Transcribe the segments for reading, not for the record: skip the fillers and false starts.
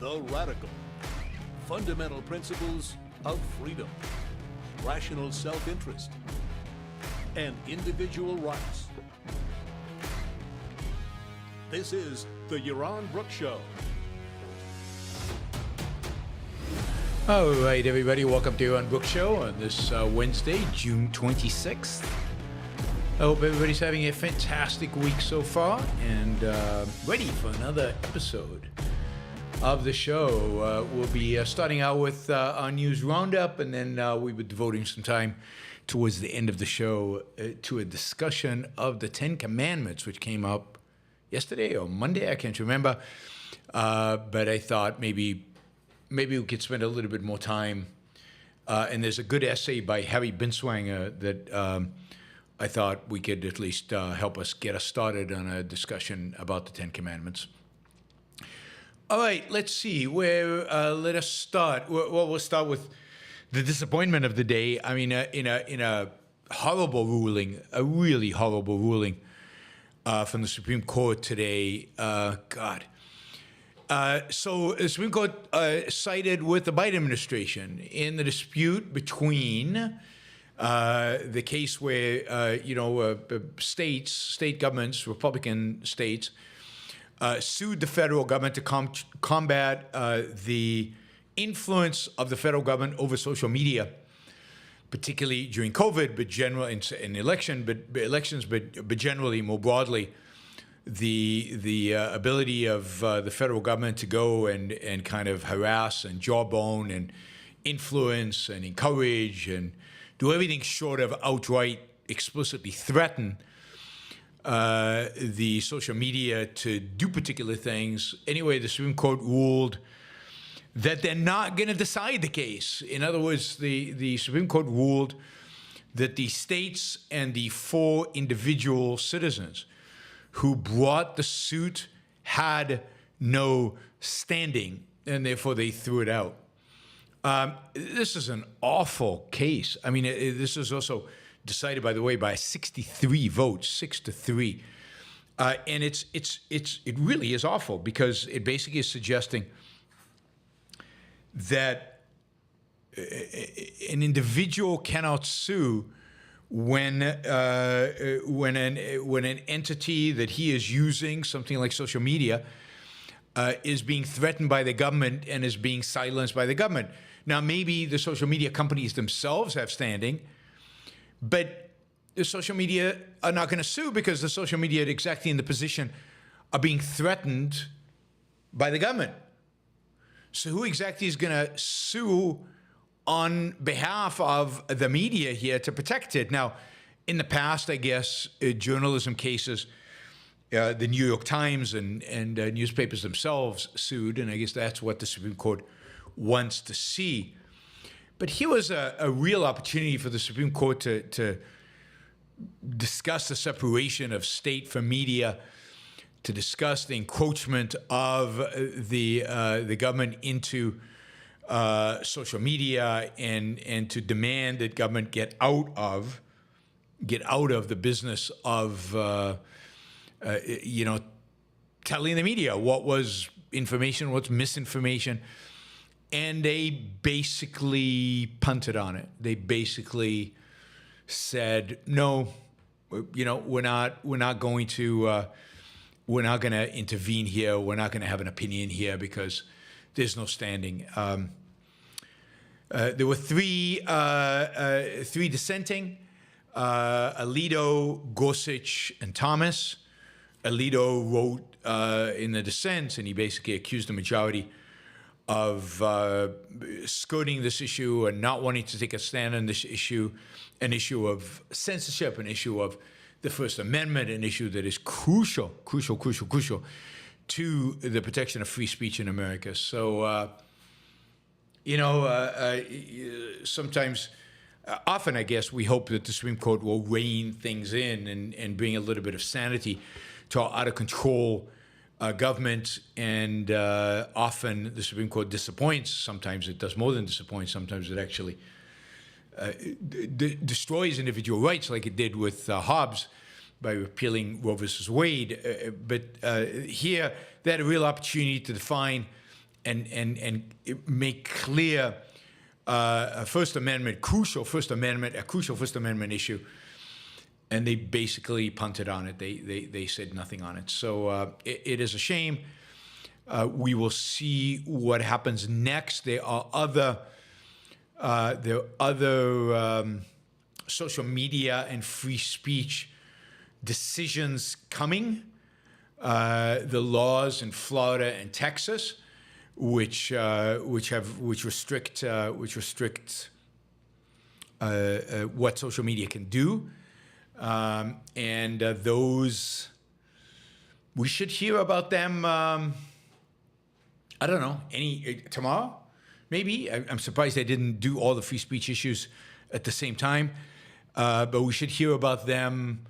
The radical, fundamental principles of freedom, rational self-interest, and individual rights. This is the Yaron Brook Show. All right, everybody, welcome to Yaron Brook Show on this Wednesday, June 26th. I hope everybody's having a fantastic week so far and ready for another episode of the show. We'll be starting out with our news roundup, and then we'll be devoting some time towards the end of the show to a discussion of the Ten Commandments, which came up yesterday or Monday, I can't remember. But I thought maybe we could spend a little bit more time. And there's a good essay by Harry Binswanger that I thought we could at least help us get us started on a discussion about the Ten Commandments. All right, let's see. Let us start. Well, we'll start with the disappointment of the day. I mean, in a horrible ruling, a really horrible ruling from the Supreme Court today. God. So the Supreme Court sided with the Biden administration in the dispute between the case where, state governments, Republican states, sued the federal government to combat the influence of the federal government over social media, particularly during COVID, but in elections, but generally more broadly, the ability of the federal government to go and kind of harass and jawbone and influence and encourage and do everything short of outright explicitly threaten the social media to do particular things. Anyway, the Supreme Court ruled that they're not going to decide the case. In other words, the Supreme Court ruled that the states and the 4 individual citizens who brought the suit had no standing, and therefore they threw it out. This is an awful case. I mean, this is also decided, by the way, by 63 votes, 6-3, and it really is awful because it basically is suggesting that an individual cannot sue when an entity that he is using, something like social media, is being threatened by the government and is being silenced by the government. Now, maybe the social media companies themselves have standing, but the social media are not going to sue because the social media are exactly in the position of being threatened by the government. So who exactly is going to sue on behalf of the media here to protect it? Now, in the past, I guess, journalism cases, the New York Times and newspapers themselves sued, and I guess that's what the Supreme Court wants to see. But here was a real opportunity for the Supreme Court to discuss the separation of state from media, to discuss the encroachment of the government into social media, and to demand that government get out of the business of telling the media what was information, what's misinformation. And they basically punted on it. They basically said, no, we're not going to intervene here. We're not going to have an opinion here because there's no standing. There were three dissenting: Alito, Gorsuch, and Thomas. Alito wrote in the dissent, and he basically accused the majority of skirting this issue and not wanting to take a stand on this issue, an issue of censorship, an issue of the First Amendment, an issue that is crucial to the protection of free speech in America. So, sometimes, often, I guess, we hope that the Supreme Court will rein things in and bring a little bit of sanity to our out-of-control government, and often the Supreme Court disappoints. Sometimes it does more than disappoint. Sometimes it actually destroys individual rights, like it did with Hobbes by repealing Roe versus Wade. But here, they had a real opportunity to define and make clear a crucial First Amendment issue, and they basically punted on it. They said nothing on it. So it is a shame. We will see what happens next. There are other social media and free speech decisions coming. The laws in Florida and Texas, which restrict what social media can do, and those we should hear about them. I don't know, tomorrow, maybe. I'm surprised they didn't do all the free speech issues at the same time, but we should hear about them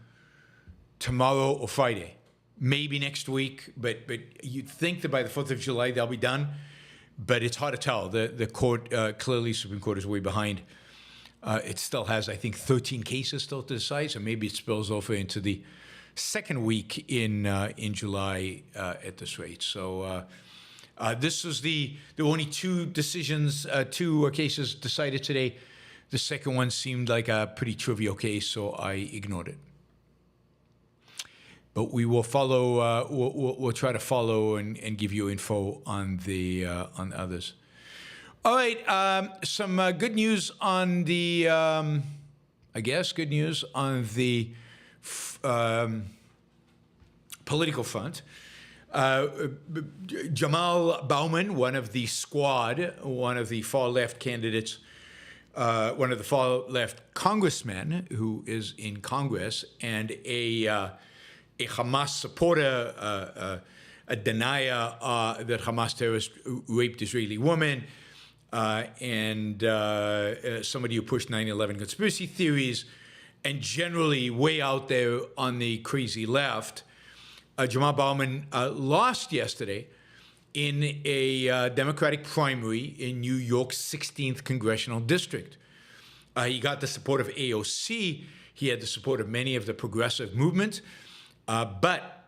tomorrow or Friday. Maybe next week, but you'd think that by the 4th of July they'll be done, but it's hard to tell. The court, clearly Supreme Court is way behind. It still has, I think, 13 cases still to decide, so maybe it spills over into the second week in July at this rate. So this was the only two cases decided today. The second one seemed like a pretty trivial case, so I ignored it. But we will follow. We'll try to follow and give you info on the on others. All right. Some good news on the. Good news on the political front. Jamal Bowman, one of the squad, one of the far left candidates, one of the far left congressmen who is in Congress, and a Hamas supporter, a denier that Hamas terrorists raped Israeli women, and somebody who pushed 9/11 conspiracy theories, and generally way out there on the crazy left. Jamal Bowman lost yesterday in a Democratic primary in New York's 16th Congressional District. He got the support of AOC. He had the support of many of the progressive movement. But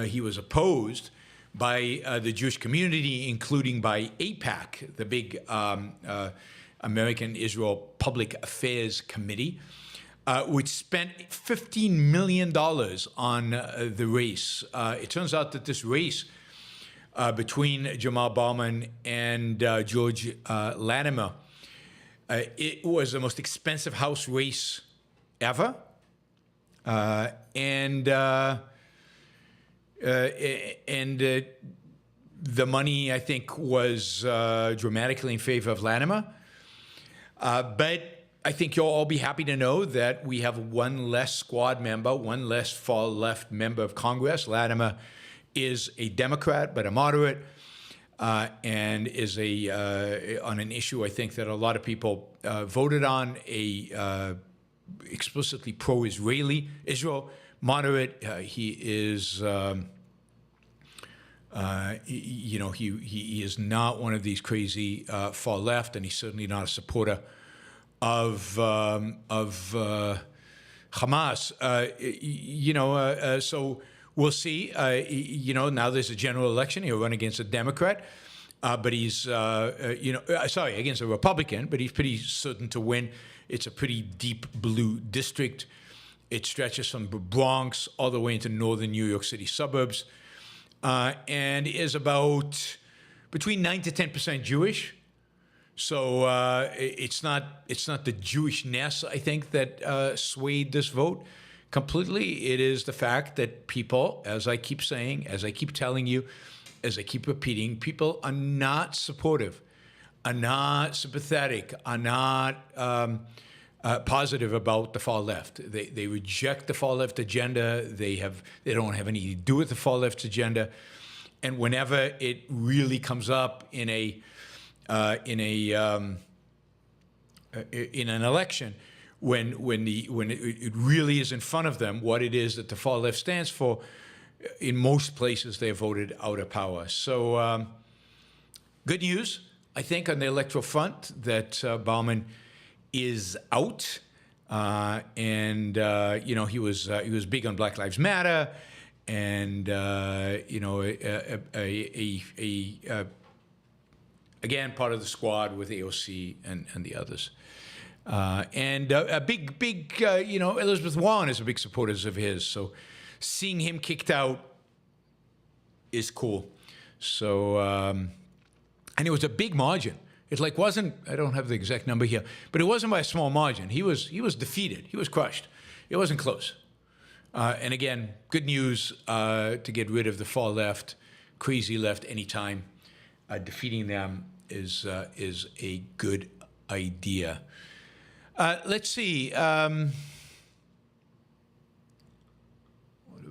he was opposed by the Jewish community, including by AIPAC, the big American Israel Public Affairs Committee, which spent $15 million on the race. It turns out that this race between Jamal Bowman and George Latimer, it was the most expensive House race ever. And the money, I think, was dramatically in favor of Latimer. But I think you'll all be happy to know that we have one less squad member, one less far left member of Congress. Latimer is a Democrat, but a moderate, and is on an issue I think that a lot of people voted on, explicitly pro-Israeli, Israel moderate. He is, he is not one of these crazy far left, and he's certainly not a supporter of Hamas. So we'll see. Now there's a general election. He'll run against a Democrat, but he's, against a Republican, but he's pretty certain to win. It's a pretty deep blue district. It stretches from the Bronx all the way into northern New York City suburbs, and is about between 9 to 10% Jewish. So it's not the Jewishness, I think, that swayed this vote completely. It is the fact that people, as I keep saying, as I keep telling you, as I keep repeating, people are not supportive, are not sympathetic, are not positive about the far left. They reject the far left agenda. They don't have anything to do with the far left agenda. And whenever it really comes up in an election, when it really is in front of them what it is that the far left stands for, in most places they're voted out of power. So good news, I think, on the electoral front that Bowman is out, and he was big on Black Lives Matter, and Again, part of the squad with AOC and the others. And a big, Elizabeth Warren is a big supporter of his. So seeing him kicked out is cool. So, and it was a big margin. It wasn't, I don't have the exact number here, but it wasn't by a small margin. He was defeated. He was crushed. It wasn't close. And again, good news to get rid of the far left, crazy left anytime. Defeating them is a good idea. Let's see. What am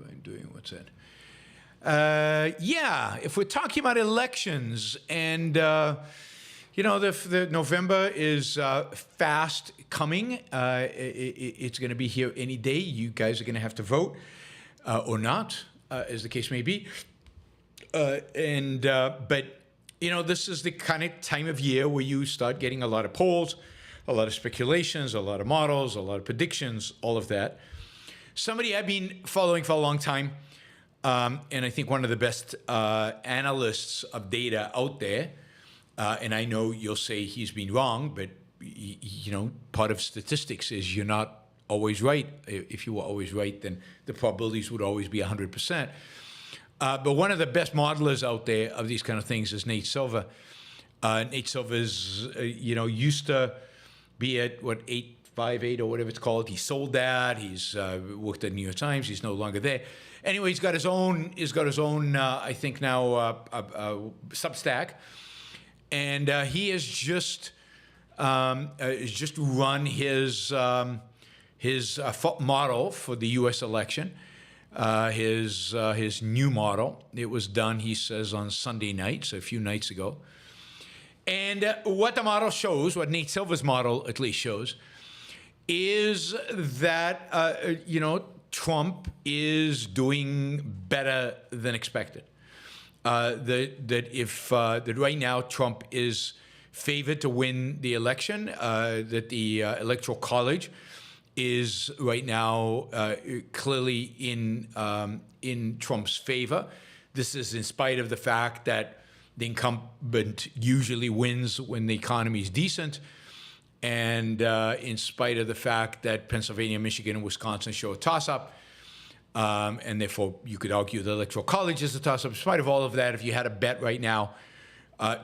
I doing? What's that? If we're talking about elections, and the November is fast coming. It's going to be here any day. You guys are going to have to vote or not, as the case may be. But this is the kind of time of year where you start getting a lot of polls, a lot of speculations, a lot of models, a lot of predictions, all of that. Somebody I've been following for a long time, and I think one of the best analysts of data out there, and I know you'll say he's been wrong, but part of statistics is you're not always right. If you were always right, then the probabilities would always be 100%. But one of the best modelers out there of these kind of things is Nate Silver. Nate Silver is, used to be at 858 or whatever it's called. He sold that. He's worked at the New York Times. He's no longer there. Anyway, he's got his own. I think now Substack, and he has just run his model for the U.S. election. His new model. It was done, he says, on Sunday night, so a few nights ago. And what the model shows, what Nate Silver's model at least shows, is that Trump is doing better than expected. That right now Trump is favored to win the election. That the Electoral College is right now clearly in Trump's favor. This is in spite of the fact that the incumbent usually wins when the economy is decent, and in spite of the fact that Pennsylvania, Michigan, and Wisconsin show a toss-up, and therefore you could argue the Electoral College is a toss-up. In spite of all of that, if you had a bet right now,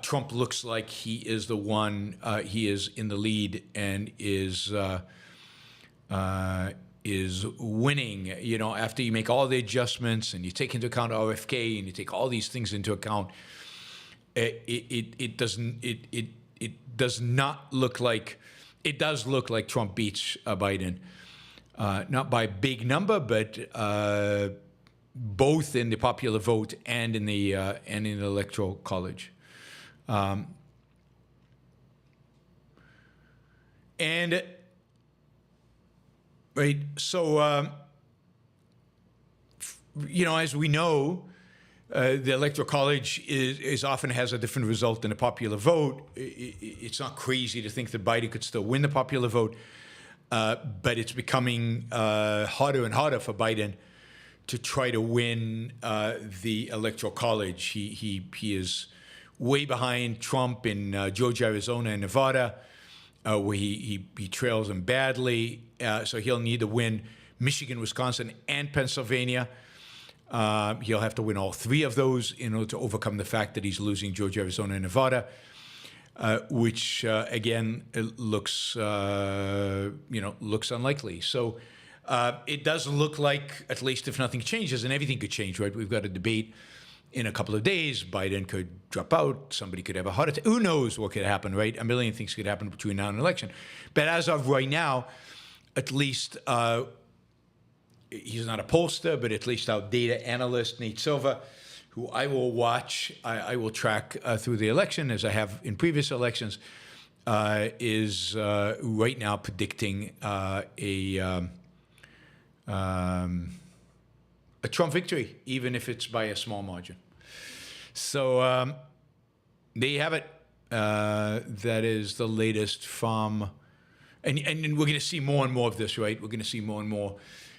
Trump looks like he is the one, he is in the lead and is winning, after you make all the adjustments and you take into account RFK and you take all these things into account. It does look like Trump beats Biden, not by a big number, but both in the popular vote and in the Electoral College. Right. So, as we know, the Electoral College is often has a different result than a popular vote. It's not crazy to think that Biden could still win the popular vote, but it's becoming harder and harder for Biden to try to win the Electoral College. He is way behind Trump in Georgia, Arizona, and Nevada, where he trails him badly. So he'll need to win Michigan, Wisconsin, and Pennsylvania. He'll have to win all three of those in order to overcome the fact that he's losing Georgia, Arizona, and Nevada, which again looks unlikely. So it does look like, at least if nothing changes, and everything could change, right? We've got a debate in a couple of days. Biden could drop out. Somebody could have a heart attack. Who knows what could happen, right? A million things could happen between now and the election. But as of right now, at least he's not a pollster, but at least our data analyst, Nate Silver, who I will watch, I will track through the election, as I have in previous elections, is right now predicting a Trump victory, even if it's by a small margin. So there you have it. That is the latest from, and we're going to see more and more of this, right? We're going to see more and more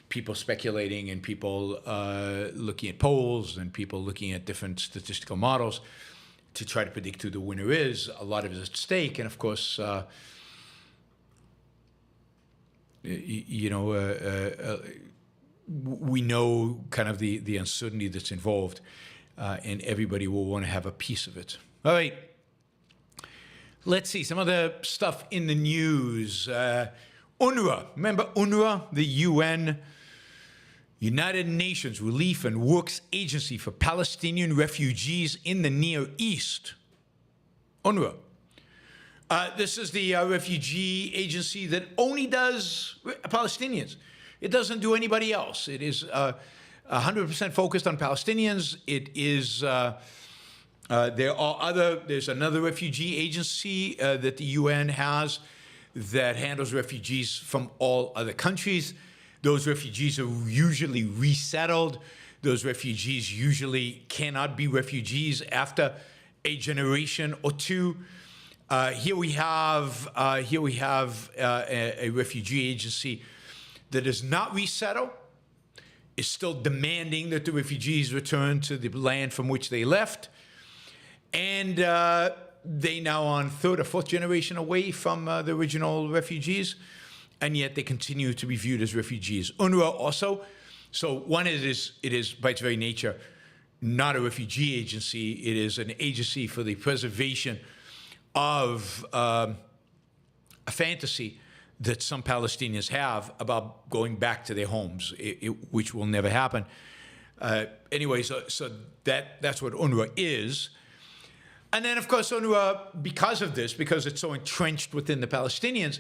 people speculating and people looking at polls and people looking at different statistical models to try to predict who the winner is. A lot of it is at stake, and of course, we know kind of the uncertainty that's involved, and everybody will want to have a piece of it. All right. Let's see some other stuff in the news. UNRWA. Remember UNRWA, the UN, United Nations Relief and Works Agency for Palestinian Refugees in the Near East. UNRWA. This is the refugee agency that only does Palestinians. It doesn't do anybody else. It is 100% focused on Palestinians. It is, there's another refugee agency that the UN has that handles refugees from all other countries. Those refugees are usually resettled. Those refugees usually cannot be refugees after a generation or two. Here we have a refugee agency that does not resettle, is still demanding that the refugees return to the land from which they left, and they now on third or fourth generation away from the original refugees, and yet they continue to be viewed as refugees. UNRWA also, so one it is by its very nature not a refugee agency. It is an agency for the preservation of a fantasy that some Palestinians have about going back to their homes, which will never happen. Anyway, so that's what UNRWA is. And then, of course, UNRWA, because of this, because it's so entrenched within the Palestinians,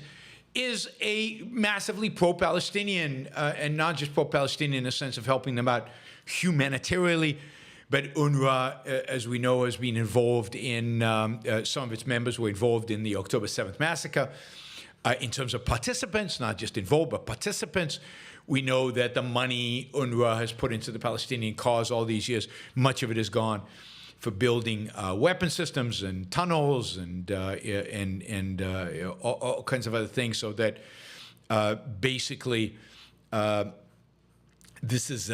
is a massively pro-Palestinian, and not just pro-Palestinian in the sense of helping them out humanitarianly, but UNRWA, as we know, has been involved in, some of its members were involved in the October 7th massacre. In terms of participants, not just involved, but participants, we know that the money UNRWA has put into the Palestinian cause all these years, much of it is gone for building weapon systems and tunnels and all kinds of other things, so that basically this is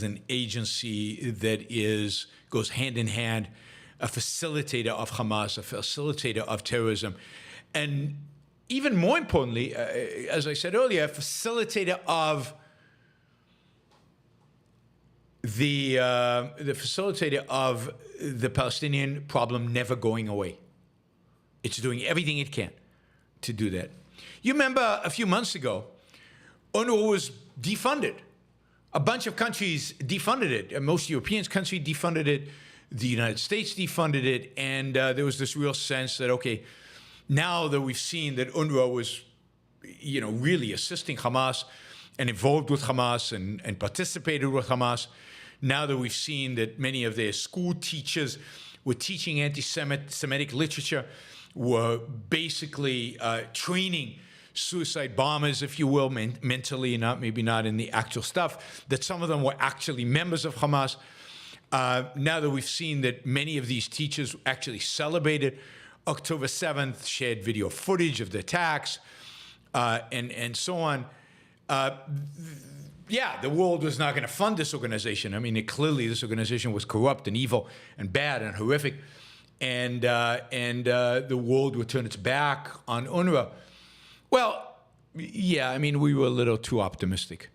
an agency that goes hand in hand, a facilitator of Hamas, a facilitator of terrorism, and even more importantly, as I said earlier, a facilitator of the Palestinian problem never going away. It's doing everything it can to do that. You remember a few months ago, UNRWA was defunded. A bunch of countries defunded it. Most European countries defunded it. The United States defunded it. And there was this real sense that, okay, now that we've seen that UNRWA was, really assisting Hamas and involved with Hamas and participated with Hamas, now that we've seen that many of their school teachers were teaching anti-Semitic literature, were basically training suicide bombers, if you will, mentally, maybe not in the actual stuff, that some of them were actually members of Hamas. Now that we've seen that many of these teachers actually celebrated October 7th, shared video footage of the attacks, and so on. The world was not going to fund this organization. I mean, clearly this organization was corrupt and evil and bad and horrific, and the world would turn its back on UNRWA. Well, yeah, I mean, we were a little too optimistic.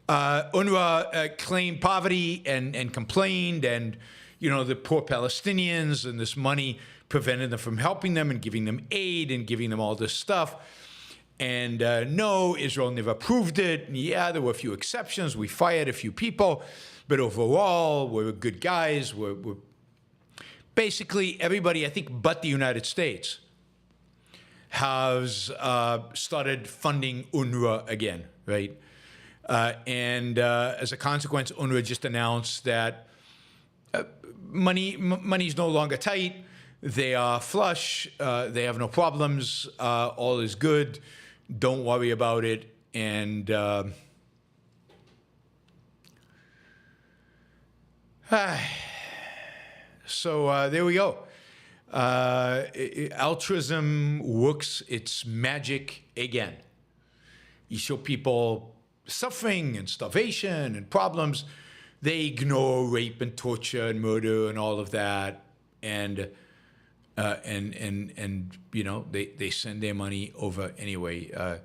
UNRWA claimed poverty and complained, and the poor Palestinians and this money prevented them from helping them and giving them aid and giving them all this stuff. And no, Israel never approved it. Yeah, there were a few exceptions. We fired a few people. But overall, we're good guys. We're basically everybody, I think, but the United States, has started funding UNRWA again, right? And as a consequence, UNRWA just announced that money's no longer tight. They are flush. They have no problems. All is good. Don't worry about it. And so there we go. Altruism works its magic again. You show people suffering and starvation and problems. They ignore rape and torture and murder and all of that. and you know, they send their money over anyway.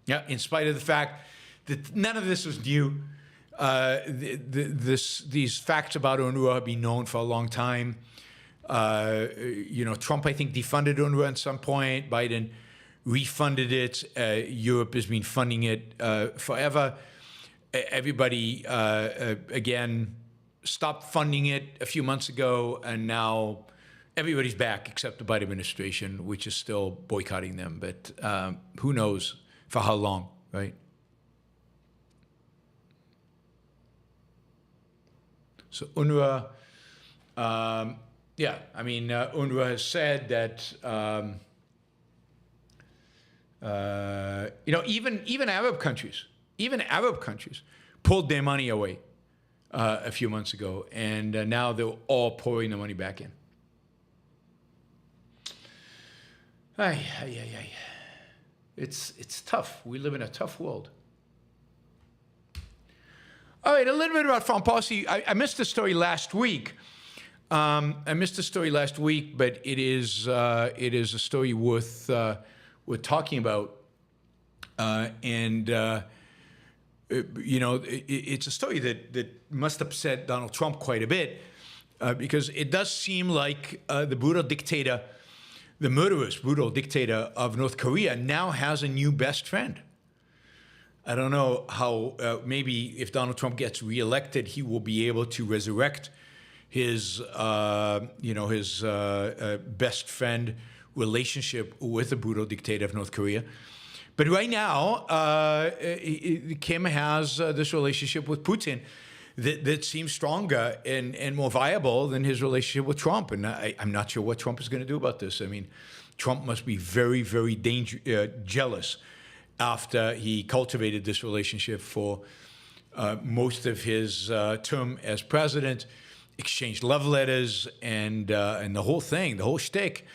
Yeah, in spite of the fact that none of this was new, these facts about UNRWA have been known for a long time. You know, Trump, I think, defunded UNRWA at some point. Biden refunded it. Europe has been funding it forever. Everybody, again, stopped funding it a few months ago, and now everybody's back except the Biden administration, which is still boycotting them. But who knows for how long, right? So UNRWA, yeah, I mean, UNRWA has said that, you know, even Arab countries pulled their money away a few months ago, and now they're all pouring the money back in. It's tough. We live in a tough world. All right, a little bit about foreign policy. I missed the story last week. But it is a story worth talking about. You know, it's a story that must upset Donald Trump quite a bit, because it does seem like the brutal dictator, the murderous brutal dictator of North Korea, now has a new best friend. I don't know how, maybe if Donald Trump gets reelected, he will be able to resurrect his, you know, his best friend relationship with the brutal dictator of North Korea. But right now, Kim has this relationship with Putin that seems stronger and more viable than his relationship with Trump. And I'm not sure what Trump is going to do about this. I mean, Trump must be very, very jealous after he cultivated this relationship for most of his term as president, exchanged love letters and the whole thing, the whole shtick.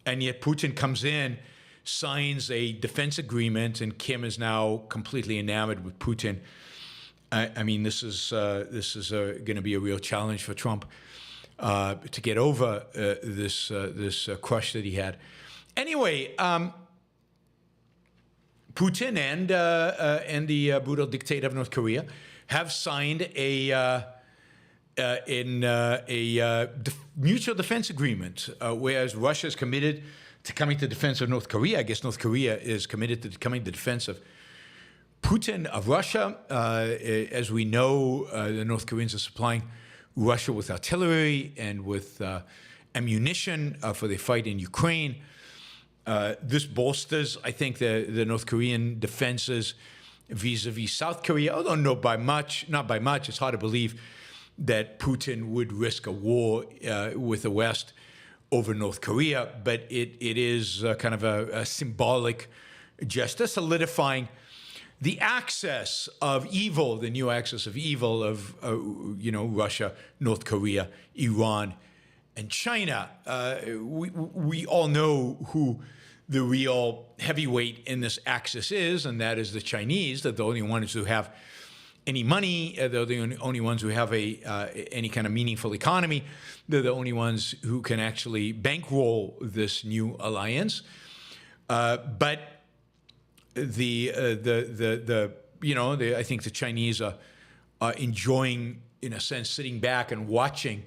And yet Putin comes in, signs a defense agreement, and Kim is now completely enamored with Putin. I mean, this is going to be a real challenge for Trump to get over this crush that he had. Anyway, Putin and the brutal dictator of North Korea have signed a mutual defense agreement, whereas Russia is committed to coming to defense of North Korea. I guess North Korea is committed to coming to defense of Putin, of Russia. As we know, the North Koreans are supplying Russia with artillery and with ammunition for their fight in Ukraine. This bolsters, I think, the North Korean defenses vis-a-vis South Korea, although not by much. It's hard to believe that Putin would risk a war with the West over North Korea, but it is kind of a symbolic gesture, solidifying the axis of evil, the new axis of evil of you know, Russia, North Korea, Iran, and China. We all know who the real heavyweight in this axis is, and that is the Chinese. They're the only ones who have any money. They're the only ones who have any kind of meaningful economy. They're the only ones who can actually bankroll this new alliance. But I think the Chinese are enjoying, in a sense, sitting back and watching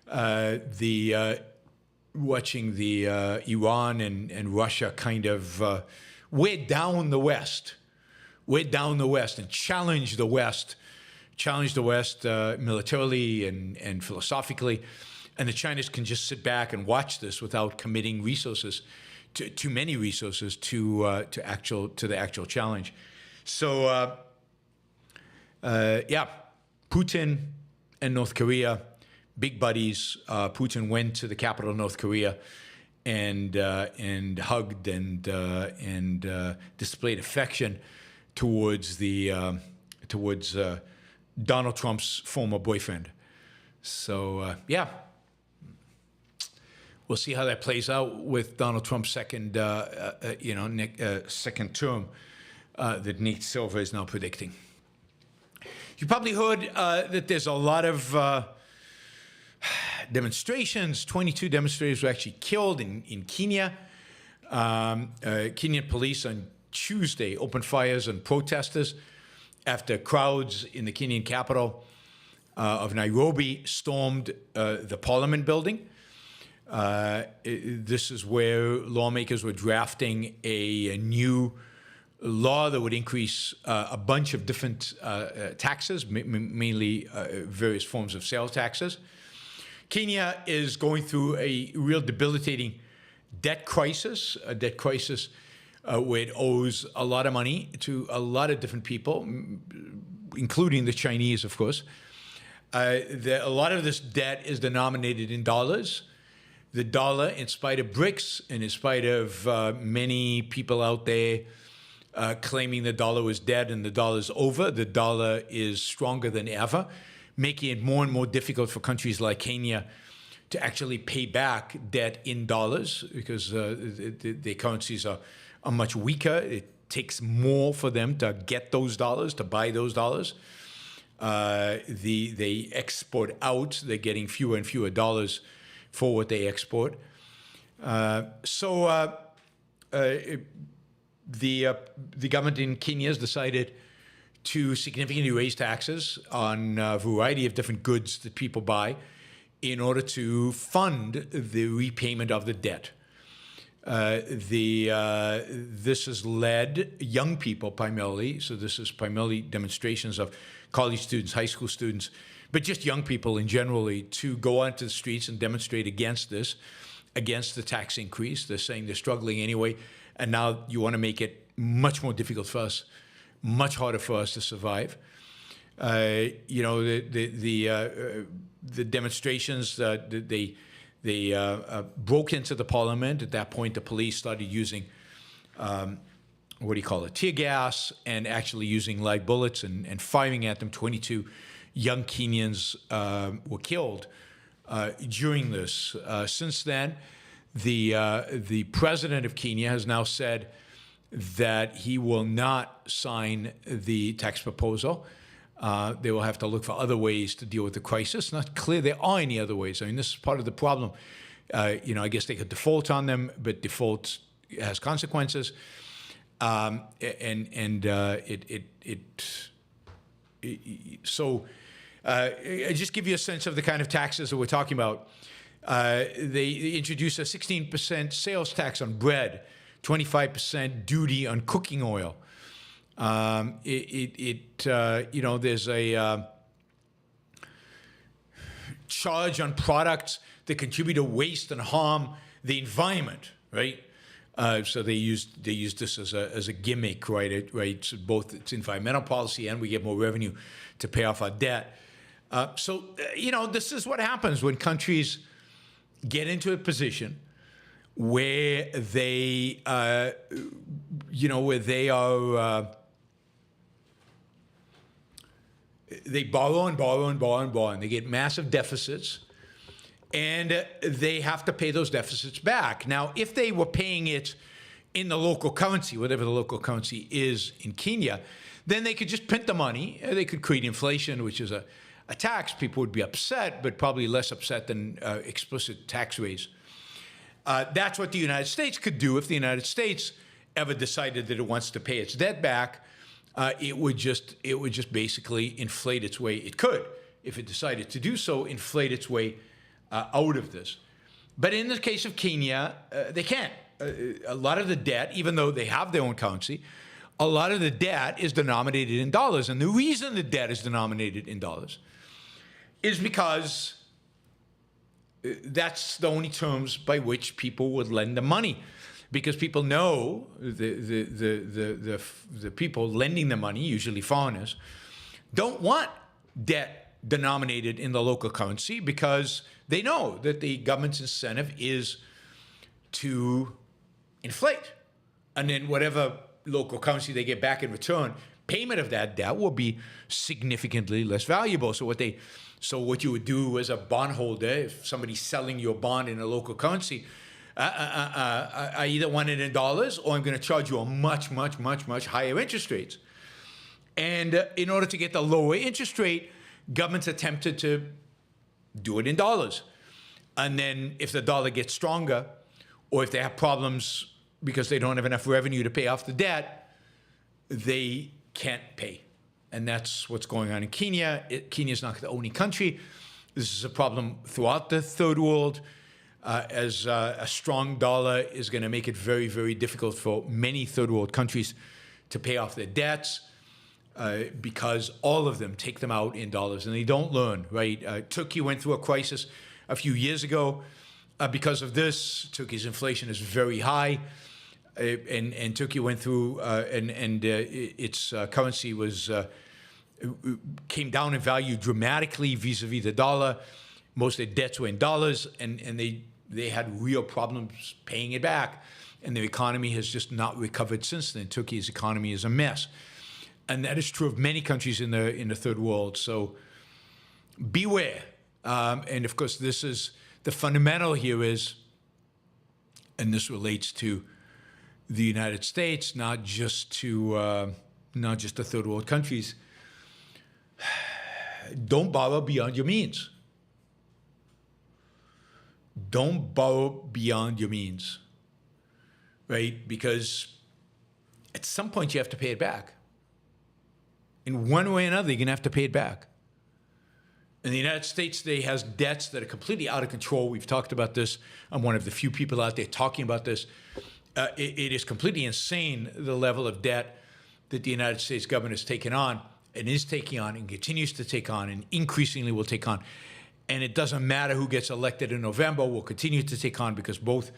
the Iran and Russia kind of weigh down the West. And challenge the West militarily and philosophically, and the Chinese can just sit back and watch this without committing resources, too many resources to the actual challenge. So yeah, Putin and North Korea, big buddies. Putin went to the capital of North Korea and hugged and displayed affection towards Donald Trump's former boyfriend. So yeah, we'll see how that plays out with Donald Trump's second term that Nate Silver is now predicting. You probably heard that there's a lot of demonstrations. 22 demonstrators were actually killed in Kenya. Kenyan police on Tuesday opened fires on protesters after crowds in the Kenyan capital of Nairobi stormed the Parliament building. This is where lawmakers were drafting a new law that would increase a bunch of different taxes, mainly various forms of sales taxes. Kenya is going through a real debilitating debt crisis, where it owes a lot of money to a lot of different people, including the Chinese, of course. A lot of this debt is denominated in dollars. The dollar, in spite of BRICS and in spite of many people out there claiming the dollar was dead and the dollar's over, the dollar is stronger than ever, making it more and more difficult for countries like Kenya to actually pay back debt in dollars because the currencies are much weaker. It takes more for them to get those dollars, to buy those dollars. They export out. They're getting fewer and fewer dollars for what they export. So the government in Kenya has decided to significantly raise taxes on a variety of different goods that people buy in order to fund the repayment of the debt. This has led young people primarily, so this is primarily demonstrations of college students, high school students, but just young people in generally, to go onto the streets and demonstrate against this, against the tax increase. They're saying they're struggling anyway, and now you want to make it much more difficult for us, much harder for us to survive. You know, the demonstrations, they broke into the parliament. At that point, the police started using, tear gas, and actually using live bullets and firing at them. 22 young Kenyans were killed during this. Since then, the president of Kenya has now said that he will not sign the tax proposal. They will have to look for other ways to deal with the crisis. Not clear there are any other ways. I mean, this is part of the problem. You know, I guess they could default on them, but default has consequences. So I just give you a sense of the kind of taxes that we're talking about. They introduced a 16% sales tax on bread, 25% duty on cooking oil. You know, there's a charge on products that contribute to waste and harm the environment, right? So they use this as a gimmick, right? So both it's environmental policy and we get more revenue to pay off our debt. You know, this is what happens when countries get into a position where they, they borrow and borrow and borrow and borrow, and they get massive deficits, and they have to pay those deficits back. Now, if they were paying it in the local currency, whatever the local currency is in Kenya, then they could just print the money. They could create inflation, which is a tax. People would be upset, but probably less upset than explicit tax raise. That's what the United States could do if the United States ever decided that it wants to pay its debt back. It would just basically inflate its way. It could, if it decided to do so, inflate its way out of this. But in the case of Kenya, they can't. A lot of the debt, even though they have their own currency, a lot of the debt is denominated in dollars. And the reason the debt is denominated in dollars is because that's the only terms by which people would lend the money. Because people know, the people lending the money, usually foreigners, don't want debt denominated in the local currency because they know that the government's incentive is to inflate. And then whatever local currency they get back in return, payment of that debt will be significantly less valuable. So what you would do as a bondholder, if somebody's selling your bond in a local currency, I either want it in dollars or I'm going to charge you a much, much, much, much higher interest rates. And in order to get the lower interest rate, governments attempted to do it in dollars. And then if the dollar gets stronger, or if they have problems because they don't have enough revenue to pay off the debt, they can't pay. And that's what's going on in Kenya. Kenya is not the only country. This is a problem throughout the third world, as a strong dollar is going to make it very, very difficult for many third world countries to pay off their debts, because all of them take them out in dollars and they don't learn, right? Turkey went through a crisis a few years ago because of this. Turkey's inflation is very high. And Turkey went through, its currency came down in value dramatically vis-a-vis the dollar. Most of their debts were in dollars, and they had real problems paying it back. And their economy has just not recovered since then. Turkey's economy is a mess. And that is true of many countries in the third world. So beware. And of course, this is the fundamental here is, and this relates to the United States, not just the third world countries. Don't borrow beyond your means. Don't borrow beyond your means, right? Because at some point you have to pay it back. In one way or another, you're going to have to pay it back. In the United States today has debts that are completely out of control. We've talked about this. I'm one of the few people out there talking about this. It is completely insane, the level of debt that the United States government has taken on and is taking on and continues to take on and increasingly will take on. And it doesn't matter who gets elected in November, we'll continue to take on because both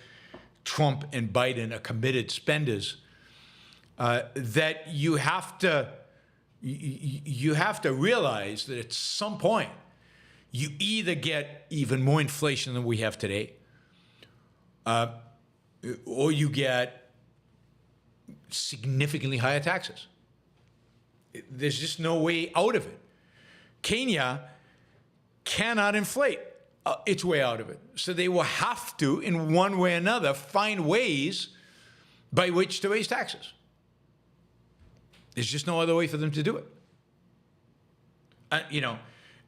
Trump and Biden are committed spenders. That you have to realize that at some point, you either get even more inflation than we have today, or you get significantly higher taxes. There's just no way out of it. Kenya cannot inflate its way out of it. So they will have to, in one way or another, find ways by which to raise taxes. There's just no other way for them to do it.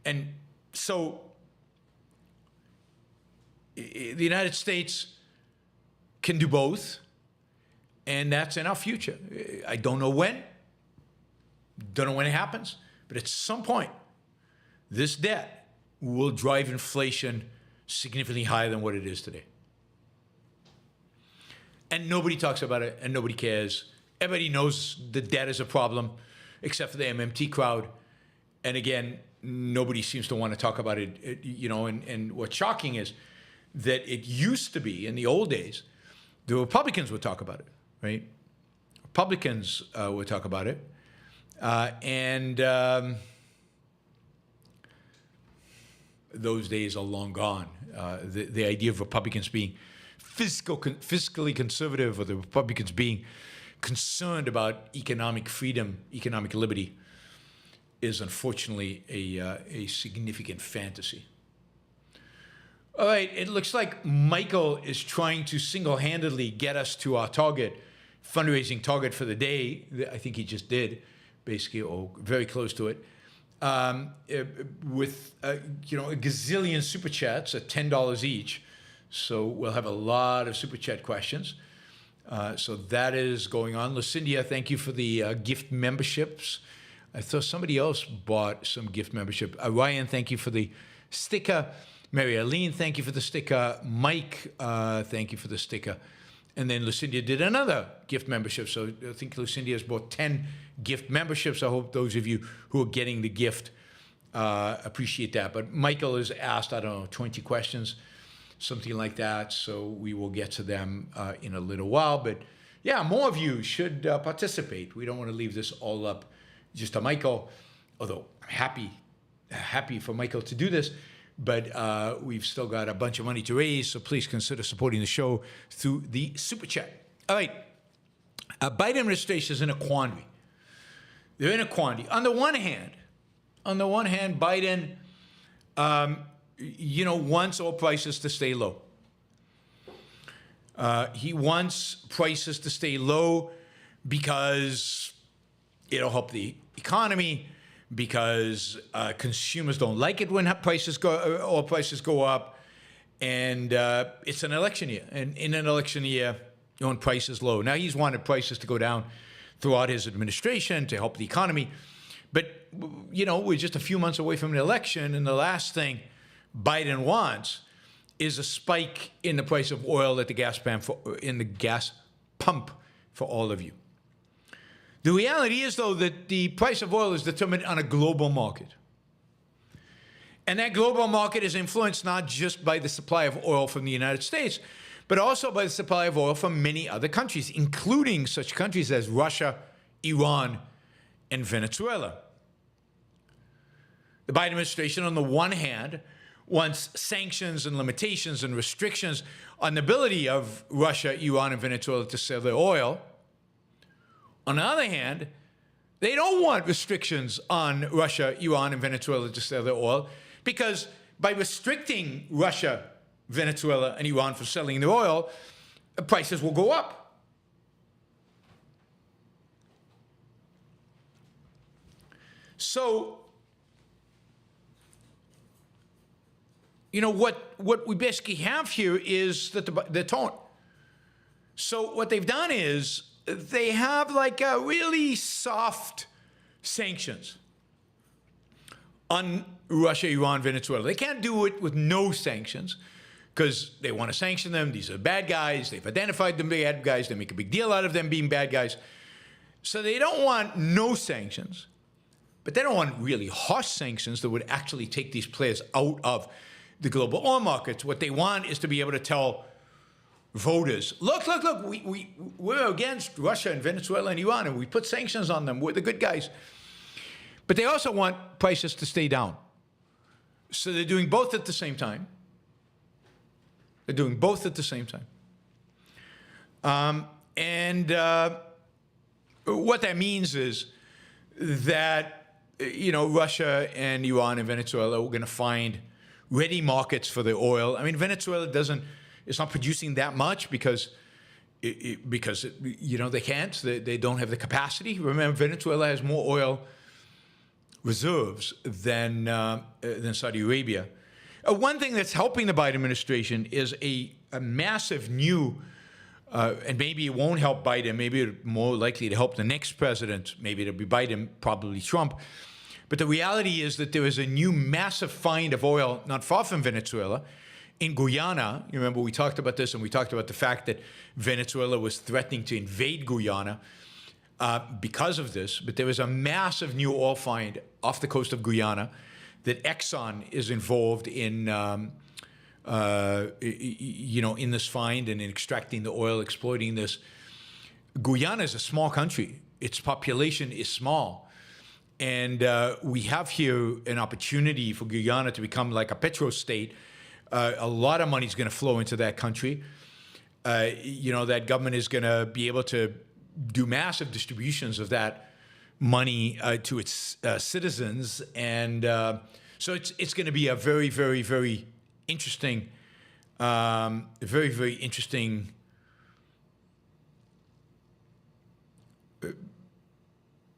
And so the United States can do both, and that's in our future. I don't know when it happens, but at some point, this debt will drive inflation significantly higher than what it is today. And nobody talks about it, and nobody cares. Everybody knows the debt is a problem, except for the MMT crowd. And again, nobody seems to want to talk about it, and what's shocking is that it used to be, in the old days, the Republicans would talk about it, right? Republicans would talk about it. Those days are long gone. The idea of Republicans being fiscally conservative, or the Republicans being concerned about economic freedom, economic liberty, is unfortunately a significant fantasy. All right, it looks like Michael is trying to single-handedly get us to our fundraising target for the day. I think he just did, basically, or very close to it, with a gazillion super chats at $10 each. So we'll have a lot of super chat questions. So that is going on. Lucinda, thank you for the gift memberships. I thought somebody else bought some gift membership. Ryan, thank you for the sticker. Mary Aline, thank you for the sticker. Mike, thank you for the sticker. And then Lucinda did another gift membership. So I think Lucinda has bought 10 gift memberships. I hope those of you who are getting the gift appreciate that. But Michael has asked, 20 questions, something like that. So we will get to them in a little while. But yeah, more of you should participate. We don't want to leave this all up just to Michael, although I'm happy for Michael to do this. But we've still got a bunch of money to raise, so please consider supporting the show through the super chat. All right, Biden administration is in a quandary. They're in a quandary. On the one hand, Biden, wants oil prices to stay low. He wants prices to stay low because it'll help the economy, because consumers don't like it when oil prices go up, And it's an election year. And in an election year, you want prices low. Now, he's wanted prices to go down throughout his administration to help the economy. But, you know, we're just a few months away from the election, and the last thing Biden wants is a spike in the price of oil at the gas pump for all of you. The reality is, though, that the price of oil is determined on a global market. And that global market is influenced not just by the supply of oil from the United States, but also by the supply of oil from many other countries, including such countries as Russia, Iran, and Venezuela. The Biden administration, on the one hand, wants sanctions and limitations and restrictions on the ability of Russia, Iran, and Venezuela to sell their oil. On the other hand, they don't want restrictions on Russia, Iran, and Venezuela to sell their oil, because by restricting Russia, Venezuela, and Iran from selling their oil, prices will go up. So, you know, what we basically have here is that the tone. So what they've done is they have like a really soft sanctions on Russia, Iran, Venezuela. They can't do it with no sanctions because they want to sanction them. These are bad guys. They've identified them bad guys. They make a big deal out of them being bad guys. So they don't want no sanctions, but they don't want really harsh sanctions that would actually take these players out of the global oil markets. What they want is to be able to tell voters, look, we're against Russia and Venezuela and Iran, and we put sanctions on them. We're the good guys. But they also want prices to stay down. So they're doing both at the same time. What that means is that, you know, Russia and Iran and Venezuela are going to find ready markets for their oil. I mean, Venezuela it's not producing that much because you know, they can't. They don't have the capacity. Remember, Venezuela has more oil reserves than Saudi Arabia. One thing that's helping the Biden administration is a massive new, and maybe it won't help Biden, maybe it's more likely to help the next president, maybe it'll be Biden, probably Trump. But the reality is that there is a new massive find of oil not far from Venezuela in Guyana. You remember we talked about this, and we talked about the fact that Venezuela was threatening to invade Guyana because of this. But there is a massive new oil find off the coast of Guyana that Exxon is involved in, you know, in this find and in extracting the oil, exploiting this. Guyana is a small country. Its population is small. And we have here an opportunity for Guyana to become like a petrostate. A lot of money is going to flow into that country. You know, that government is going to be able to do massive distributions of that money to its citizens. And so it's going to be a very, very, very interesting, very, very interesting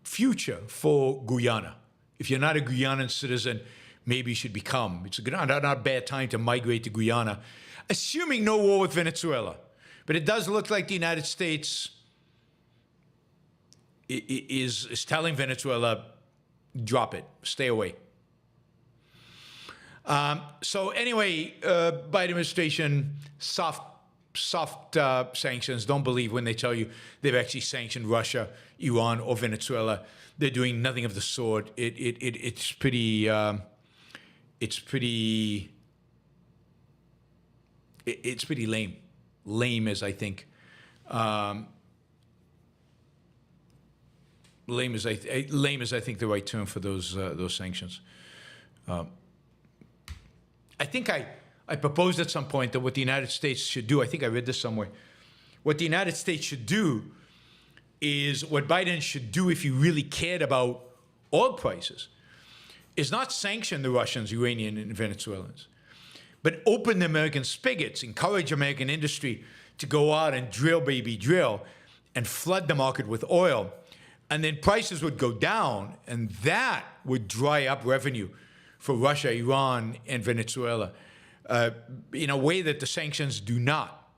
future for Guyana. If you're not a Guyanan citizen, maybe you should become. It's not a bad time to migrate to Guyana, assuming no war with Venezuela. But it does look like the United States is telling Venezuela, drop it, stay away. So anyway, Biden administration, soft sanctions. Don't believe when they tell you they've actually sanctioned Russia, Iran, or Venezuela. They're doing nothing of the sort. It's pretty lame. Lame is, I think. Lame is, I think, the right term for those sanctions. I think I proposed at some point that what the United States should do, I think I read this somewhere, what the United States should do is what Biden should do if he really cared about oil prices, is not sanction the Russians, Iranians, and Venezuelans, but open the American spigots, encourage American industry to go out and drill, baby, drill, and flood the market with oil. And then prices would go down, and that would dry up revenue for Russia, Iran, and Venezuela. in a way that the sanctions do not,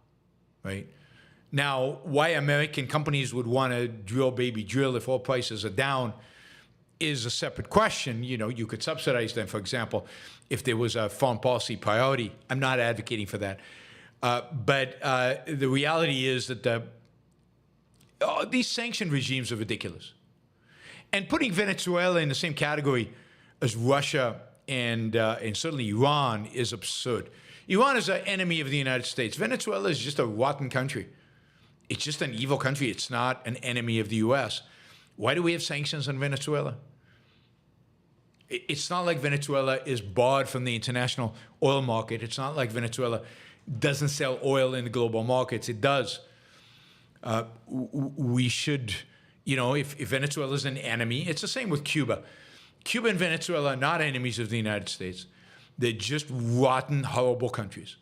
right? Now, why American companies would want to drill, baby, drill if oil prices are down is a separate question. You know, you could subsidize them, for example, if there was a foreign policy priority. I'm not advocating for that. But the reality is that these sanction regimes are ridiculous. And putting Venezuela in the same category as Russia and certainly Iran is absurd. Iran is an enemy of the United States. Venezuela is just a rotten country. It's just an evil country. It's not an enemy of the U.S. Why do we have sanctions on Venezuela? It's not like Venezuela is barred from the international oil market. It's not like Venezuela doesn't sell oil in the global markets. It does. We should, you know, if Venezuela is an enemy, it's the same with Cuba. Cuba and Venezuela are not enemies of the United States. They're just rotten, horrible countries.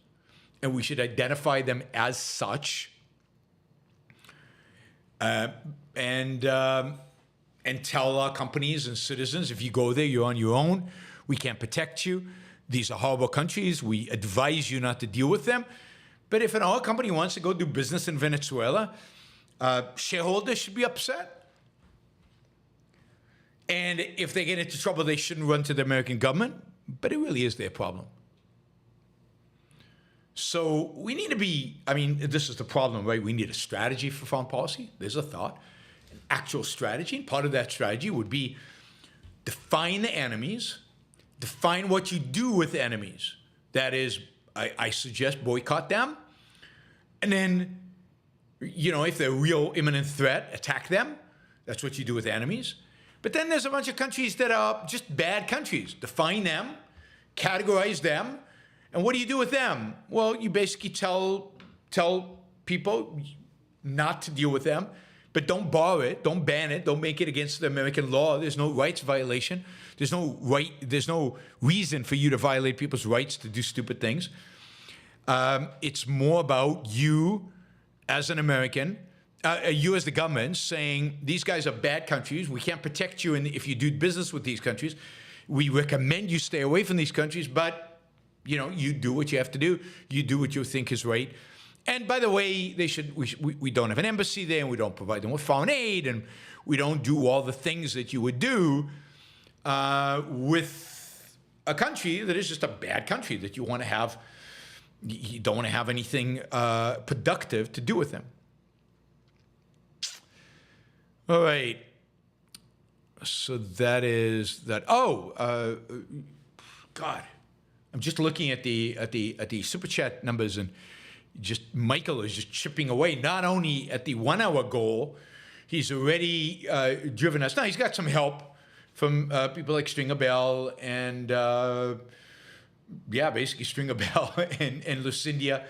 And we should identify them as such. And tell our companies and citizens, if you go there, you're on your own. We can't protect you. These are horrible countries. We advise you not to deal with them. But if an oil company wants to go do business in Venezuela, shareholders should be upset. And if they get into trouble, they shouldn't run to the American government. But it really is their problem. So we need to be, I mean, this is the problem, right? We need a strategy for foreign policy. There's a thought, an actual strategy. And part of that strategy would be define the enemies, define what you do with enemies. That is, I suggest boycott them. And then, you know, if they're a real imminent threat, attack them. That's what you do with enemies. But then there's a bunch of countries that are just bad countries. Define them, categorize them. And what do you do with them? Well, you basically tell people not to deal with them, but don't bar it, don't ban it, don't make it against the American law. There's no rights violation. There's no reason for you to violate people's rights to do stupid things. It's more about you as an American, you as the government saying, these guys are bad countries. We can't protect you if you do business with these countries. We recommend you stay away from these countries, but you know, you do what you have to do. You do what you think is right. And by the way, we don't have an embassy there, and we don't provide them with foreign aid, and we don't do all the things that you would do with a country that is just a bad country that you want to have. You don't want to have anything productive to do with them. All right. So that is that. Oh, God. I'm just looking at the super chat numbers, and just Michael is just chipping away. Not only at the 1 hour goal, he's already driven us. Now he's got some help from people like Stringer Bell and basically Stringer Bell and Lucinda,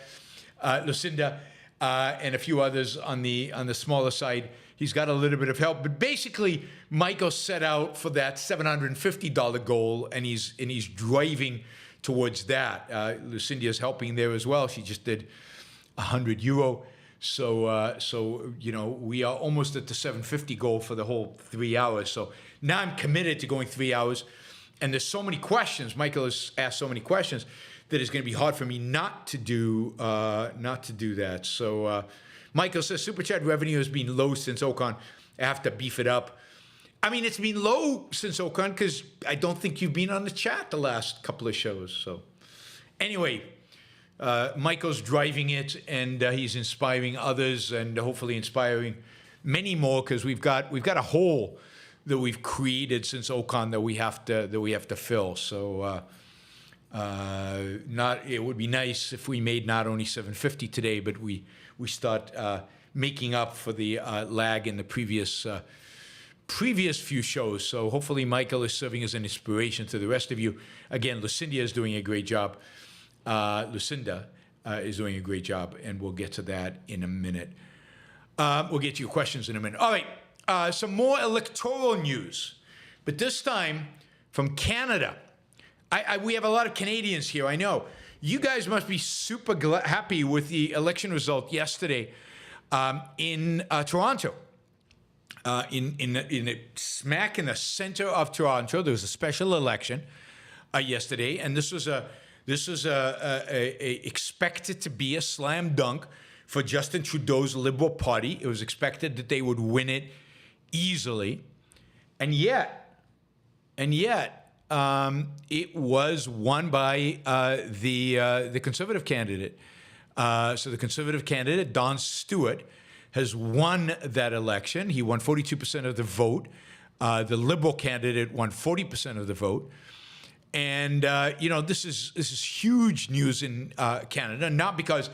and a few others on the smaller side. He's got a little bit of help, but basically Michael set out for that $750 goal, and he's driving towards that. Lucinda is helping there as well. She just did €100. So you know, we are almost at the 750 goal for the whole 3 hours. So now I'm committed to going 3 hours. And there's so many questions. Michael has asked so many questions that it's going to be hard for me not to do that. So Michael says, Super Chat revenue has been low since Ocon. I have to beef it up. I mean, it's been low since Ocon because I don't think you've been on the chat the last couple of shows. So anyway, Michael's driving it, and he's inspiring others, and hopefully inspiring many more, because we've got a hole that we've created since Ocon that we have to fill. So it would be nice if we made not only 750 today, but we start making up for the lag in the previous few shows. So hopefully Michael is serving as an inspiration to the rest of you. Again, Lucinda is doing a great job. Lucinda is doing a great job, and we'll get to that in a minute. We'll get to your questions in a minute. All right, some more electoral news, but this time from Canada. We have a lot of Canadians here, I know. You guys must be super happy with the election result yesterday in Toronto. Smack in the center of Toronto, there was a special election yesterday, and this was This is expected to be a slam dunk for Justin Trudeau's Liberal Party. It was expected that they would win it easily, and yet, it was won by the Conservative candidate. So the Conservative candidate, Don Stewart, has won that election. He won 42% of the vote. The Liberal candidate won 40% of the vote. And this is huge news in Canada, not because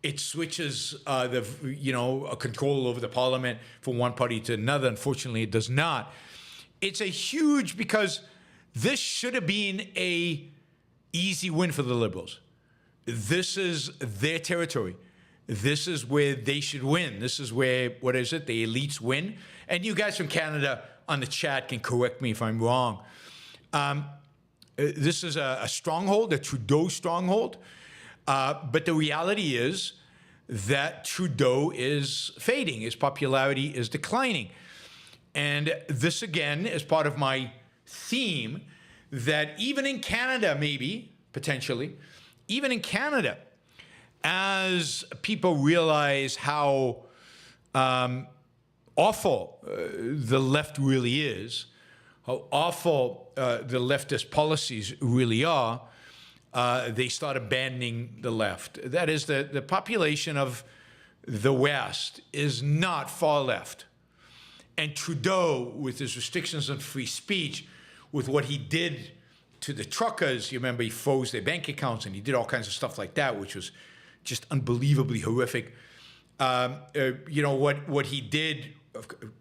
it switches control over the Parliament from one party to another. Unfortunately, it does not. It's a huge because this should have been a easy win for the Liberals. This is their territory. This is where they should win. This is where, the elites win. And you guys from Canada on the chat can correct me if I'm wrong. This is a stronghold, a Trudeau stronghold. But the reality is that Trudeau is fading. His popularity is declining. And this, again, is part of my theme that even in Canada, maybe, potentially, even in Canada, as people realize how awful the left really is, how awful the leftist policies really are, they start abandoning the left. That is, the population of the West is not far left. And Trudeau, with his restrictions on free speech, with what he did to the truckers, you remember he froze their bank accounts and he did all kinds of stuff like that, which was just unbelievably horrific. What he did,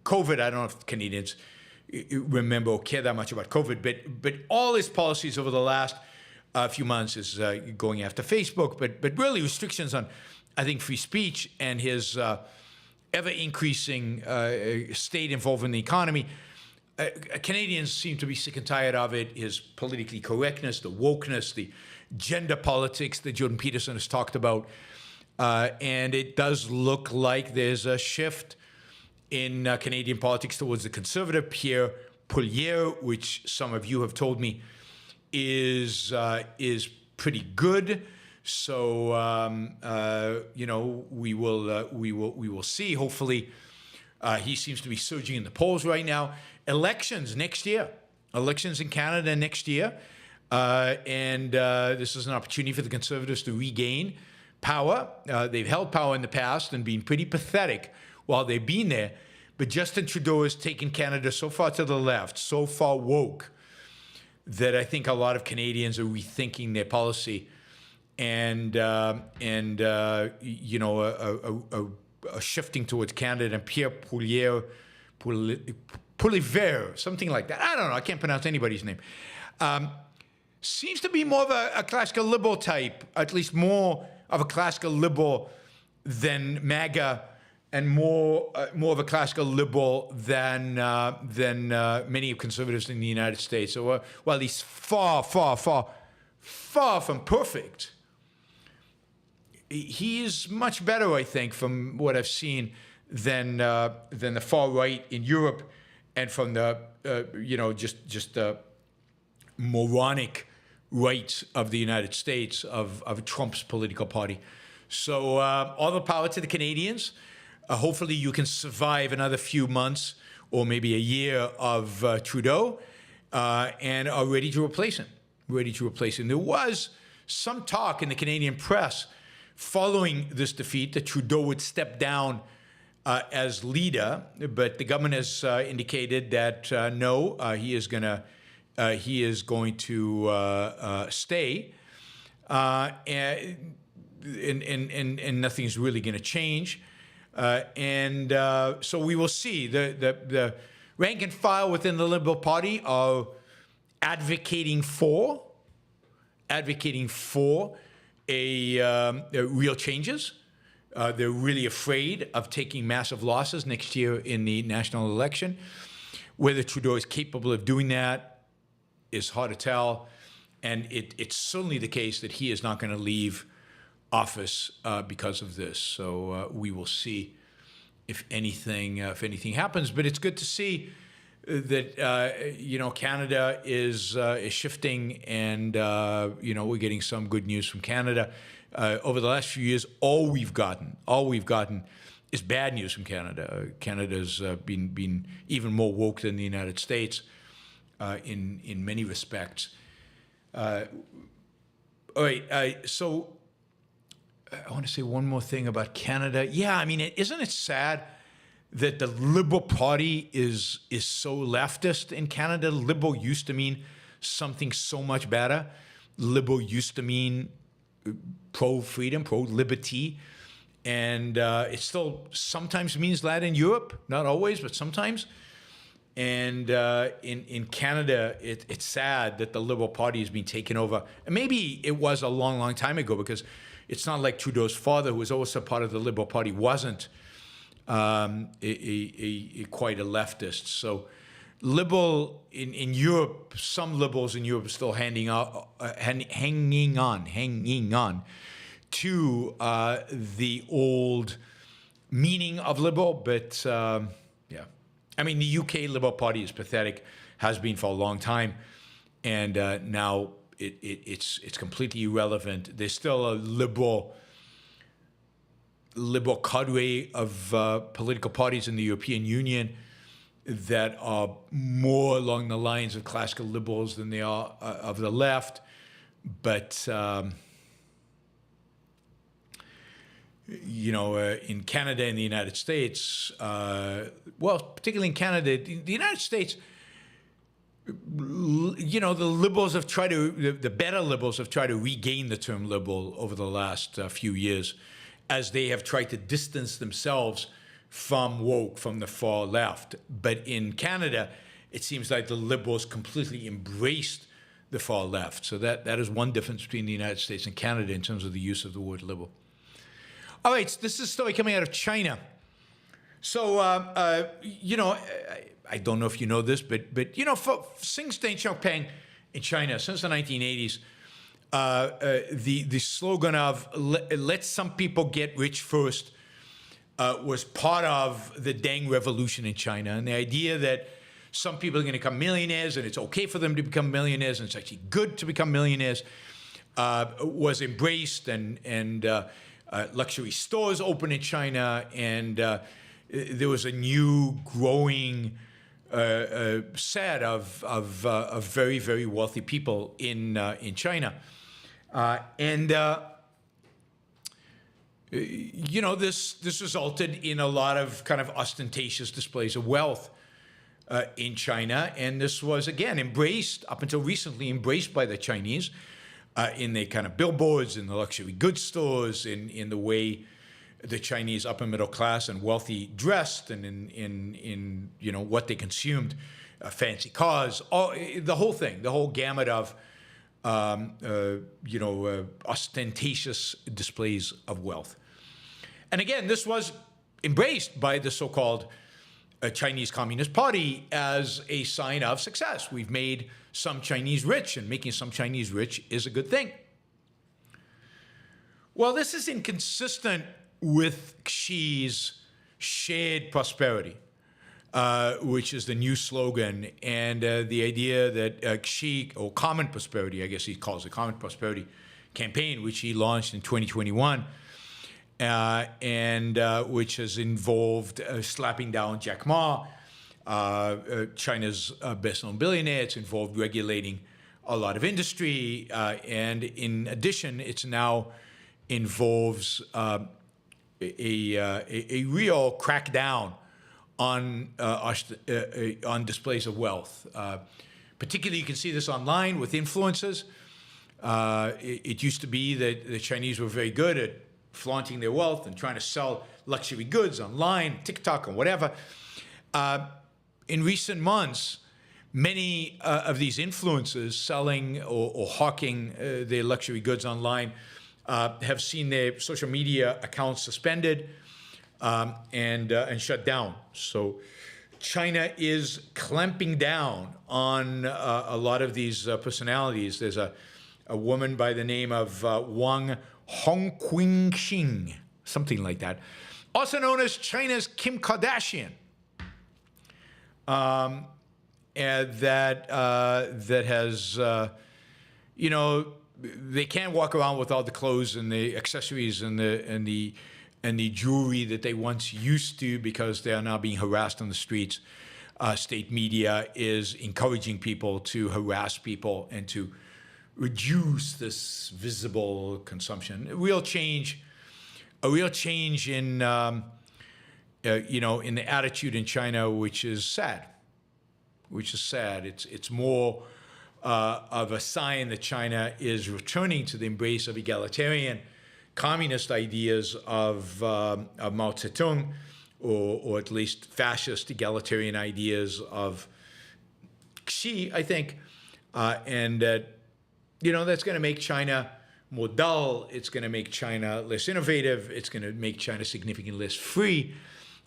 COVID, I don't know if Canadians remember or care that much about COVID, but all his policies over the last few months is going after Facebook, but really restrictions on, I think, free speech and his ever-increasing state involved in the economy. Canadians seem to be sick and tired of it, his politically correctness, the wokeness, the gender politics that Jordan Peterson has talked about. And it does look like there's a shift in Canadian politics towards the conservative Pierre Poilievre, which some of you have told me is pretty good. So we will see. Hopefully, he seems to be surging in the polls right now. Elections next year. Elections in Canada next year. And this is an opportunity for the Conservatives to regain power. They've held power in the past and been pretty pathetic while they've been there. But Justin Trudeau has taken Canada so far to the left, so far woke, that I think a lot of Canadians are rethinking their policy and shifting towards Canada. And Pierre Poilievre, something like that. I don't know. I can't pronounce anybody's name. Seems to be more of a classical liberal type, at least more of a classical liberal than MAGA, and more of a classical liberal than many conservatives in the United States. So while he's far from perfect, he is much better, I think, from what I've seen than the far right in Europe, and from the just moronic right of the United States, of Trump's political party. So all the power to the Canadians. Hopefully you can survive another few months or maybe a year of Trudeau and are ready to replace him. There was some talk in the Canadian press following this defeat that Trudeau would step down as leader, but the government has indicated that no, he is going to stay, and nothing's really going to change. So we will see. The rank and file within the Liberal Party are advocating for real changes. They're really afraid of taking massive losses next year in the national election. Whether Trudeau is capable of doing that is hard to tell. And it's certainly the case that he is not going to leave office because of this. So we will see if anything happens. But it's good to see that Canada is shifting, and we're getting some good news from Canada. Over the last few years, all we've gotten is bad news from Canada. Canada's been even more woke than the United States in many respects. All right, so I want to say one more thing about Canada. Yeah, I mean, isn't it sad that the Liberal Party is so leftist in Canada? Liberal used to mean something so much better. Liberal used to mean pro-freedom, pro-liberty. And it still sometimes means that in Europe, not always, but sometimes. And in Canada, it's sad that the Liberal Party has been taken over. And maybe it was a long, long time ago, because it's not like Trudeau's father, who was also part of the Liberal Party, wasn't quite a leftist. So liberal in Europe, some liberals in Europe are still hanging on to the old meaning of liberal. But yeah, I mean, the UK Liberal Party is pathetic, has been for a long time, and now it's completely irrelevant. There's still a liberal cadre of political parties in the European Union that are more along the lines of classical liberals than they are of the left. But in Canada and the United States, particularly in Canada, the United States, the liberals have tried to, the better liberals have tried to regain the term liberal over the last few years, as they have tried to distance themselves from woke, from the far left. But in Canada, it seems like the liberals completely embraced the far left. So that is one difference between the United States and Canada in terms of the use of the word liberal. All right, so this is a story coming out of China. So, I don't know if you know this, but since Deng Xiaoping in China, since the 1980s, the slogan of "Let some people get rich first" was part of the Deng Revolution in China, and the idea that some people are going to become millionaires, and it's okay for them to become millionaires, and it's actually good to become millionaires, was embraced, and luxury stores opened in China, and there was a new growing set of very, very wealthy people in China. This resulted in a lot of kind of ostentatious displays of wealth in China. And this was, again, embraced, up until recently, embraced by the Chinese in the kind of billboards, in the luxury goods stores, in the way the Chinese upper middle class and wealthy dressed, and in what they consumed, fancy cars, the whole thing, the whole gamut of ostentatious displays of wealth. And again, this was embraced by the so-called Chinese Communist Party as a sign of success. We've made some Chinese rich, and making some Chinese rich is a good thing. Well, this is inconsistent with Xi's shared prosperity, which is the new slogan, and the idea that Xi, or common prosperity, I guess he calls it common prosperity campaign, which he launched in 2021, and which has involved slapping down Jack Ma, China's best-known billionaire. It's involved regulating a lot of industry, and in addition, it's now involves a real crackdown on displays of wealth. Particularly, you can see this online with influencers. It used to be that the Chinese were very good at flaunting their wealth and trying to sell luxury goods online, TikTok, and whatever. In recent months, many of these influencers selling or hawking their luxury goods online have seen their social media accounts suspended and shut down. So China is clamping down on a lot of these personalities. There's a woman by the name of Wang Hongqing, something like that, also known as China's Kim Kardashian. that has, they can't walk around with all the clothes and the accessories and the jewelry that they once used to, because they are now being harassed on the streets. State media is encouraging people to harass people and to reduce this visible consumption. A real change in in the attitude in China, which is sad. It's more of a sign that China is returning to the embrace of egalitarian communist ideas of Mao Zedong, or at least fascist egalitarian ideas of Xi, I think, and that that's going to make China more dull. It's going to make China less innovative. It's going to make China significantly less free,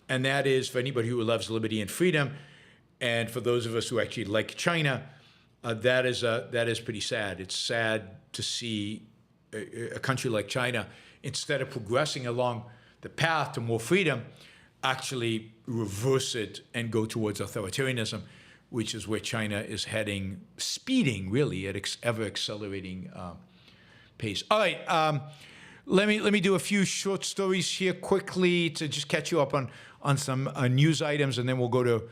and that is, for anybody who loves liberty and freedom, and for those of us who actually like China, that is pretty sad. It's sad to see a country like China, instead of progressing along the path to more freedom, actually reverse it and go towards authoritarianism, which is where China is heading, speeding really at ever accelerating pace. All right, let me do a few short stories here quickly to just catch you up on some news items, and then we'll go to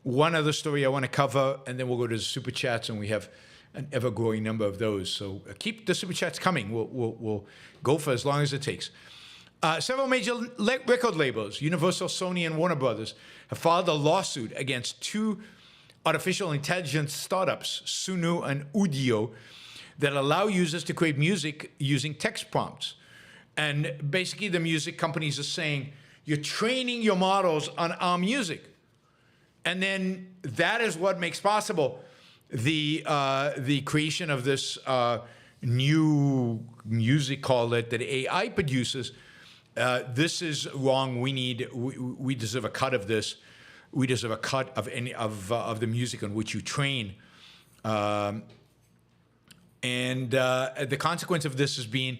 one other story I want to cover, and then we'll go to the super chats, and we have an ever-growing number of those. So keep the super chats coming. We'll go for as long as it takes. Several major record labels, Universal, Sony, and Warner Brothers, have filed a lawsuit against two artificial intelligence startups, Sunu and Udio, that allow users to create music using text prompts. And basically, the music companies are saying, you're training your models on our music. And then that is what makes possible the creation of this new music, call it, that AI produces. This is wrong. We deserve a cut of this. We deserve a cut of any of the music on which you train. And the consequence of this has been,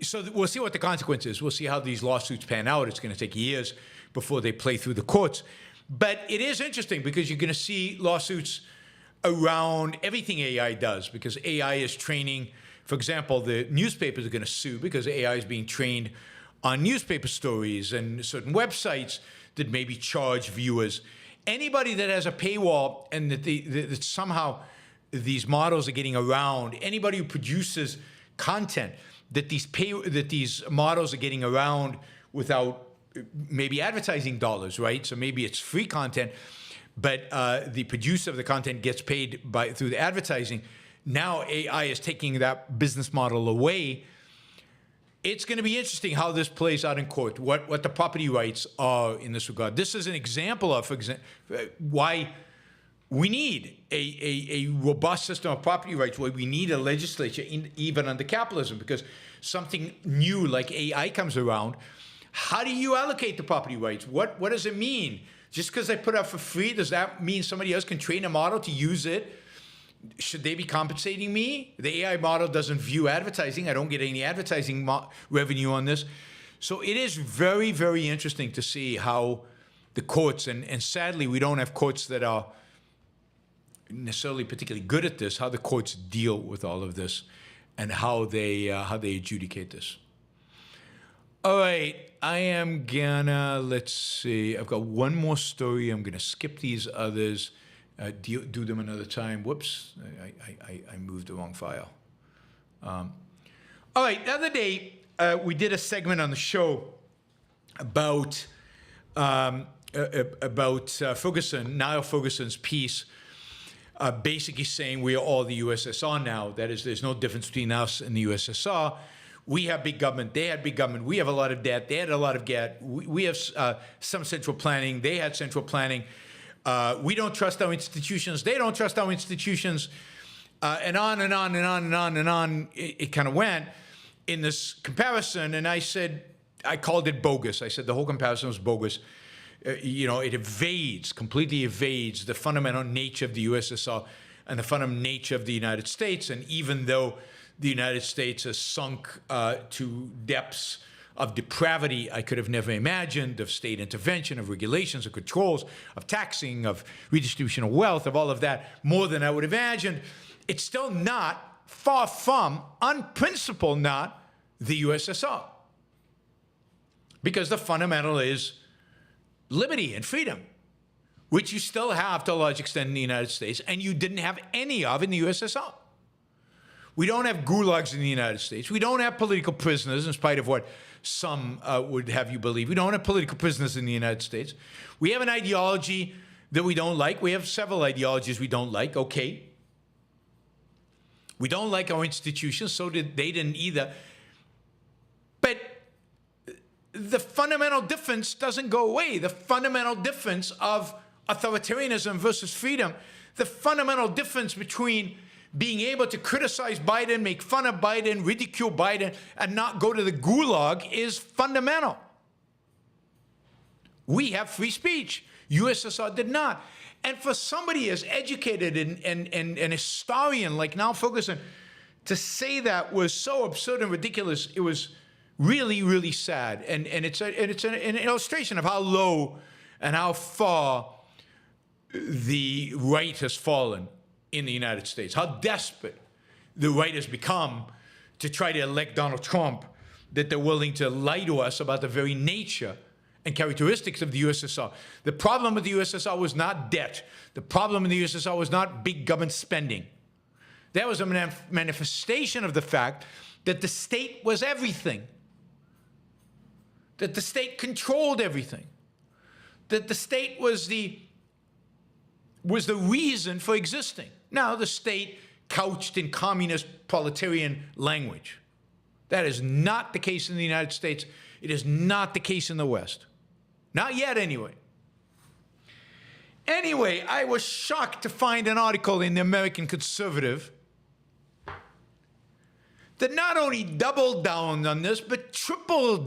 so we'll see what the consequence is. We'll see how these lawsuits pan out. It's going to take years before they play through the courts. But it is interesting because you're going to see lawsuits around everything AI does, because AI is training. For example, the newspapers are going to sue because AI is being trained on newspaper stories and certain websites that maybe charge viewers. Anybody that has a paywall and that somehow these models are getting around, anybody who produces content that these models are getting around without maybe advertising dollars, right? So maybe it's free content, but the producer of the content gets paid through the advertising. Now AI is taking that business model away. It's going to be interesting how this plays out in court, what the property rights are in this regard. This is an example of, for example, why we need a robust system of property rights, why we need a legislature, even under capitalism, because something new like AI comes around. How do you allocate the property rights? What does it mean? Just because I put it up for free, does that mean somebody else can train a model to use it? Should they be compensating me? The AI model doesn't view advertising. I don't get any advertising revenue on this. So it is very, very interesting to see how the courts, and sadly we don't have courts that are necessarily particularly good at this, how the courts deal with all of this and how they adjudicate this. All right, I am gonna, let's see, I've got one more story. I'm gonna skip these others, do them another time. Whoops, I moved the wrong file. All right, the other day, we did a segment on the show about Ferguson, Niall Ferguson's piece, basically saying we are all the USSR now. That is, there's no difference between us and the USSR. We have big government. They had big government. We have a lot of debt. They had a lot of debt. We have some central planning. They had central planning. We don't trust our institutions. They don't trust our institutions. And on and on and on and on and on. It kind of went in this comparison. And I called it bogus. I said the whole comparison was bogus. It completely evades the fundamental nature of the USSR and the fundamental nature of the United States. And even though the United States has sunk to depths of depravity I could have never imagined, of state intervention, of regulations, of controls, of taxing, of redistribution of wealth, of all of that, more than I would have imagined. It's still not, far from, on principle not, the USSR. Because the fundamental is liberty and freedom, which you still have to a large extent in the United States, and you didn't have any of in the USSR. We don't have gulags in the United States. We don't have political prisoners, in spite of what some would have you believe. We don't have political prisoners in the United States. We have an ideology that we don't like. We have several ideologies we don't like, okay. We don't like our institutions, so they didn't either. But the fundamental difference doesn't go away. The fundamental difference of authoritarianism versus freedom, the fundamental difference between being able to criticize Biden, make fun of Biden, ridicule Biden, and not go to the gulag is fundamental. We have free speech. USSR did not. And for somebody as educated and an historian like Now Ferguson to say that was so absurd and ridiculous, it was really, really sad. And it's an illustration of how low and how far the right has fallen in the United States, how desperate the right has become to try to elect Donald Trump, that they're willing to lie to us about the very nature and characteristics of the USSR. The problem with the USSR was not debt. The problem in the USSR was not big government spending. That was a manifestation of the fact that the state was everything, that the state controlled everything, that the state was the reason for existing. Now, the state couched in communist proletarian language. That is not the case in the United States. It is not the case in the West. Not yet, anyway. Anyway, I was shocked to find an article in the American Conservative that not only doubled down on this, but triple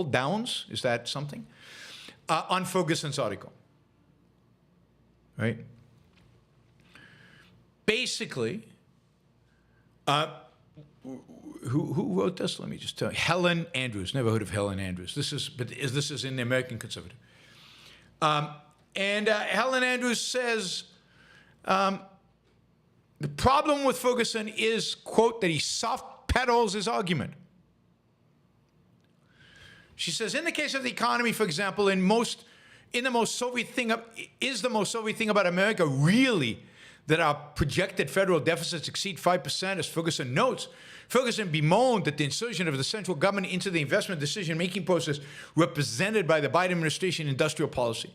downs, is that something? On Ferguson's article. Right? Basically, who wrote this? Let me just tell you. Helen Andrews. Never heard of Helen Andrews. This is in the American Conservative. Helen Andrews says the problem with Ferguson is, quote, that he soft pedals his argument. She says, in the case of the economy, for example, the most Soviet thing about America really that our projected federal deficits exceed 5%, as Ferguson notes. Ferguson bemoaned that the insertion of the central government into the investment decision-making process represented by the Biden administration industrial policy.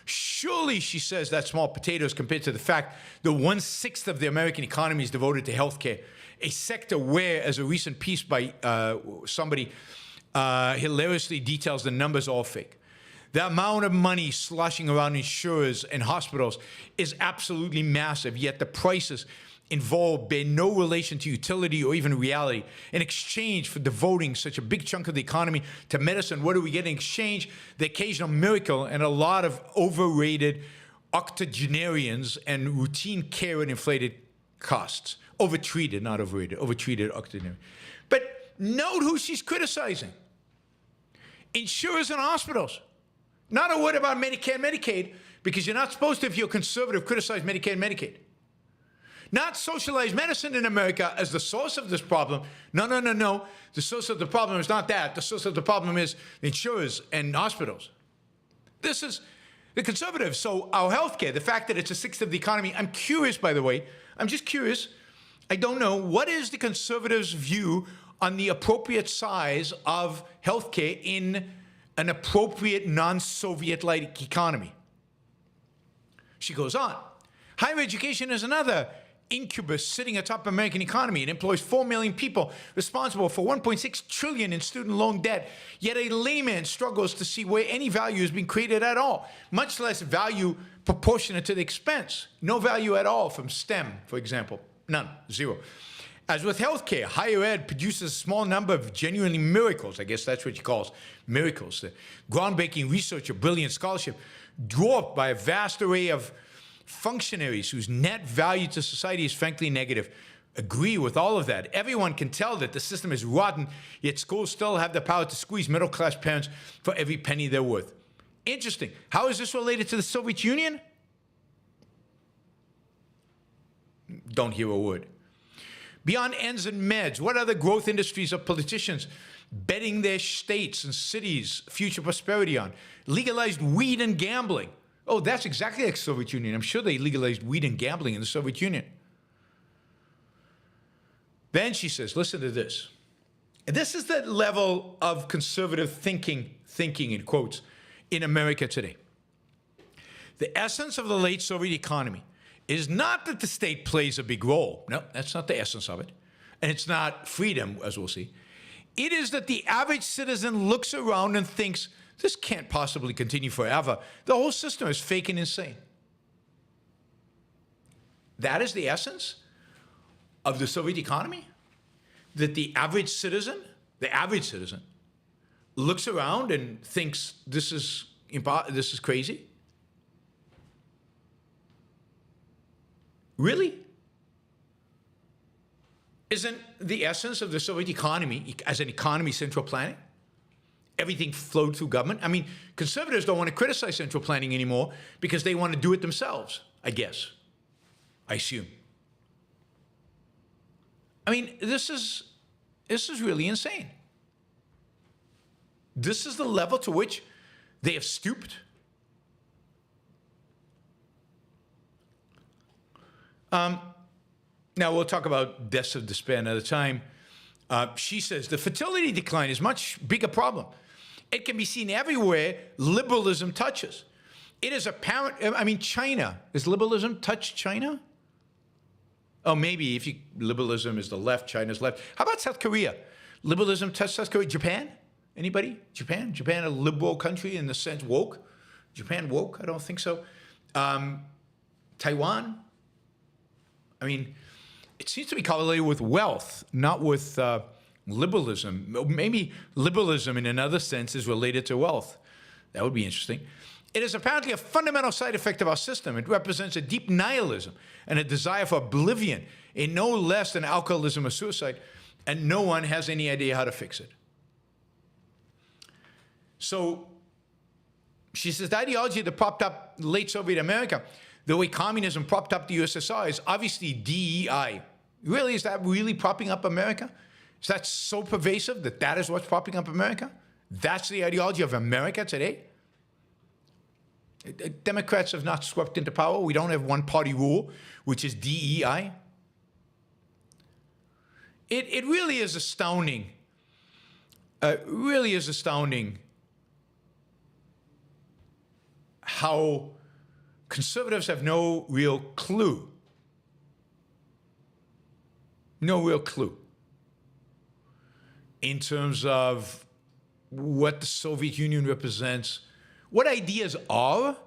Surely, she says, that's small potatoes compared to the fact that 1/6 of the American economy is devoted to healthcare, a sector where, as a recent piece by somebody hilariously details, the numbers are all fake. The amount of money sloshing around insurers and hospitals is absolutely massive, yet the prices involved bear no relation to utility or even reality. In exchange for devoting such a big chunk of the economy to medicine, what do we get in exchange? The occasional miracle and a lot of overrated octogenarians and routine care at inflated costs. Overtreated, not overrated, overtreated octogenarians. But note who she's criticizing. Insurers and hospitals. Not a word about Medicare and Medicaid, because you're not supposed to, if you're conservative, criticize Medicare and Medicaid. Not socialized medicine in America as the source of this problem. No. The source of the problem is not that. The source of the problem is insurers and hospitals. This is the conservatives. So our healthcare, the fact that it's 1/6 of the economy. I'm curious, by the way. I'm just curious. I don't know. What is the conservatives' view on the appropriate size of healthcare in an appropriate non-Soviet-like economy? She goes on. Higher education is another incubus sitting atop the American economy. It employs 4 million people, responsible for $1.6 trillion in student loan debt. Yet a layman struggles to see where any value has been created at all, much less value proportionate to the expense. No value at all from STEM, for example. None. Zero. As with healthcare, higher ed produces a small number of genuinely miracles. I guess that's what she calls miracles. The groundbreaking research or brilliant scholarship dwarfed by a vast array of functionaries whose net value to society is frankly negative. agree with all of that. Everyone can tell that the system is rotten, yet schools still have the power to squeeze middle-class parents for every penny they're worth. Interesting. How is this related to the Soviet Union? Don't hear a word. Beyond ends and meds, what other growth industries are politicians betting their states and cities' future prosperity on? Legalized weed and gambling. Oh, that's exactly like Soviet Union. I'm sure they legalized weed and gambling in the Soviet Union. Then she says, listen to this. This is the level of conservative thinking in quotes, in America today. The essence of the late Soviet economy is not that the state plays a big role. No, that's not the essence of it. And it's not freedom, as we'll see. It is that the average citizen looks around and thinks, this can't possibly continue forever. The whole system is fake and insane. That is the essence of the Soviet economy? That the average citizen looks around and thinks this is crazy? Really? Isn't the essence of the Soviet economy, as an economy, central planning? Everything flowed through government. I mean, conservatives don't want to criticize central planning anymore because they want to do it themselves, I guess. I assume. I mean, this is really insane. This is the level to which they have stooped. Now, we'll talk about deaths of despair another time. She says the fertility decline is a much bigger problem. It can be seen everywhere liberalism touches. It is apparent, I mean, China. Does liberalism touch China? Oh, maybe if liberalism is the left, China's left. How about South Korea? Liberalism touch South Korea? Japan? Anybody? Japan? Japan, a liberal country in the sense woke? Japan woke? I don't think so. Taiwan? I mean, it seems to be correlated with wealth, not with liberalism. Maybe liberalism in another sense is related to wealth. That would be interesting. It is apparently a fundamental side effect of our system. It represents a deep nihilism and a desire for oblivion in no less than alcoholism or suicide, and no one has any idea how to fix it. So she says the ideology that propped up late Soviet America, the way communism propped up the USSR, is obviously DEI. Really, is that really propping up America? Is that so pervasive that that is what's propping up America? That's the ideology of America today? Democrats have not swept into power. We don't have one-party rule, which is DEI. It really is astounding. Really is astounding how conservatives have no real clue. No real clue in terms of what the Soviet Union represents, what ideas are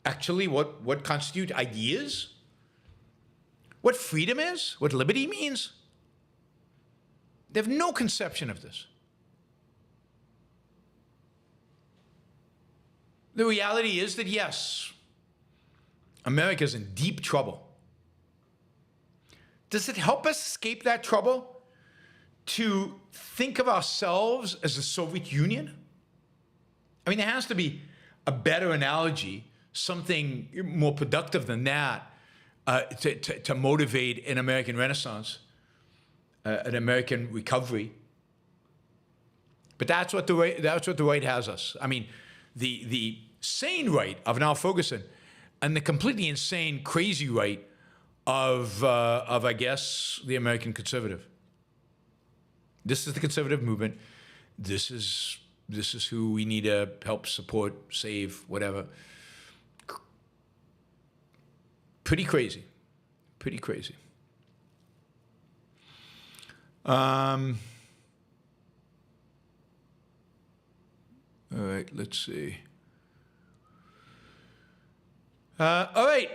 actually what constitute ideas, what freedom is, what liberty means. They have no conception of this. The reality is that, yes, America is in deep trouble. Does it help us escape that trouble to think of ourselves as the Soviet Union? I mean, there has to be a better analogy, something more productive than that, to motivate an American Renaissance, an American recovery. But that's what the right has us. I mean, the sane right of Niall Ferguson and the completely insane, crazy right of I guess, the American conservative. This is the conservative movement. This is who we need to help, support, save, whatever. Pretty crazy. Pretty crazy. All right, let's see. All right.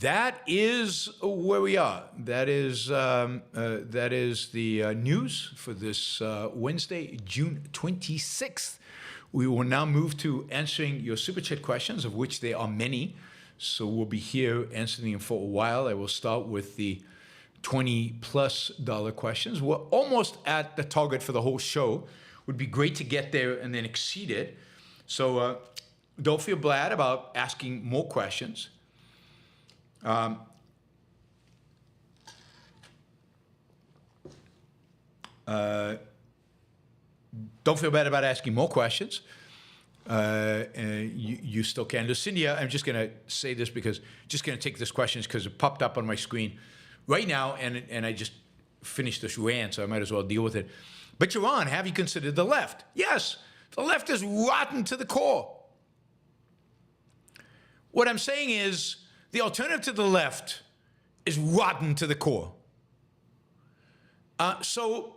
That is where we are. That is the news for this Wednesday, June 26th. We will now move to answering your Super Chat questions, of which there are many. So we'll be here answering them for a while. I will start with the $20+ questions. We're almost at the target for the whole show. Would be great to get there and then exceed it. So don't feel bad about asking more questions. Don't feel bad about asking more questions. You still can. Lucinda, I'm just going to say this because just going to take this question because it popped up on my screen right now, and I just finished this rant, so I might as well deal with it. But Yaron, have you considered the left? Yes, the left is rotten to the core. What I'm saying is the alternative to the left is rotten to the core. So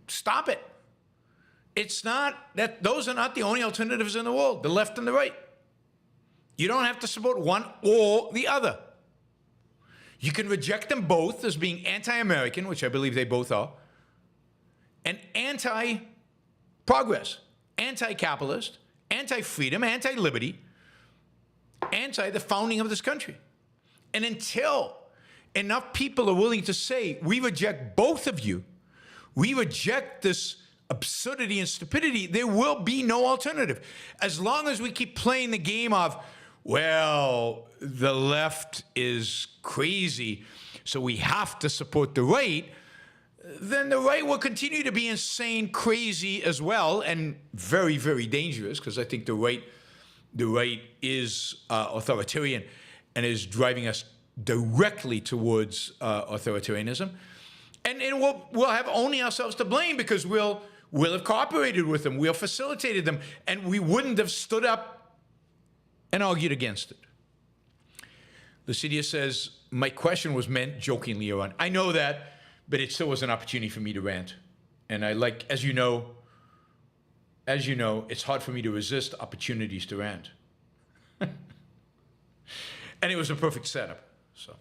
stop it. It's not that those are not the only alternatives in the world, the left and the right. You don't have to support one or the other. You can reject them both as being anti-American, which I believe they both are, and anti-progress, anti-capitalist, anti-freedom, anti-liberty, anti the founding of this country. And until enough people are willing to say, we reject both of you, we reject this absurdity and stupidity, there will be no alternative. As long as we keep playing the game of, well, the left is crazy, so we have to support the right, then the right will continue to be insane, crazy as well, and very, very dangerous, because I think the right is authoritarian and is driving us directly towards authoritarianism. And we'll have only ourselves to blame because we'll have cooperated with them, we'll have facilitated them, and we wouldn't have stood up and argued against it. Lucidia says, my question was meant jokingly, Yaron. I know that, but it still was an opportunity for me to rant. And I like, as you know, it's hard for me to resist opportunities to rant. And it was a perfect setup. So,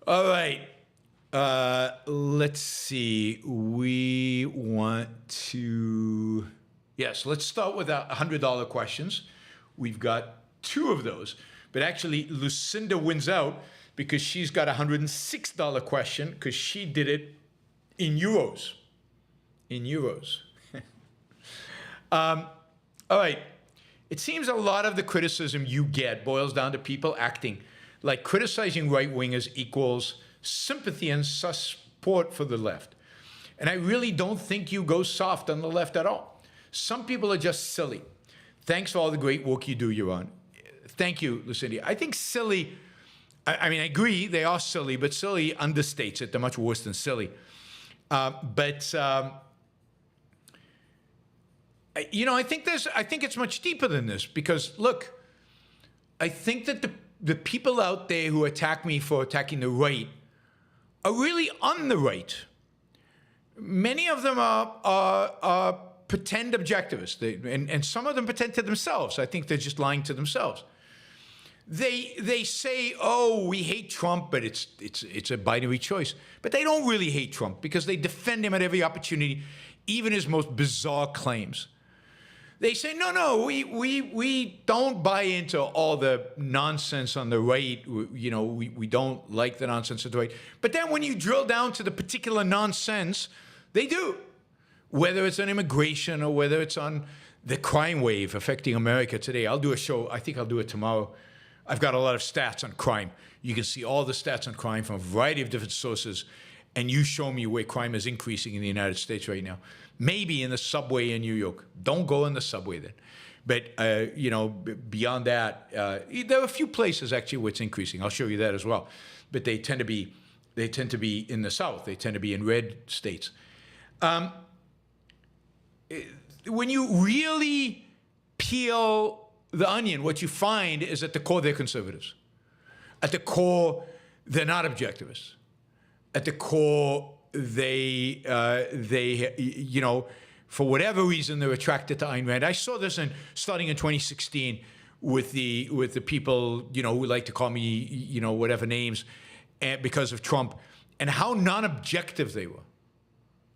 all right. Let's see. We want to, yes, let's start with $100 questions. We've got 2 of those, but actually Lucinda wins out because she's got a $106 question because she did it in euros. In euros. All right. It seems a lot of the criticism you get boils down to people acting like criticizing right-wingers equals sympathy and support for the left. And I really don't think you go soft on the left at all. Some people are just silly. Thanks for all the great work you do, Yaron. Thank you, Lucinda. I think silly, I mean, I agree, they are silly, but silly understates it. They're much worse than silly. You know, I think it's much deeper than this because, look, I think that the people out there who attack me for attacking the right are really on the right. Many of them are pretend objectivists, and some of them pretend to themselves. I think they're just lying to themselves. They say, oh, we hate Trump, but it's a binary choice. But they don't really hate Trump because they defend him at every opportunity, even his most bizarre claims. They say, no, we don't buy into all the nonsense on the right. You know, we don't like the nonsense on the right. But then when you drill down to the particular nonsense, they do. Whether it's on immigration or whether it's on the crime wave affecting America today. I'll do a show. I think I'll do it tomorrow. I've got a lot of stats on crime. You can see all the stats on crime from a variety of different sources, and you show me where crime is increasing in the United States right now. Maybe in the subway in New York. Don't go in the subway then. But, you know, beyond that, there are a few places actually where it's increasing. I'll show you that as well. But they tend to be in the South. They tend to be in red states. When you really peel the onion, what you find is at the core they're conservatives. At the core, they're not objectivists. At the core, they you know, for whatever reason, they're attracted to Ayn Rand. I saw this starting in 2016 with the people, you know, who like to call me, you know, whatever names, because of Trump, and how non-objective they were.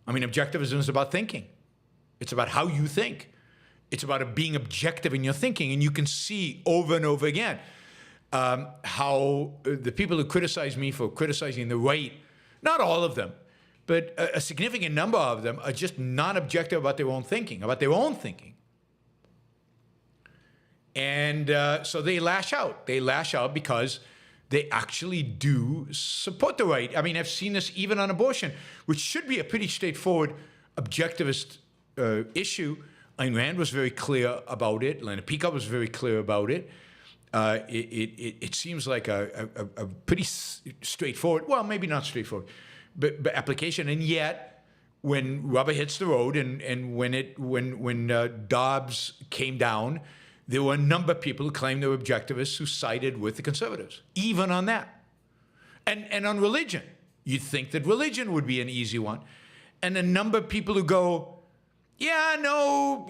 I mean, objectivism is about thinking. It's about how you think. It's about being objective in your thinking. And you can see over and over again how the people who criticize me for criticizing the right, not all of them, but a significant number of them are just not objective about their own thinking, And so they lash out. They lash out because they actually do support the right. I mean, I've seen this even on abortion, which should be a pretty straightforward objectivist issue. Ayn Rand was very clear about it. Lena Peacock was very clear about it. It seems like a pretty straightforward, well, maybe not straightforward, but application. And yet, when rubber hits the road, and when Dobbs came down, there were a number of people who claimed they were objectivists who sided with the conservatives, even on that. And on religion, you'd think that religion would be an easy one. And a number of people who go, yeah, no,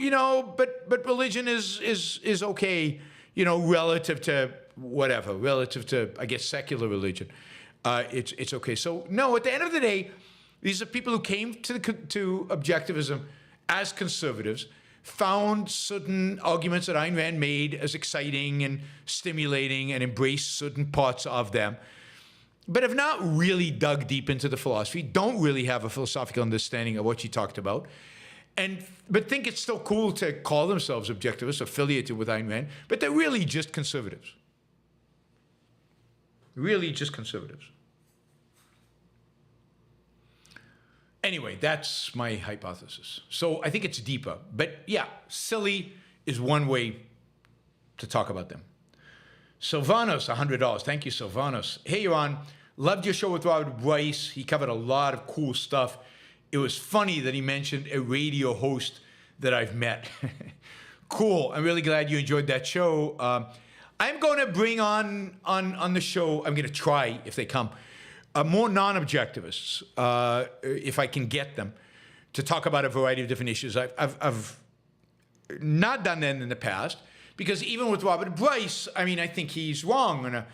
but religion is okay, relative to whatever, relative to, I guess, secular religion. It's okay. So, no, at the end of the day, these are people who came to objectivism as conservatives, found certain arguments that Ayn Rand made as exciting and stimulating and embraced certain parts of them, but have not really dug deep into the philosophy, don't really have a philosophical understanding of what she talked about, but think it's still cool to call themselves objectivists, affiliated with Ayn Rand, but they're really just conservatives. Really just conservatives. Anyway, that's my hypothesis. So I think it's deeper. But yeah, silly is one way to talk about them. Sylvanos, $100. Thank you, Sylvanos. Hey, Yaron. Loved your show with Robert Bryce. He covered a lot of cool stuff. It was funny that he mentioned a radio host that I've met. Cool. I'm really glad you enjoyed that show. I'm going to bring on the show, I'm going to try, if they come, more non-objectivists, if I can get them, to talk about a variety of different issues. I've not done that in the past, because even with Robert Bryce, I mean, I think he's wrong.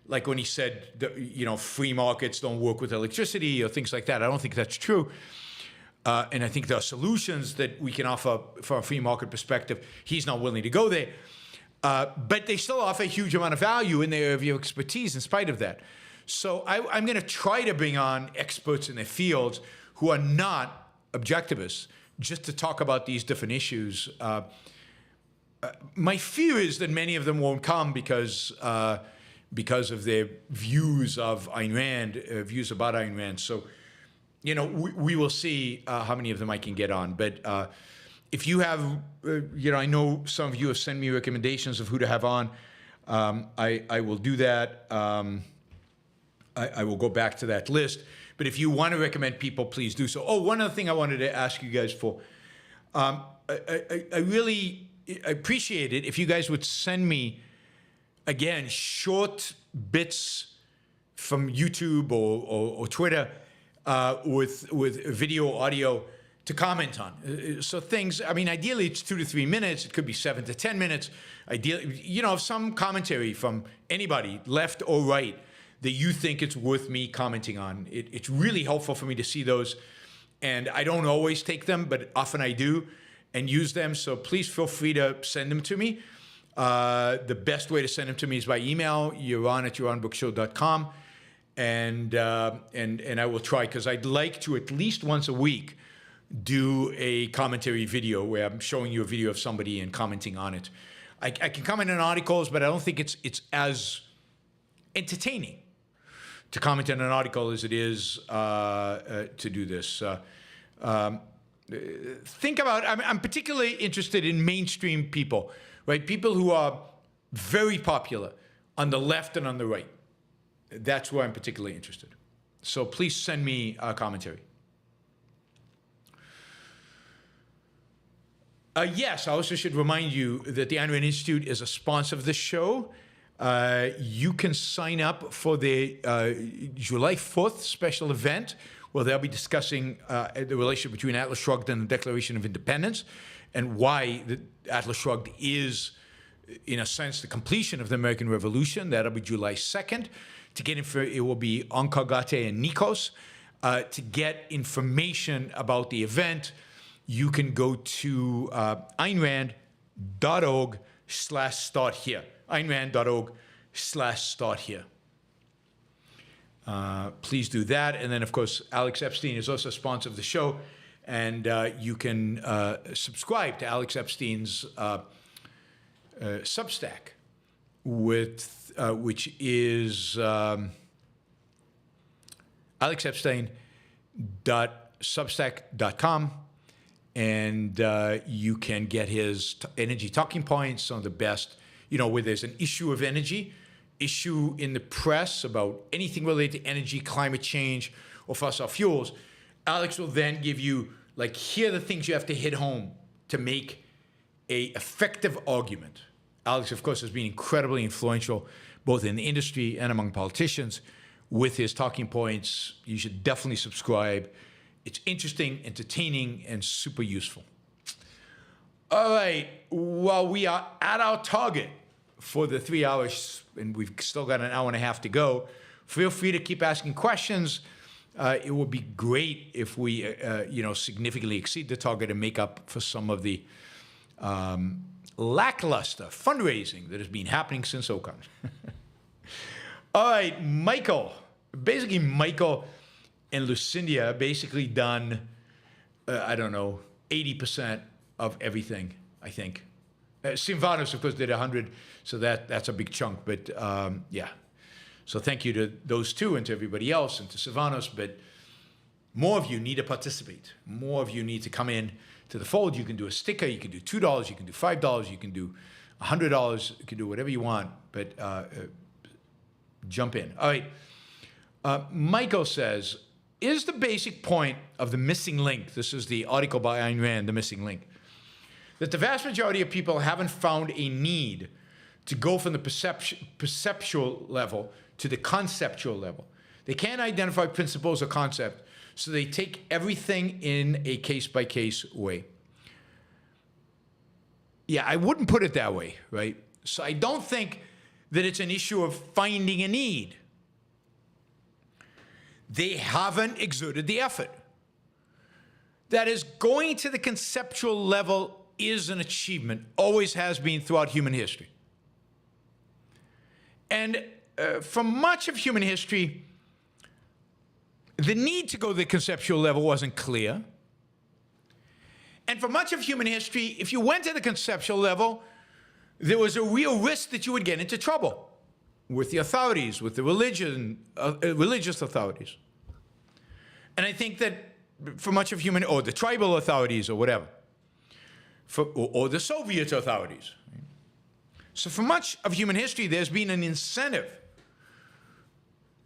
Like when he said that, free markets don't work with electricity or things like that. I don't think that's true. And I think there are solutions that we can offer from a free market perspective. He's not willing to go there. But they still offer a huge amount of value in their area of expertise in spite of that. So I'm going to try to bring on experts in their fields who are not objectivists, just to talk about these different issues. My fear is that many of them won't come because of their views of Ayn Rand, views about Ayn Rand. So, we will see how many of them I can get on. But if you have, I know some of you have sent me recommendations of who to have on. I will do that. I will go back to that list. But if you want to recommend people, please do so. Oh, one other thing I wanted to ask you guys for. I really appreciate it if you guys would send me, again, short bits from YouTube or Twitter with video, audio to comment on. So things, I mean, ideally it's 2 to 3 minutes. It could be 7 to 10 minutes. Ideally, some commentary from anybody, left or right, that you think it's worth me commenting on. It's really helpful for me to see those. And I don't always take them, but often I do and use them. So please feel free to send them to me. The best way to send them to me is by email, yaron@yaronbrookshow.com. And I will try, because I'd like to at least once a week do a commentary video where I'm showing you a video of somebody and commenting on it. I can comment on articles, but I don't think it's as entertaining to comment on an article as it is to do this. Think about, I'm particularly interested in mainstream people, right? People who are very popular on the left and on the right. That's where I'm particularly interested. So please send me a commentary. Yes, I also should remind you that the Ayn Rand Institute is a sponsor of this show. You can sign up for the July 4th special event, where they'll be discussing the relationship between Atlas Shrugged and the Declaration of Independence, and why the Atlas Shrugged is, in a sense, the completion of the American Revolution. That'll be July 2nd. To get it will be Onkargate and Nikos. To get information about the event, you can go to Ayn Rand aynrand.org/start here. aynrand.org/start here. Please do that. And then, of course, Alex Epstein is also a sponsor of the show. And you can subscribe to Alex Epstein's Substack, which is alexepstein.substack.com. And you can get his energy talking points, some of the best, where there's an issue of energy, issue in the press about anything related to energy, climate change, or fossil fuels. Alex will then give you, here are the things you have to hit home to make a effective argument. Alex, of course, has been incredibly influential both in the industry and among politicians with his talking points. You should definitely subscribe. It's interesting, entertaining, and super useful. All right, well, we are at our target for the 3 hours, and we've still got an hour and a half to go. Feel free to keep asking questions. It would be great if we, significantly exceed the target and make up for some of the lackluster fundraising that has been happening since OCON. All right, Michael. Basically, Michael and Lucinda basically done, 80% of everything, I think. Silvanos, of course, did 100, so that's a big chunk. But, yeah. So thank you to those two and to everybody else and to Silvanos. But more of you need to participate. More of you need to come in to the fold. You can do a sticker. You can do $2. You can do $5. You can do $100. You can do whatever you want. But jump in. All right. Michael says, is the basic point of the missing link, this is the article by Ayn Rand, The Missing Link, that the vast majority of people haven't found a need to go from the perceptual level to the conceptual level. They can't identify principles or concept, so they take everything in a case-by-case way. Yeah, I wouldn't put it that way, right? So I don't think that it's an issue of finding a need. They haven't exerted the effort. That is, going to the conceptual level is an achievement, always has been throughout human history. And for much of human history, the need to go to the conceptual level wasn't clear. And for much of human history, if you went to the conceptual level, there was a real risk that you would get into trouble with the authorities, with the religious authorities. And I think that for much of human, or the tribal authorities or whatever, or the Soviet authorities. So for much of human history, there's been an incentive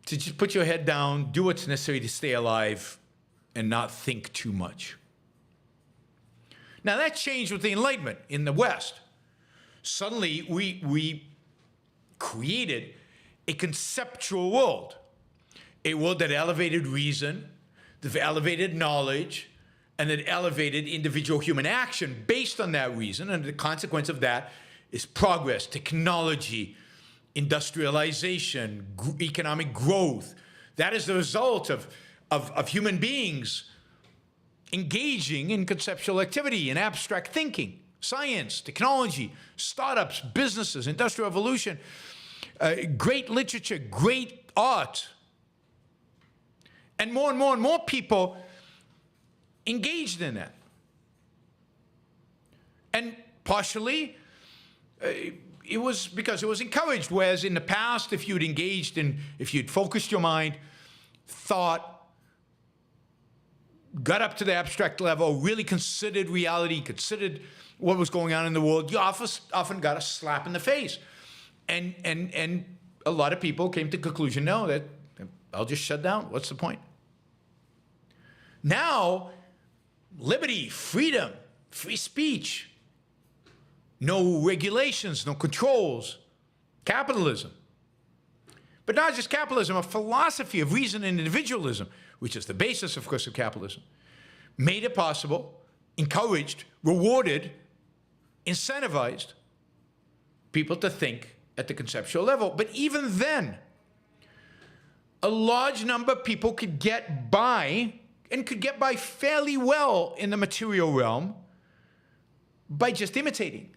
to just put your head down, do what's necessary to stay alive, and not think too much. Now that changed with the Enlightenment in the West. Suddenly, we created a conceptual world, a world that elevated reason, that elevated knowledge, and that elevated individual human action based on that reason. And the consequence of that is progress, technology, industrialization, economic growth. That is the result of human beings engaging in conceptual activity and abstract thinking, science, technology, startups, businesses, industrial revolution, great literature, great art. And more people engaged in that. And partially, it was because it was encouraged, whereas in the past, if you'd engaged in, if you'd focused your mind, thought, got up to the abstract level, really considered reality, considered what was going on in the world, you often got a slap in the face. And a lot of people came to the conclusion, no, that I'll just shut down. What's the point? Now, liberty, freedom, free speech, no regulations, no controls, capitalism. But not just capitalism, a philosophy of reason and individualism, which is the basis, of course, of capitalism, made it possible, encouraged, rewarded, incentivized people to think at the conceptual level. But even then, a large number of people could get by, and could get by fairly well in the material realm, by just imitating.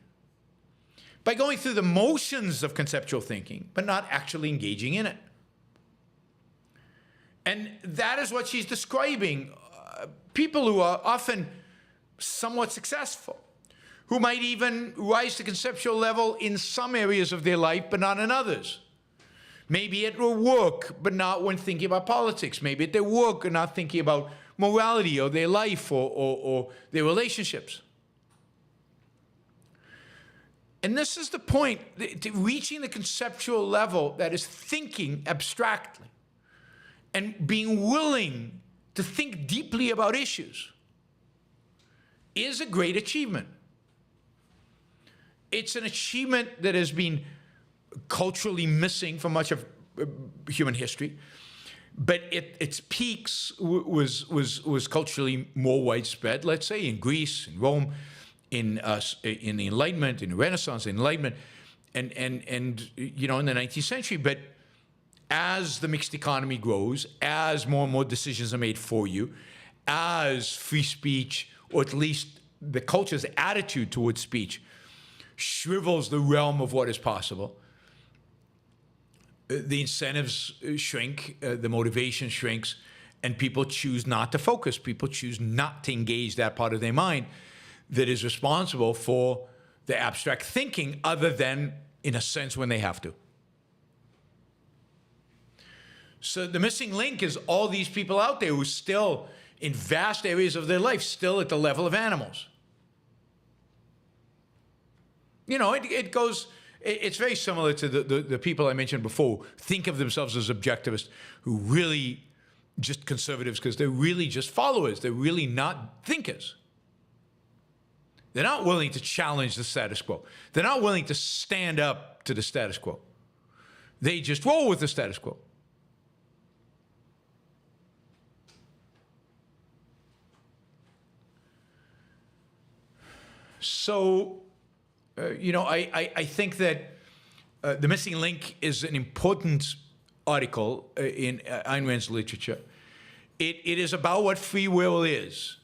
by going through the motions of conceptual thinking, but not actually engaging in it. And that is what she's describing. People who are often somewhat successful, who might even rise to conceptual level in some areas of their life, but not in others. Maybe at their work, but not when thinking about politics. Maybe at their work and not thinking about morality or their life or their relationships. And this is the point, reaching the conceptual level that is thinking abstractly and being willing to think deeply about issues is a great achievement. It's an achievement that has been culturally missing for much of human history, but its peaks was culturally more widespread, let's say, in Greece, in Rome, in the Enlightenment, in the Renaissance, the Enlightenment, and in the 19th century. But as the mixed economy grows, as more and more decisions are made for you, as free speech, or at least the culture's attitude towards speech, shrivels the realm of what is possible, the incentives shrink, the motivation shrinks, and people choose not to focus. People choose not to engage that part of their mind that is responsible for the abstract thinking, other than, in a sense, when they have to. So the missing link is all these people out there who still, in vast areas of their life, still at the level of animals. It goes... It's very similar to the people I mentioned before, think of themselves as objectivists, who really just conservatives because they're really just followers. They're really not thinkers. They're not willing to challenge the status quo. They're not willing to stand up to the status quo. They just roll with the status quo. So... I think that The Missing Link is an important article in Ayn Rand's literature. It is about what free will is.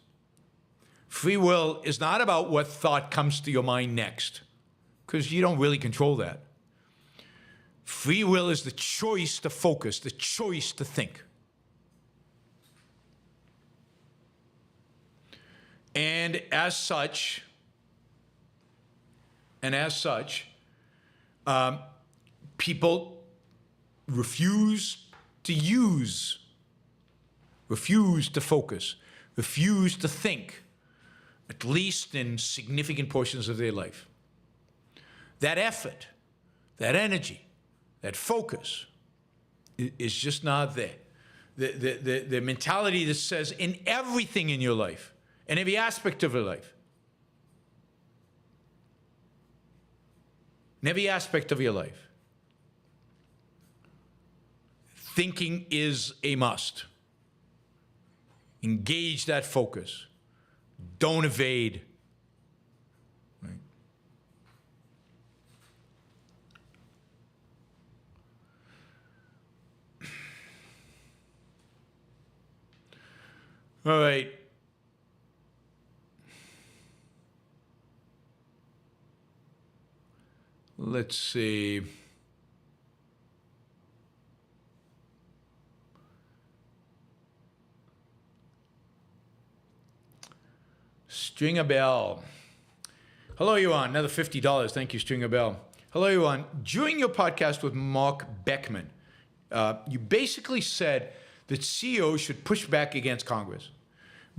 Free will is not about what thought comes to your mind next, because you don't really control that. Free will is the choice to focus, the choice to think. And as such, people refuse to focus, refuse to think, at least in significant portions of their life. That effort, that energy, that focus is just not there. The mentality that says in everything in your life, in every aspect of your life, in every aspect of your life, thinking is a must. Engage that focus. Don't evade. Right? All right. Let's see. Stringer Bell. Hello, Yaron. Another $50. Thank you, Stringer Bell. Hello, Yaron. During your podcast with Mark Beckman, you basically said that CEOs should push back against Congress.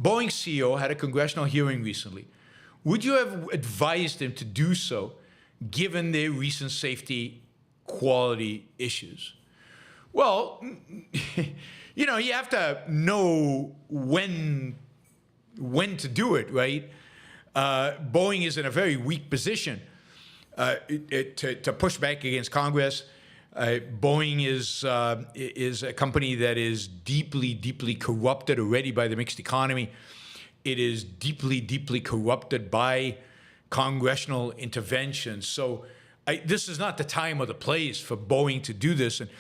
Boeing CEO had a congressional hearing recently. Would you have advised him to do so, given their recent safety quality issues? Well, you have to know when to do it, right? Boeing is in a very weak position to push back against Congress. Boeing is a company that is deeply, deeply corrupted already by the mixed economy. It is deeply, deeply corrupted by congressional intervention. So this is not the time or the place for Boeing to do this. And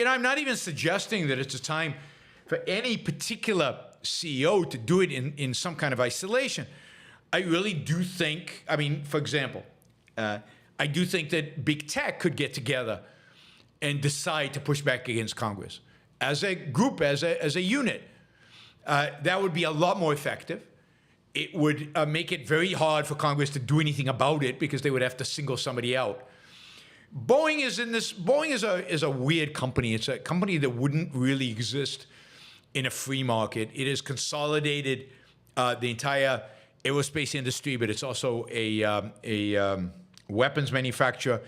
I'm not even suggesting that it's a time for any particular CEO to do it in some kind of isolation. I really do think, for example, I do think that big tech could get together and decide to push back against Congress as a group, as a unit. That would be a lot more effective. It would make it very hard for Congress to do anything about it because they would have to single somebody out. Boeing is a weird company. It's a company that wouldn't really exist in a free market. It has consolidated the entire aerospace industry, but it's also a weapons manufacturer.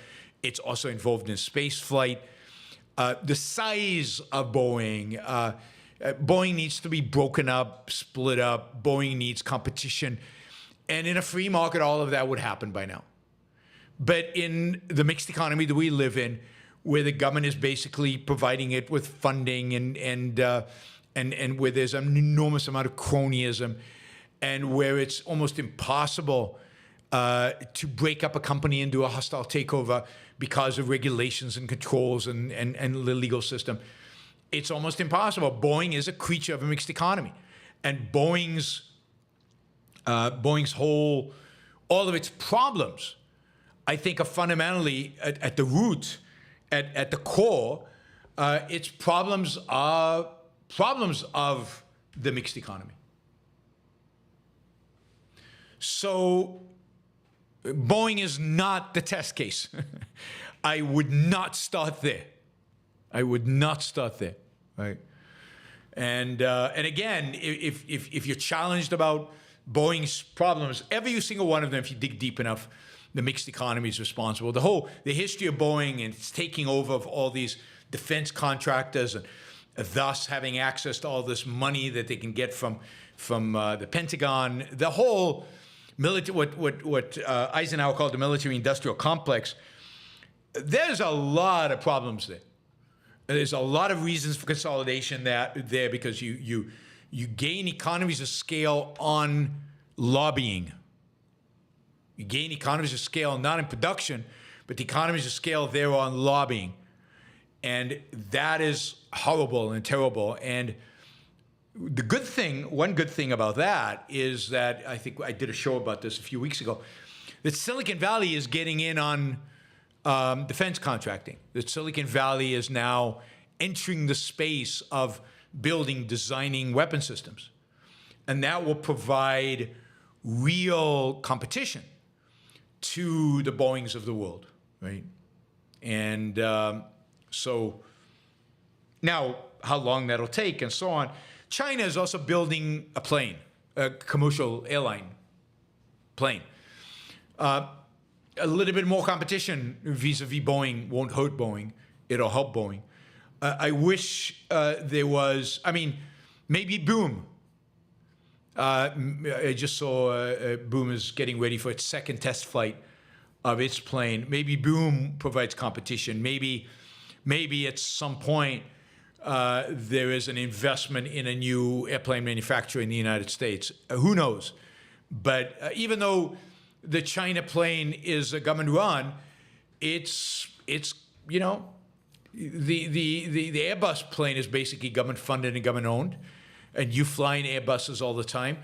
It's also involved in space flight. The size of Boeing, Boeing needs to be broken up, split up. Boeing needs competition. And in a free market, all of that would happen by now. But in the mixed economy that we live in, where the government is basically providing it with funding and where there's an enormous amount of cronyism, and where it's almost impossible to break up a company and do a hostile takeover because of regulations and controls and the legal system. It's almost impossible. Boeing is a creature of a mixed economy. And Boeing's whole, all of its problems, I think, are fundamentally at the root, at the core, its problems are problems of the mixed economy. So Boeing is not the test case. I would not start there. Right? And again, if you're challenged about Boeing's problems, every single one of them, if you dig deep enough, the mixed economy is responsible. The history of Boeing and its taking over of all these defense contractors, and thus having access to all this money that they can get from the Pentagon, the whole military, what Eisenhower called the military-industrial complex. There's a lot of problems there. There's a lot of reasons for consolidation there because you gain economies of scale on lobbying. You gain economies of scale not in production, but the economies of scale there on lobbying. And that is horrible and terrible. And the good thing, one good thing about that is that I think I did a show about this a few weeks ago, that Silicon Valley is getting in on defense contracting. That Silicon Valley is now entering the space of building, designing weapon systems. And that will provide real competition to the Boeings of the world, right? And so now how long that'll take and so on. China is also building a plane, a commercial airline plane. A little bit more competition vis-a-vis Boeing won't hurt Boeing. It'll help Boeing. I wish there was, maybe Boom. I just saw Boom is getting ready for its second test flight of its plane. Maybe Boom provides competition. Maybe at some point there is an investment in a new airplane manufacturer in the United States. Who knows? But even though the China plane is a government run, it's the Airbus plane is basically government funded and government owned, and you fly in Airbuses all the time.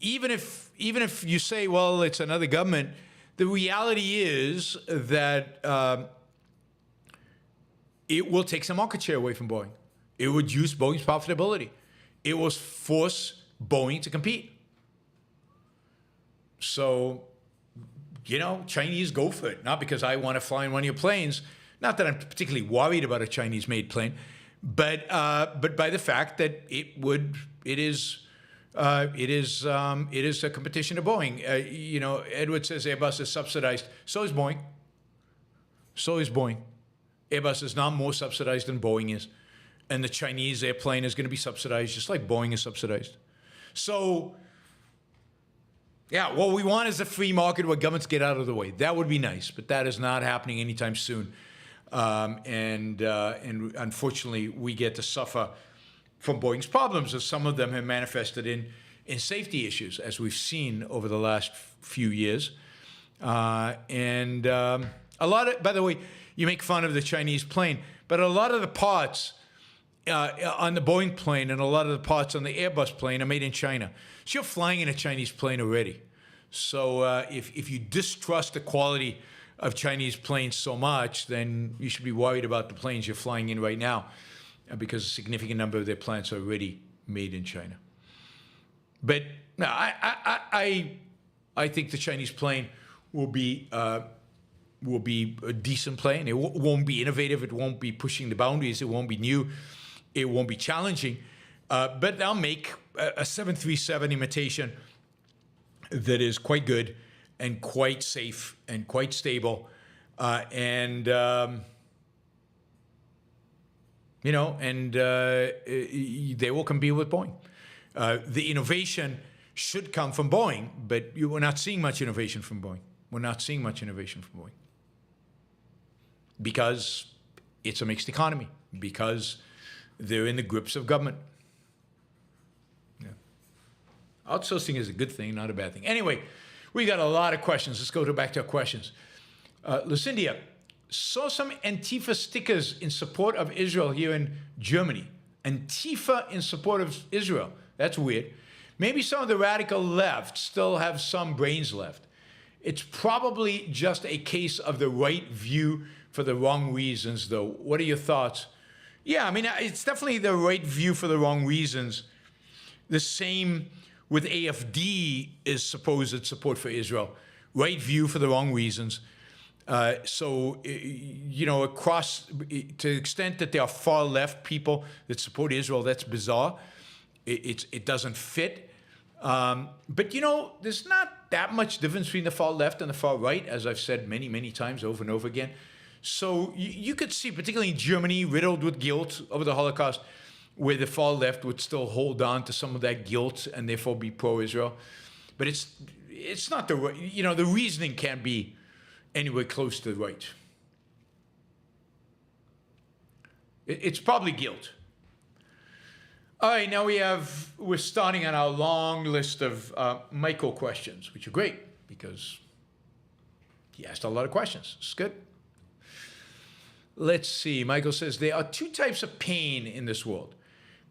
Even if you say, well, it's another government, the reality is that it will take some market share away from Boeing. It would reduce Boeing's profitability. It will force Boeing to compete. So, Chinese go for it. Not because I want to fly in one of your planes. Not that I'm particularly worried about a Chinese-made plane, but by the fact that it is a competition to Boeing. Edward says Airbus is subsidized. So is Boeing. Airbus is not more subsidized than Boeing is, and the Chinese airplane is going to be subsidized just like Boeing is subsidized. So, yeah, what we want is a free market where governments get out of the way. That would be nice, but that is not happening anytime soon. And unfortunately, we get to suffer from Boeing's problems, as some of them have manifested in safety issues, as we've seen over the last few years. A lot of, by the way, you make fun of the Chinese plane, but a lot of the parts on the Boeing plane and a lot of the parts on the Airbus plane are made in China. So you're flying in a Chinese plane already. So if you distrust the quality of Chinese planes so much, then you should be worried about the planes you're flying in right now, because a significant number of their plants are already made in China. But no, I think the Chinese plane will be a decent plane. It won't be innovative. It won't be pushing the boundaries. It won't be new. It won't be challenging. But they'll make a 737 imitation that is quite good and quite safe and quite stable, they will compete with Boeing. The innovation should come from Boeing, but we're not seeing much innovation from Boeing. We're not seeing much innovation from Boeing because it's a mixed economy, because they're in the grips of government. Yeah. Outsourcing is a good thing, not a bad thing. Anyway, we got a lot of questions. Let's go back to our questions. Lucindia, saw some Antifa stickers in support of Israel here in Germany. Antifa in support of Israel. That's weird. Maybe some of the radical left still have some brains left. It's probably just a case of the right view for the wrong reasons, though. What are your thoughts? Yeah, I mean, it's definitely the right view for the wrong reasons. The same with AfD is supposed support for Israel. Right view for the wrong reasons. Across, to the extent that there are far left people that support Israel, that's bizarre. It doesn't fit. But there's not that much difference between the far left and the far right, as I've said many, many times over and over again. So you could see, particularly in Germany, riddled with guilt over the Holocaust, where the far left would still hold on to some of that guilt and therefore be pro-Israel. But it's not the right, the reasoning can't be anywhere close to the right. It's probably guilt. All right, now we're starting on our long list of Michael questions, which are great because he asked a lot of questions. It's good. Let's see. Michael says, there are two types of pain in this world.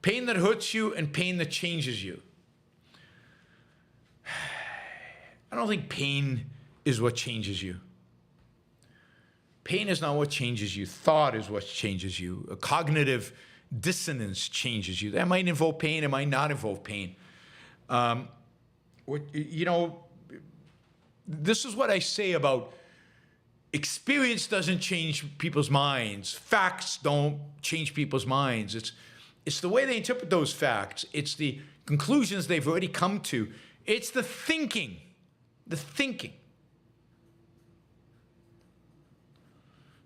Pain that hurts you and pain that changes you. I don't think pain is what changes you. Pain is not what changes you. Thought is what changes you. A cognitive dissonance changes you. That might involve pain. It might not involve pain. This is what I say about experience doesn't change people's minds. Facts don't change people's minds. It's the way they interpret those facts. It's the conclusions they've already come to. It's the thinking. The thinking.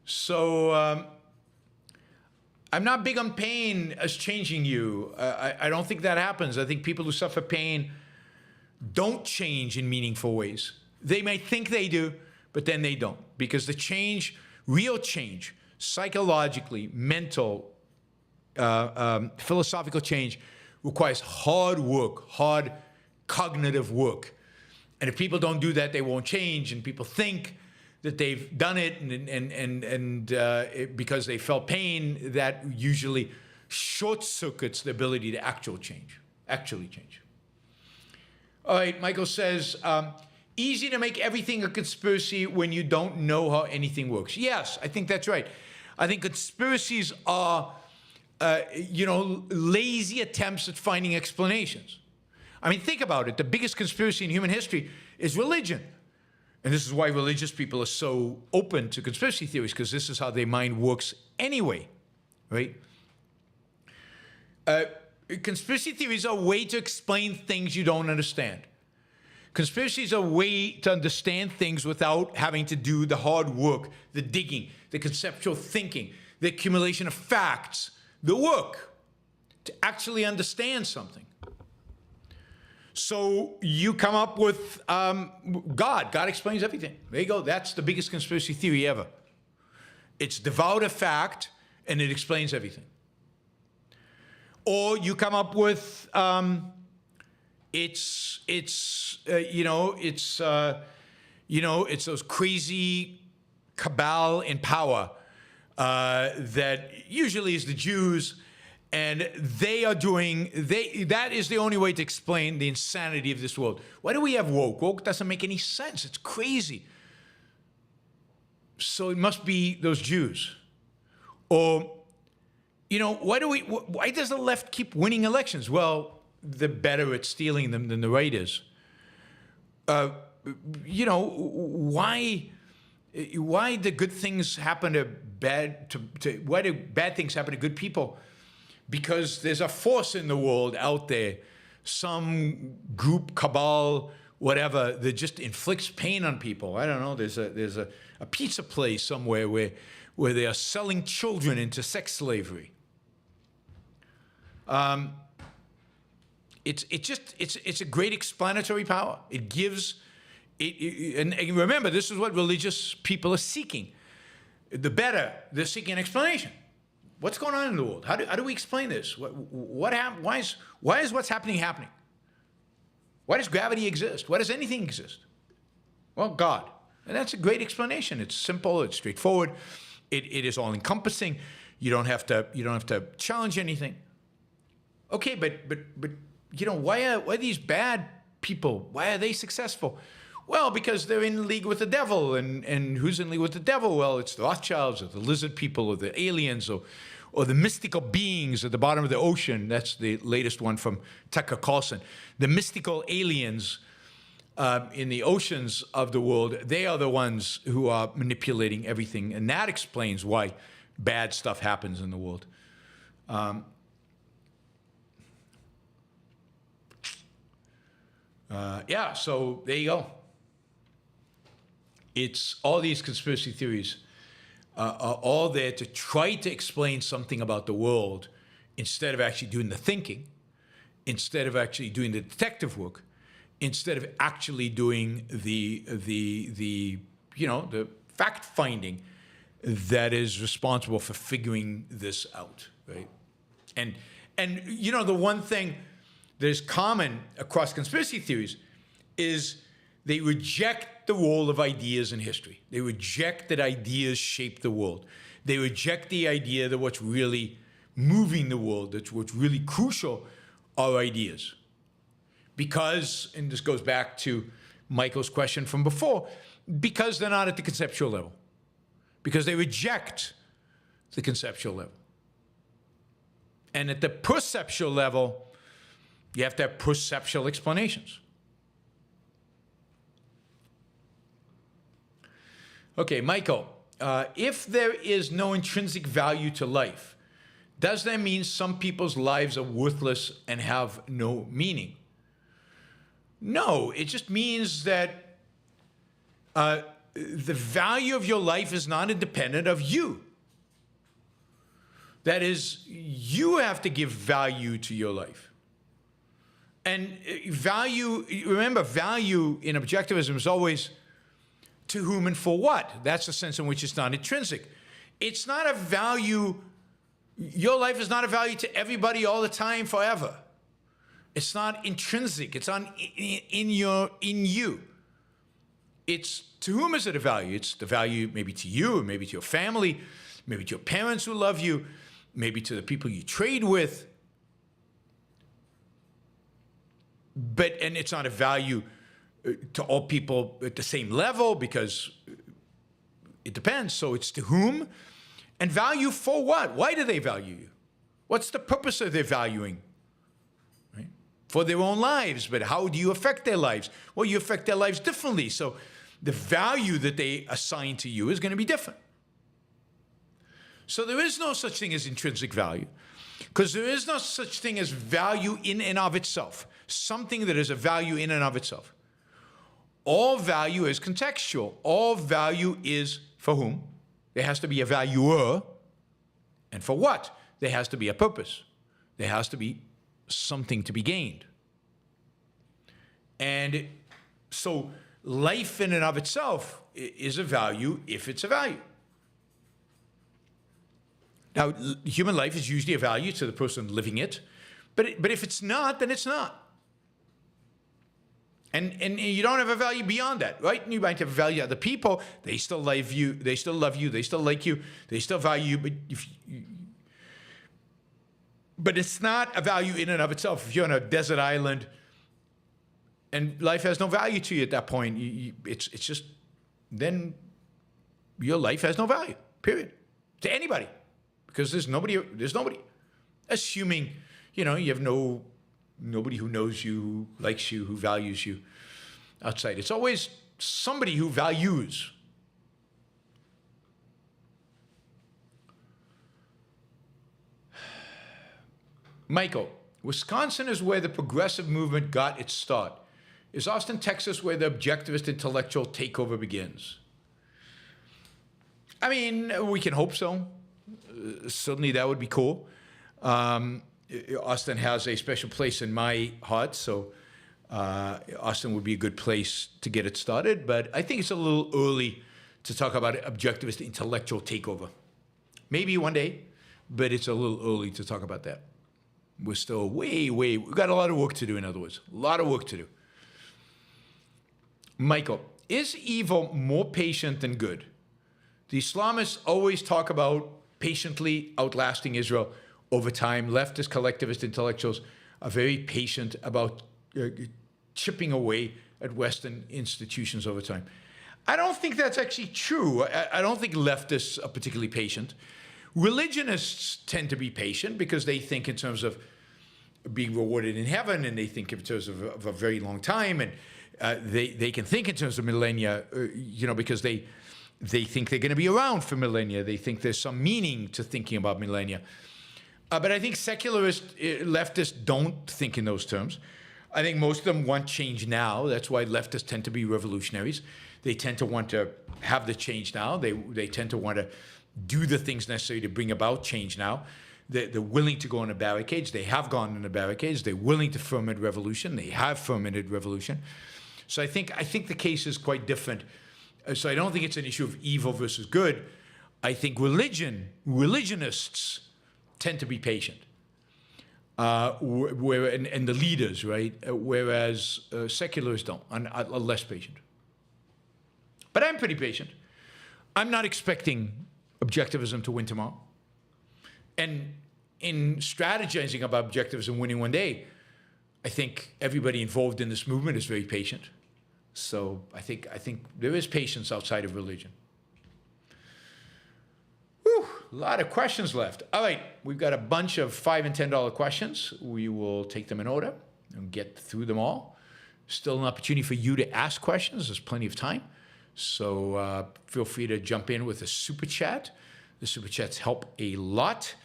So I'm not big on pain as changing you. I don't think that happens. I think people who suffer pain don't change in meaningful ways. They may think they do, but then they don't. Because the change, real change, psychologically, mental, philosophical change requires hard work, hard cognitive work. And if people don't do that, they won't change. And people think that they've done it, and because they felt pain, that usually short circuits the ability to actually change. All right, Michael says, easy to make everything a conspiracy when you don't know how anything works. Yes, I think that's right. I think conspiracies are, lazy attempts at finding explanations. I mean, think about it. The biggest conspiracy in human history is religion. And this is why religious people are so open to conspiracy theories, because this is how their mind works anyway, right? Conspiracy theories are a way to explain things you don't understand. Conspiracies are a way to understand things without having to do the hard work, the digging, the conceptual thinking, the accumulation of facts, the work to actually understand something. So you come up with God. God explains everything. There you go. That's the biggest conspiracy theory ever. It's devout a fact, and it explains everything. Or you come up with it's those crazy cabal in power that usually is the Jews, And they are doing, that is the only way to explain the insanity of this world. Why do we have woke? Woke doesn't make any sense. It's crazy. So it must be those Jews. Or, you know, why does the left keep winning elections? Well, they're better at stealing them than the right is. You know, why do good things happen to why do bad things happen to good people? Because there's a force in the world out there, some group, cabal, whatever, that just inflicts pain on people. I don't know. There's a pizza place somewhere where they are selling children into sex slavery. It's a great explanatory power. It gives and remember, this is what religious people are seeking. They're seeking an explanation. What's going on in the world? How do we explain this? What happened? Why is what's happening happening? Why does gravity exist? Why does anything exist? Well, God. And that's a great explanation. It's simple. It's straightforward. It is all encompassing. You don't have to challenge anything. Okay, but you know, why are these bad people? Why are they successful? Well, because they're in league with the devil, and who's in league with the devil? Well, it's the Rothschilds, or the lizard people, or the aliens, or the mystical beings at the bottom of the ocean. That's the latest one from Tucker Carlson. The mystical aliens in the oceans of the world, they are the ones who are manipulating everything, and that explains why bad stuff happens in the world. Yeah, so there you go. It's all these conspiracy theories are all there to try to explain something about the world instead of actually doing the thinking, instead of actually doing the detective work, instead of actually doing the fact finding that is responsible for figuring this out, right? And you know, the one thing that is common across conspiracy theories is they reject the role of ideas in history. They reject that ideas shape the world. They reject the idea that what's really moving the world, that's what's really crucial, are ideas. Because, and this goes back to Michael's question from before, because they're not at the conceptual level. Because they reject the conceptual level. And at the perceptual level, you have to have perceptual explanations. Okay, Michael, if there is no intrinsic value to life, does that mean some people's lives are worthless and have no meaning? No, it just means that the value of your life is not independent of you. That is, you have to give value to your life. And value, remember, value in objectivism is always to whom and for what. That's the sense in which it's not intrinsic. It's not a value, your life is not a value to everybody all the time forever. It's not intrinsic. It's in you. It's to whom is it a value? It's the value maybe to you, or maybe to your family, maybe to your parents who love you, maybe to the people you trade with. And it's not a value to all people at the same level, because it depends. So it's to whom, and value for what? Why do they value you? What's the purpose of their valuing? Right? For their own lives, but how do you affect their lives? Well, you affect their lives differently. So the value that they assign to you is going to be different. So there is no such thing as intrinsic value, because there is no such thing as value in and of itself, something that is a value in and of itself. All value is contextual. All value is for whom? There has to be a valuer. And for what? There has to be a purpose. There has to be something to be gained. And so life in and of itself is a value if it's a value. Now, human life is usually a value to the person living it, but if it's not, then it's not. And you don't have a value beyond that, right? You might have a value to other people. They still love you. They still love you. They still like you. They still value you. But But it's not a value in and of itself. If you're on a desert island and life has no value to you at that point, it's just, then your life has no value, period, to anybody. Because there's nobody, assuming, you have nobody who knows you, who likes you, who values you outside. It's always somebody who values. Michael, Wisconsin is where the progressive movement got its start. Is Austin, Texas, where the objectivist intellectual takeover begins? I mean, we can hope so. Certainly that would be cool. Austin has a special place in my heart, so Austin would be a good place to get it started. But I think it's a little early to talk about objectivist intellectual takeover. Maybe one day, but it's a little early to talk about that. We're still we've got a lot of work to do, in other words. A lot of work to do. Michael, is evil more patient than good? The Islamists always talk about patiently outlasting Israel over time. Leftist collectivist intellectuals are very patient about chipping away at Western institutions over time. I don't think that's actually true. I don't think leftists are particularly patient. Religionists tend to be patient because they think in terms of being rewarded in heaven, and they think in terms of a very long time, and they can think in terms of millennia, because they think they're going to be around for millennia. They think there's some meaning to thinking about millennia. But I think secularist leftists don't think in those terms. I think most of them want change now. That's why leftists tend to be revolutionaries. They tend to want to have the change now. They tend to want to do the things necessary to bring about change now. They're willing to go on the barricades. They have gone on the barricades. They're willing to foment revolution. They have fomented revolution. So I think the case is quite different. So I don't think it's an issue of evil versus good. I think religionists tend to be patient, and the leaders, right? Whereas secularists don't, are less patient. But I'm pretty patient. I'm not expecting objectivism to win tomorrow. And in strategizing about objectivism winning one day, I think everybody involved in this movement is very patient. So I think there is patience outside of religion. Whew, a lot of questions left. All right, we've got a bunch of $5 and $10 questions. We will take them in order and get through them all. Still an opportunity for you to ask questions. There's plenty of time. So feel free to jump in with a super chat. The super chats help a lot.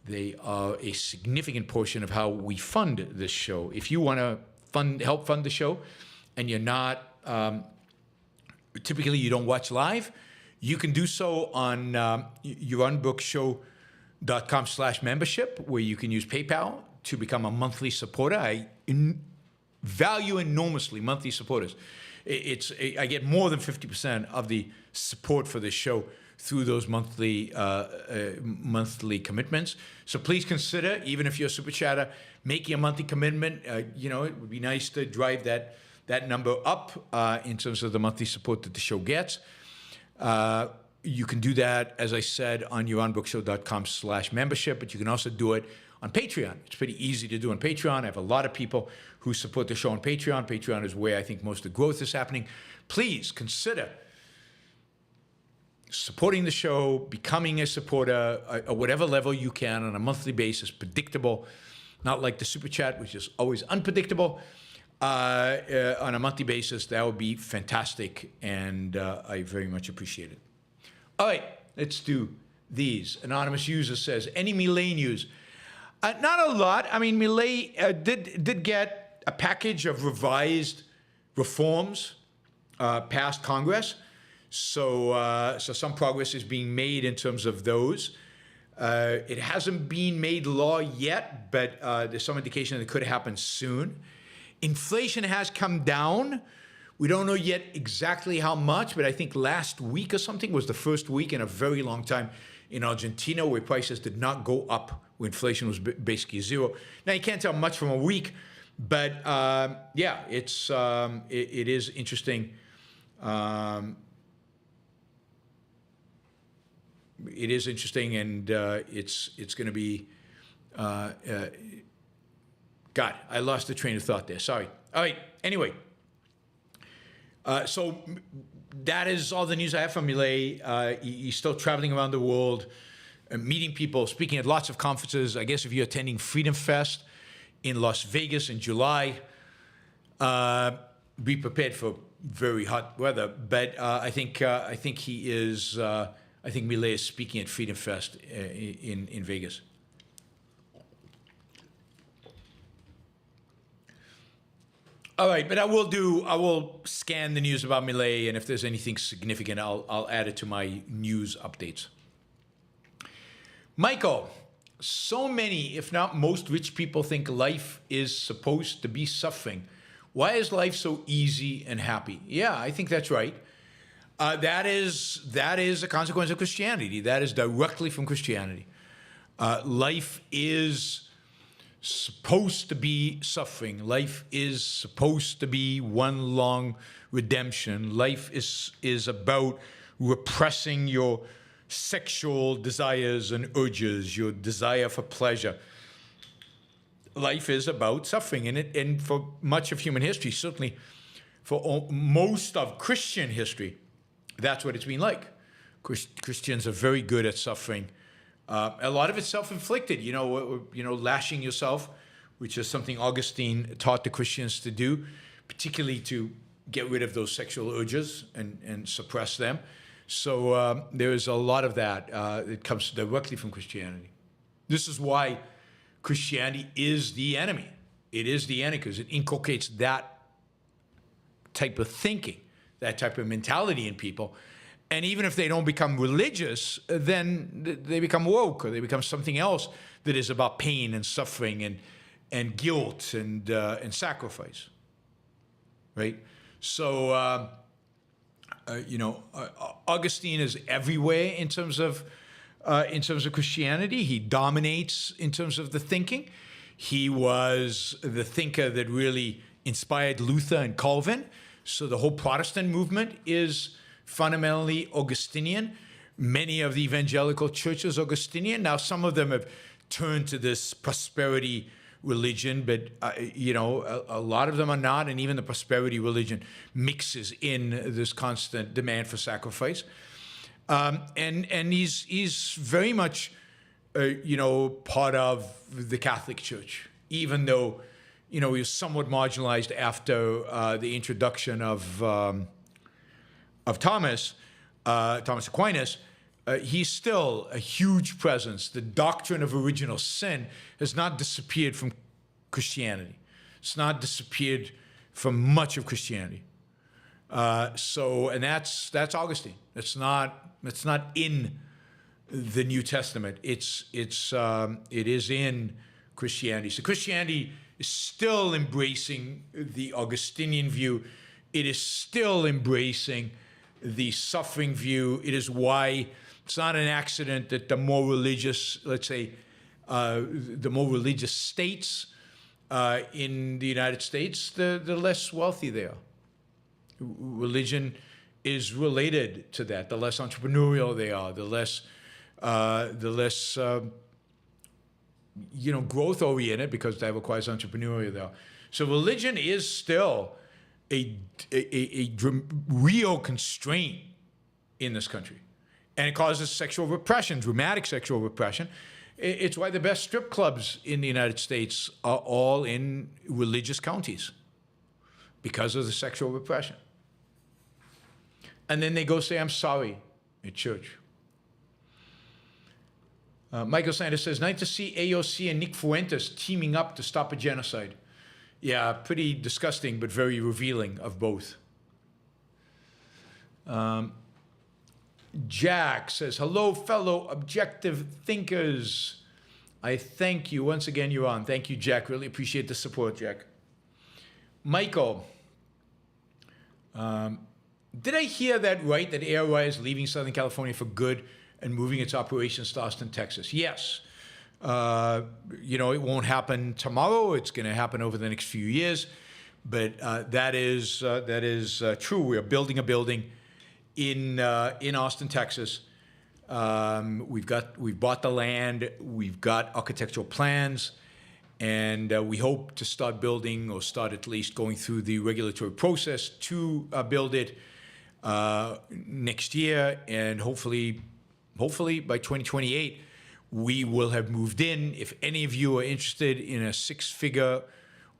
They are a significant portion of how we fund this show. If you want to help fund the show, and you're not, typically you don't watch live, you can do so on yaronbrookshow.com/membership, where you can use PayPal to become a monthly supporter. I value enormously monthly supporters. I get more than 50% of the support for this show through those monthly commitments. So please consider, even if you're a super chatter, making a monthly commitment. It would be nice to drive that number up in terms of the monthly support that the show gets. You can do that, as I said, on yaronbrookshow.com/membership, but you can also do it on Patreon. It's pretty easy to do on Patreon. I have a lot of people who support the show on Patreon. Patreon is where I think most of the growth is happening. Please consider supporting the show, becoming a supporter at whatever level you can on a monthly basis, predictable, not like the super chat, which is always unpredictable. On a monthly basis, that would be fantastic, and I very much appreciate it. All right, let's do these. Anonymous user says, any Milei news? Not a lot. I mean, Milei did get a package of revised reforms past Congress. So some progress is being made in terms of those. It hasn't been made law yet, but there's some indication that it could happen soon. Inflation has come down. We don't know yet exactly how much, but I think last week or something was the first week in a very long time in Argentina where prices did not go up, where inflation was basically zero. Now, you can't tell much from a week, but yeah, it is interesting. It is interesting, and it's going to be God, I lost the train of thought there. Sorry. All right. Anyway, so that is all the news I have from Milei. He's still traveling around the world, meeting people, speaking at lots of conferences. I guess if you're attending Freedom Fest in Las Vegas in July, be prepared for very hot weather. But I think he is. I think Milei is speaking at Freedom Fest in Vegas. All right, but I will scan the news about Milei, and if there's anything significant, I'll add it to my news updates. Michael, so many, if not most, rich people think life is supposed to be suffering. Why is life so easy and happy? Yeah, I think that's right. That is a consequence of Christianity. That is directly from Christianity. Life is supposed to be suffering. Life is supposed to be one long redemption. Life is about repressing your sexual desires and urges, your desire for pleasure. Life is about suffering, and for much of human history, certainly for most of Christian history, that's what it's been like. Christians are very good at suffering. A lot of it's self-inflicted, lashing yourself, which is something Augustine taught the Christians to do, particularly to get rid of those sexual urges and suppress them. So there is a lot of that. It comes directly from Christianity. This is why Christianity is the enemy. It is the enemy because it inculcates that type of thinking, that type of mentality in people. And even if they don't become religious, then they become woke, or they become something else that is about pain and suffering and guilt and sacrifice, right? So, Augustine is everywhere in terms of Christianity. He dominates in terms of the thinking. He was the thinker that really inspired Luther and Calvin. So the whole Protestant movement is fundamentally Augustinian. Many of the evangelical churches are Augustinian. Now, some of them have turned to this prosperity religion, but a lot of them are not, and even the prosperity religion mixes in this constant demand for sacrifice. And he's very much part of the Catholic Church, even though he was somewhat marginalized after the introduction of Thomas Aquinas. He's still a huge presence. The doctrine of original sin has not disappeared from Christianity. It's not disappeared from much of Christianity. And that's Augustine. It's not in the New Testament. It is in Christianity. So Christianity is still embracing the Augustinian view. It is still embracing the suffering view. It is why it's not an accident that the more religious, let's say, the more religious states in the United States, the less wealthy they are. Religion is related to that. The less entrepreneurial they are, the less growth oriented, because that requires entrepreneurial they are. So religion is still a real constraint in this country. And it causes sexual repression, dramatic sexual repression. It's why the best strip clubs in the United States are all in religious counties, because of the sexual repression. And then they go say, I'm sorry, at church. Michael Sanders says, nice to see AOC and Nick Fuentes teaming up to stop a genocide. Yeah, pretty disgusting, but very revealing of both. Jack says, hello, fellow objective thinkers. I thank you once again, Yaron. Thank you, Jack. Really appreciate the support, Jack. Michael, did I hear that right, that ARI is leaving Southern California for good and moving its operations to Austin, Texas? Yes. It won't happen tomorrow. It's going to happen over the next few years. But that is true. We are building a building in Austin, Texas. We've bought the land. We've got architectural plans, and we hope to start building, or start at least going through the regulatory process to build it next year, and hopefully by 2028 we will have moved in. If any of you are interested in a 6-figure,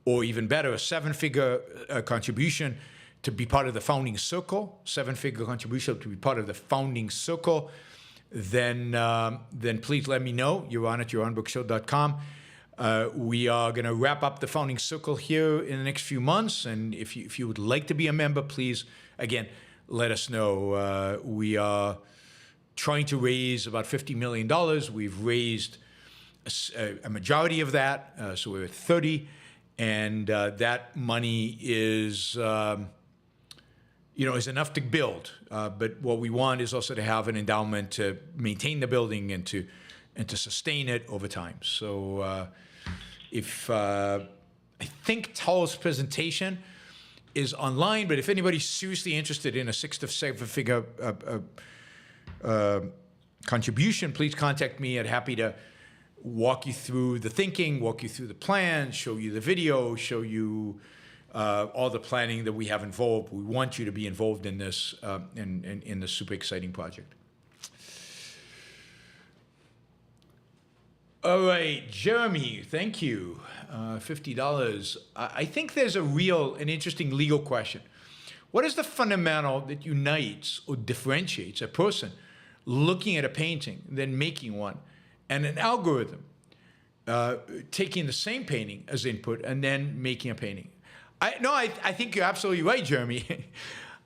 or even better, a 7-figure contribution to be part of the founding circle, 7-figure contribution to be part of the founding circle, then please let me know. Yaron at yaronbrookshow.com. We are going to wrap up the founding circle here in the next few months, and if you would like to be a member, please, again, let us know. We are trying to raise about $50 million. We've raised a majority of that, so we're at 30, and that money is is enough to build. But what we want is also to have an endowment to maintain the building and to sustain it over time. So I think Tal's presentation is online, but if anybody's seriously interested in a 6 to 7-figure contribution, please contact me. I'd happy to walk you through the thinking, walk you through the plan, show you the video, show you all the planning that we have involved. We want you to be involved in this, in this super exciting project. All right, Jeremy, thank you. $50. I think there's an interesting legal question. What is the fundamental that unites or differentiates a person looking at a painting, then making one, and an algorithm taking the same painting as input and then making a painting? I think you're absolutely right, Jeremy.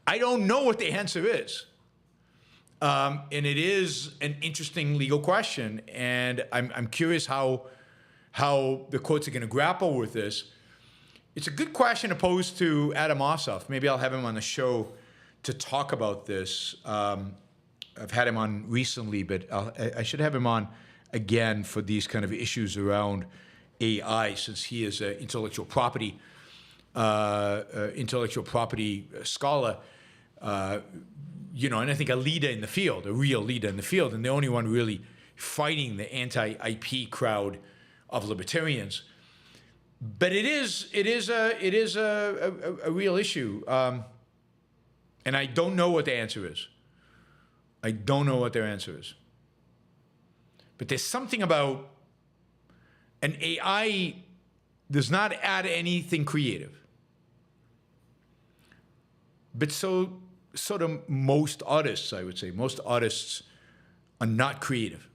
I don't know what the answer is. And it is an interesting legal question, and I'm curious how the courts are going to grapple with this. It's a good question opposed to Adam Ossoff. Maybe I'll have him on the show to talk about this. I've had him on recently, but I should have him on again for these kind of issues around AI, since he is an intellectual property scholar. And I think a leader in the field, a real leader in the field, and the only one really fighting the anti-IP crowd of libertarians. But it is a real issue, and I don't know what the answer is. I don't know what their answer is. But there's something about an AI does not add anything creative. But so do most artists, I would say. Most artists are not creative,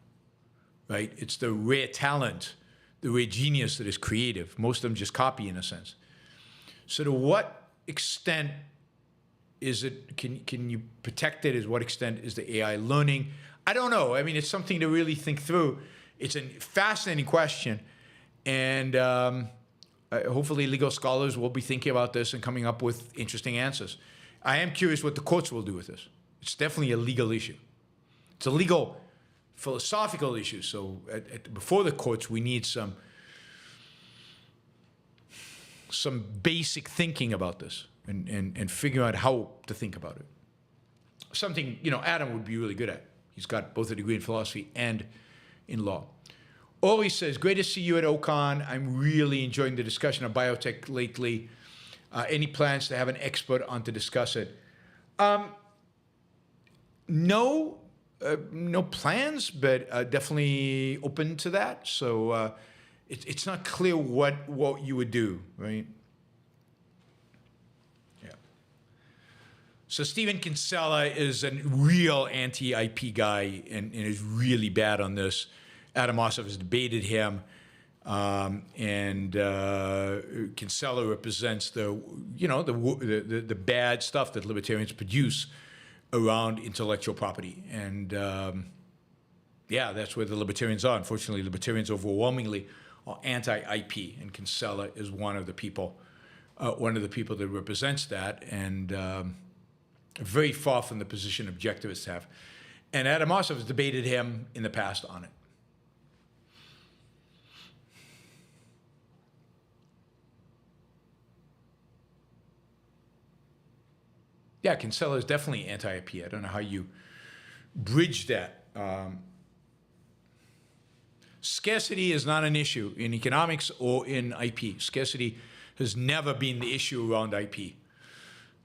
right? It's the rare talent, the rare genius that is creative. Most of them just copy, in a sense. So to what extent is it, can you protect it? To what extent is the AI learning? I don't know. I mean, it's something to really think through. It's a fascinating question. And hopefully legal scholars will be thinking about this and coming up with interesting answers. I am curious what the courts will do with this. It's definitely a legal issue. It's a legal, philosophical issue. So before the courts, we need some basic thinking about this and figure out how to think about it. Something, Adam would be really good at. He's got both a degree in philosophy and in law. Ori says, great to see you at Ocon. I'm really enjoying the discussion of biotech lately. Any plans to have an expert on to discuss it? No plans, but definitely open to that. So it's not clear what you would do, right? Yeah. So Stephen Kinsella is a real anti-IP guy and is really bad on this. Adam Ossoff has debated him. And Kinsella represents the bad stuff that libertarians produce around intellectual property. And that's where the libertarians are. Unfortunately, libertarians overwhelmingly are anti-IP, and Kinsella is one of the people that represents that, and very far from the position objectivists have. And Adam Ossoff has debated him in the past on it. Yeah, Kinsella is definitely anti-IP. I don't know how you bridge that Scarcity is not an issue in economics or in IP. Scarcity has never been the issue around IP.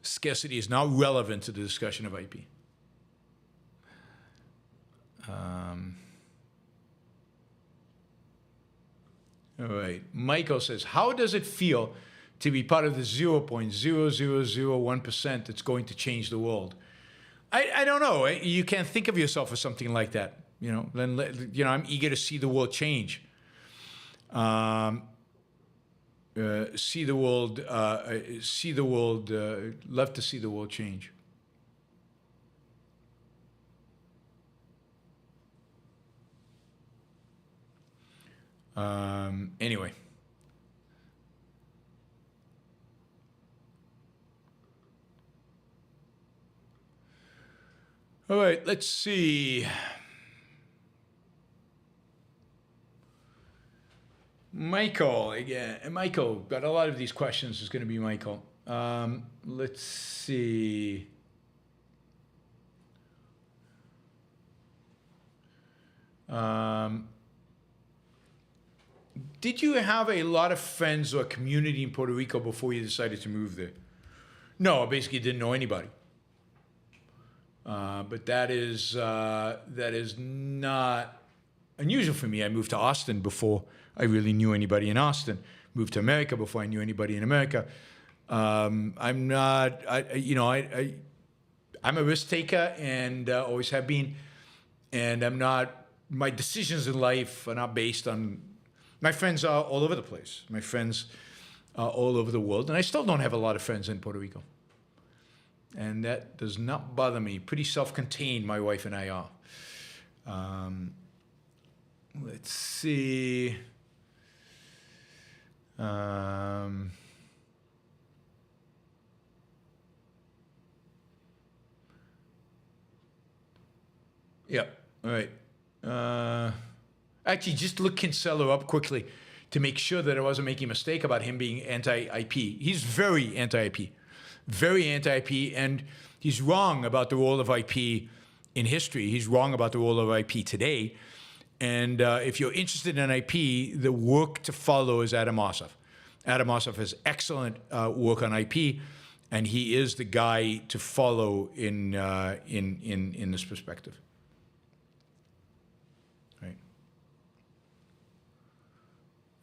Scarcity is not relevant to the discussion of IP. All right. Michael says, how does it feel to be part of the 0.0001% that's going to change the world? I don't know. You can't think of yourself as something like that. Then I'm eager to see the world change. Love to see the world change. Anyway. All right, let's see. Michael, again. Michael, got a lot of these questions. Is going to be Michael. Let's see. Did you have a lot of friends or community in Puerto Rico before you decided to move there? No, I basically didn't know anybody. But that is not unusual for me. I moved to Austin before I really knew anybody in Austin. Moved to America before I knew anybody in America. I'm a risk taker and always have been. And I'm not. My decisions in life are not based on. My friends are all over the place. My friends are all over the world, and I still don't have a lot of friends in Puerto Rico. And that does not bother me. Pretty self-contained, my wife and I are. Let's see. Yeah, all right. Actually, just look Kinsella up quickly to make sure that I wasn't making a mistake about him being anti-IP. He's very anti-IP. Very anti-IP, and he's wrong about the role of IP in history. He's wrong about the role of IP today. And if you're interested in IP, the work to follow is Adam Ossoff. Adam Ossoff has excellent work on IP, and he is the guy to follow in this perspective. Right?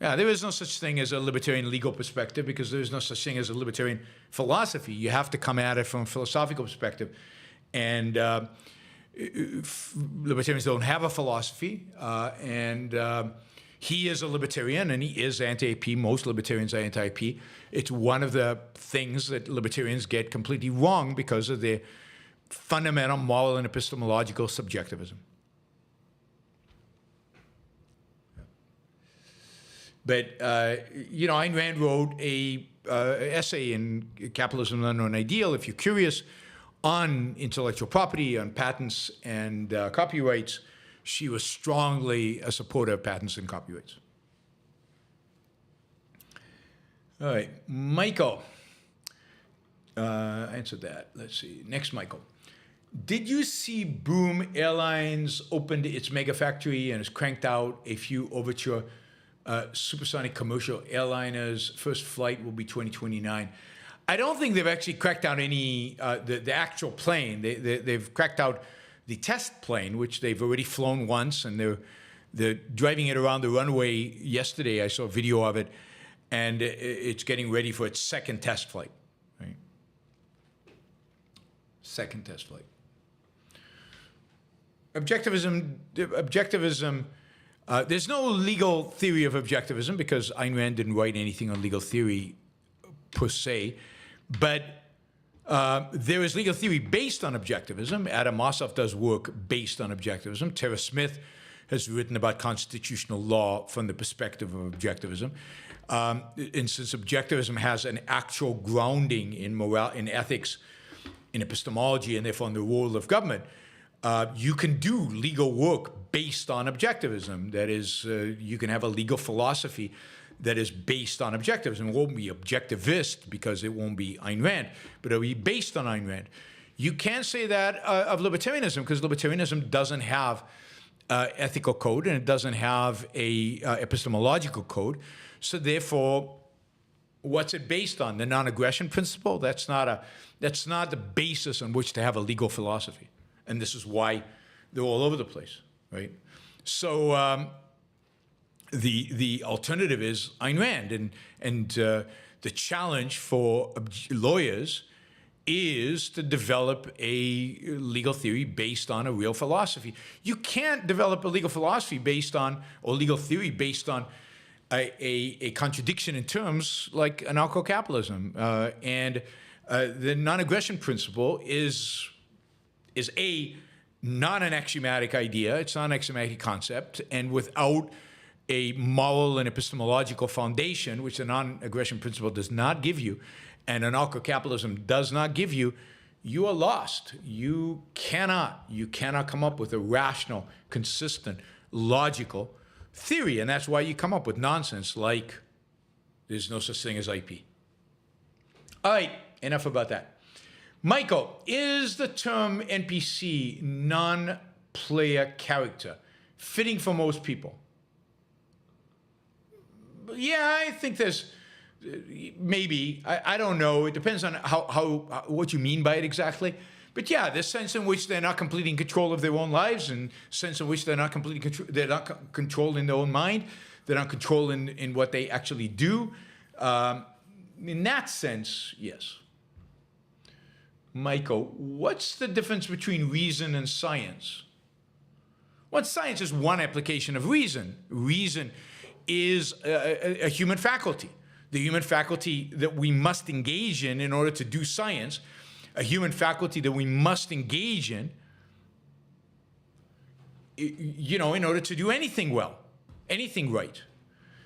Yeah, there is no such thing as a libertarian legal perspective because there is no such thing as a libertarian philosophy. You have to come at it from a philosophical perspective. And libertarians don't have a philosophy. He is a libertarian, and he is anti-IP. Most libertarians are anti-IP. It's one of the things that libertarians get completely wrong because of their fundamental moral and epistemological subjectivism. But, Ayn Rand wrote a essay in Capitalism, the Unknown Ideal, if you're curious, on intellectual property, on patents and copyrights. She was strongly a supporter of patents and copyrights. All right, Michael. Answered that. Let's see. Next, Michael. Did you see Boom Airlines opened its mega factory and has cranked out a few Overture supersonic commercial airliners? First flight will be 2029. I don't think they've actually cracked out any, the actual plane. They've cracked out the test plane, which they've already flown once, and they're driving it around the runway yesterday. I saw a video of it, and it's getting ready for its second test flight. Right? Second test flight. Objectivism, there's no legal theory of objectivism because Ayn Rand didn't write anything on legal theory per se, but there is legal theory based on objectivism. Adam Ossoff does work based on objectivism. Tara Smith has written about constitutional law from the perspective of objectivism. And since objectivism has an actual grounding in in ethics, in epistemology, and therefore in the role of government, you can do legal work based on objectivism. That is, you can have a legal philosophy that is based on objectivism. It won't be objectivist because it won't be Ayn Rand, but it'll be based on Ayn Rand. You can't say that of libertarianism, because libertarianism doesn't have ethical code, and it doesn't have a epistemological code. So therefore, what's it based on? The non-aggression principle? That's not the basis on which to have a legal philosophy. And this is why they're all over the place, right? So the alternative is Ayn Rand, and the challenge for lawyers is to develop a legal theory based on a real philosophy. You can't develop a legal philosophy based on, or legal theory based on, a contradiction in terms like anarcho-capitalism. And the non-aggression principle is not an axiomatic idea. It's not an axiomatic concept. And without a moral and epistemological foundation, which the non-aggression principle does not give you, and anarcho-capitalism does not give you, you are lost. You cannot come up with a rational, consistent, logical theory. And that's why you come up with nonsense like there's no such thing as IP. All right, enough about that. Michael, is the term NPC, non-player character, fitting for most people? Yeah, I think there's maybe. I don't know. It depends on how what you mean by it exactly. But yeah, there's sense in which they're not completely in control of their own lives, and sense in which they're not completely controlled in their own mind. They're not controlled in what they actually do. In that sense, yes. Michael, what's the difference between reason and science? Well, science is one application of reason. Reason is a human faculty. The human faculty that we must engage in order to do science, a human faculty that we must engage in, in order to do anything well, anything right.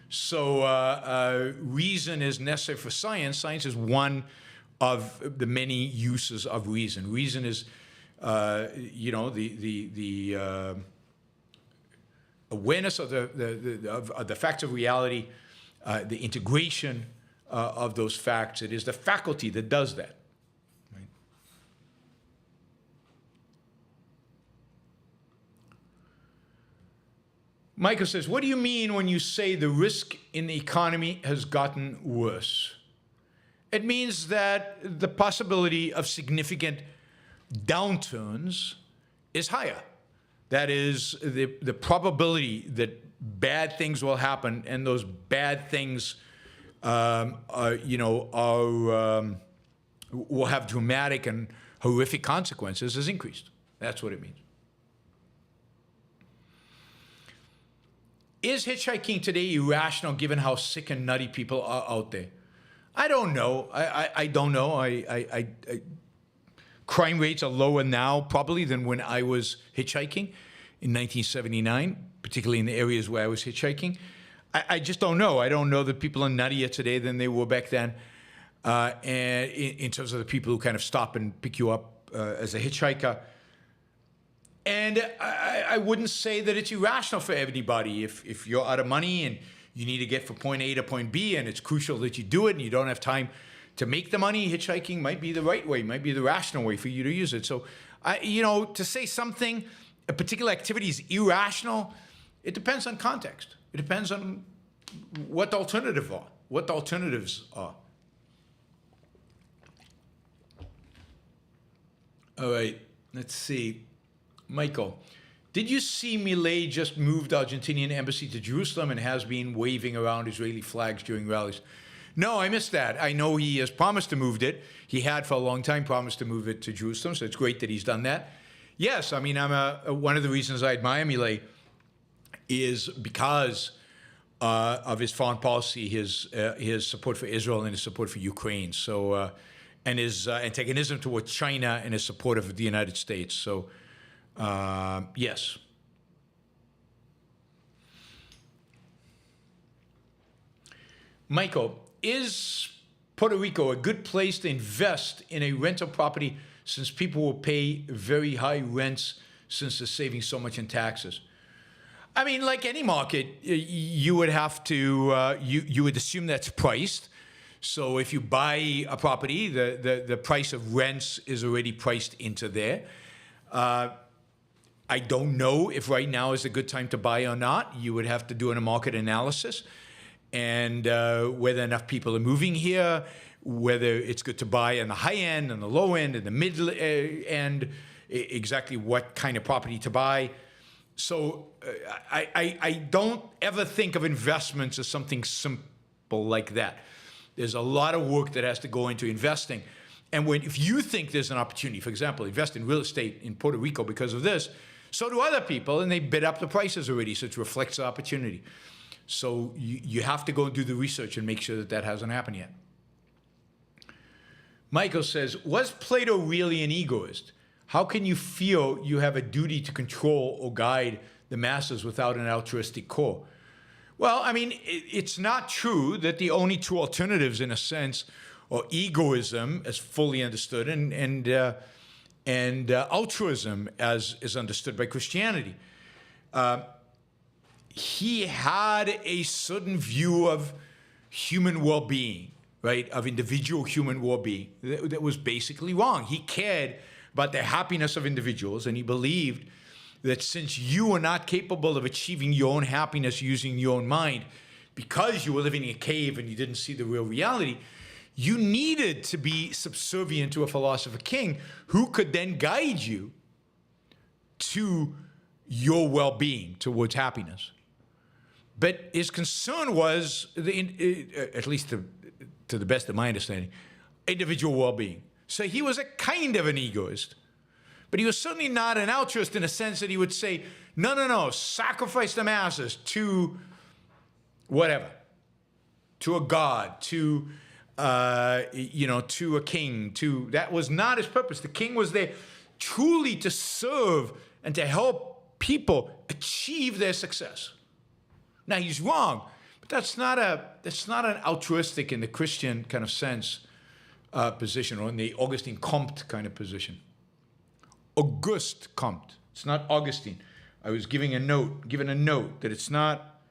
So reason is necessary for science. Science is one of the many uses of reason. Reason is, the awareness of the facts of reality, the integration of those facts. It is the faculty that does that. Right? Michael says, what do you mean when you say the risk in the economy has gotten worse? It means that the possibility of significant downturns is higher. That is, the probability that bad things will happen, and those bad things, will have dramatic and horrific consequences, is increased. That's what it means. Is hitchhiking today irrational given how sick and nutty people are out there? I don't know. I don't know. Crime rates are lower now probably than when I was hitchhiking in 1979, particularly in the areas where I was hitchhiking. I just don't know. I don't know that people are nuttier today than they were back then, and in terms of the people who kind of stop and pick you up as a hitchhiker. And I wouldn't say that it's irrational for anybody. If you're out of money and you need to get from point A to point B, and it's crucial that you do it, and you don't have time to make the money, hitchhiking might be the right way, might be the rational way for you to use it. So, to say something, a particular activity is irrational, it depends on context. It depends on what the alternatives are. All right, let's see. Michael, did you see Milei just moved the Argentinian embassy to Jerusalem and has been waving around Israeli flags during rallies? No, I missed that. I know he has promised to move it. He had for a long time promised to move it to Jerusalem, so it's great that he's done that. Yes, I mean, one of the reasons I admire Milei is because of his foreign policy, his support for Israel and his support for Ukraine. So, and his antagonism towards China and his support of the United States. So, yes. Michael, is Puerto Rico a good place to invest in a rental property since people will pay very high rents since they're saving so much in taxes? I mean, like any market, you would have to, you would assume that's priced. So if you buy a property, the price of rents is already priced into there. I don't know if right now is a good time to buy or not. You would have to do a market analysis and whether enough people are moving here, whether it's good to buy on the high end, on the low end, and the mid end, exactly what kind of property to buy. So I don't ever think of investments as something simple like that. There's a lot of work that has to go into investing. And if you think there's an opportunity, for example, invest in real estate in Puerto Rico because of this, so do other people, and they bid up the prices already, so it reflects the opportunity. So you have to go and do the research and make sure that that hasn't happened yet. Michael says, was Plato really an egoist? How can you feel you have a duty to control or guide the masses without an altruistic core? Well, I mean, it's not true that the only two alternatives, in a sense, are egoism, as fully understood, and altruism, as is understood by Christianity. He had a certain view of human well-being, right, of individual human well-being that was basically wrong. He cared about the happiness of individuals, and he believed that since you are not capable of achieving your own happiness using your own mind, because you were living in a cave and you didn't see the real reality, you needed to be subservient to a philosopher king who could then guide you to your well-being, towards happiness. But his concern was, at least to the best of my understanding, individual well-being. So he was a kind of an egoist, but he was certainly not an altruist in the sense that he would say, no, sacrifice the masses to whatever, to a god, to a king. That was not his purpose. The king was there truly to serve and to help people achieve their success. Now he's wrong, but that's not an altruistic in the Christian kind of sense position, or in the Augustine Comte kind of position. Auguste Comte. It's not Augustine. I was given a note that it's not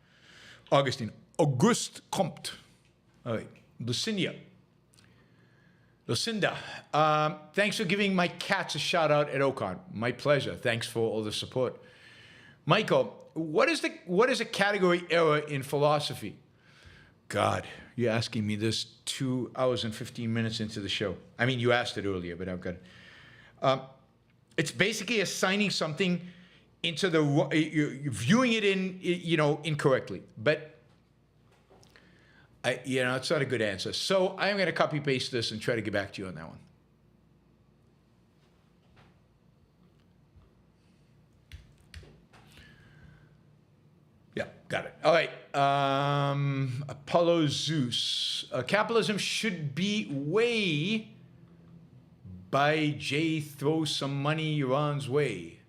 Augustine. Auguste Comte. All right. Lucinda, thanks for giving my cats a shout out at Ocon. My pleasure. Thanks for all the support. Michael, what is a category error in philosophy? God, you're asking me this 2 hours and 15 minutes into the show. I mean, you asked it earlier, but I've got it. It's basically assigning something into you're viewing it incorrectly. But it's not a good answer. So I'm going to copy paste this and try to get back to you on that one. Yeah, got it. All right. Apollo Zeus. Capitalism should be way by Jay, throw some money Iran's way.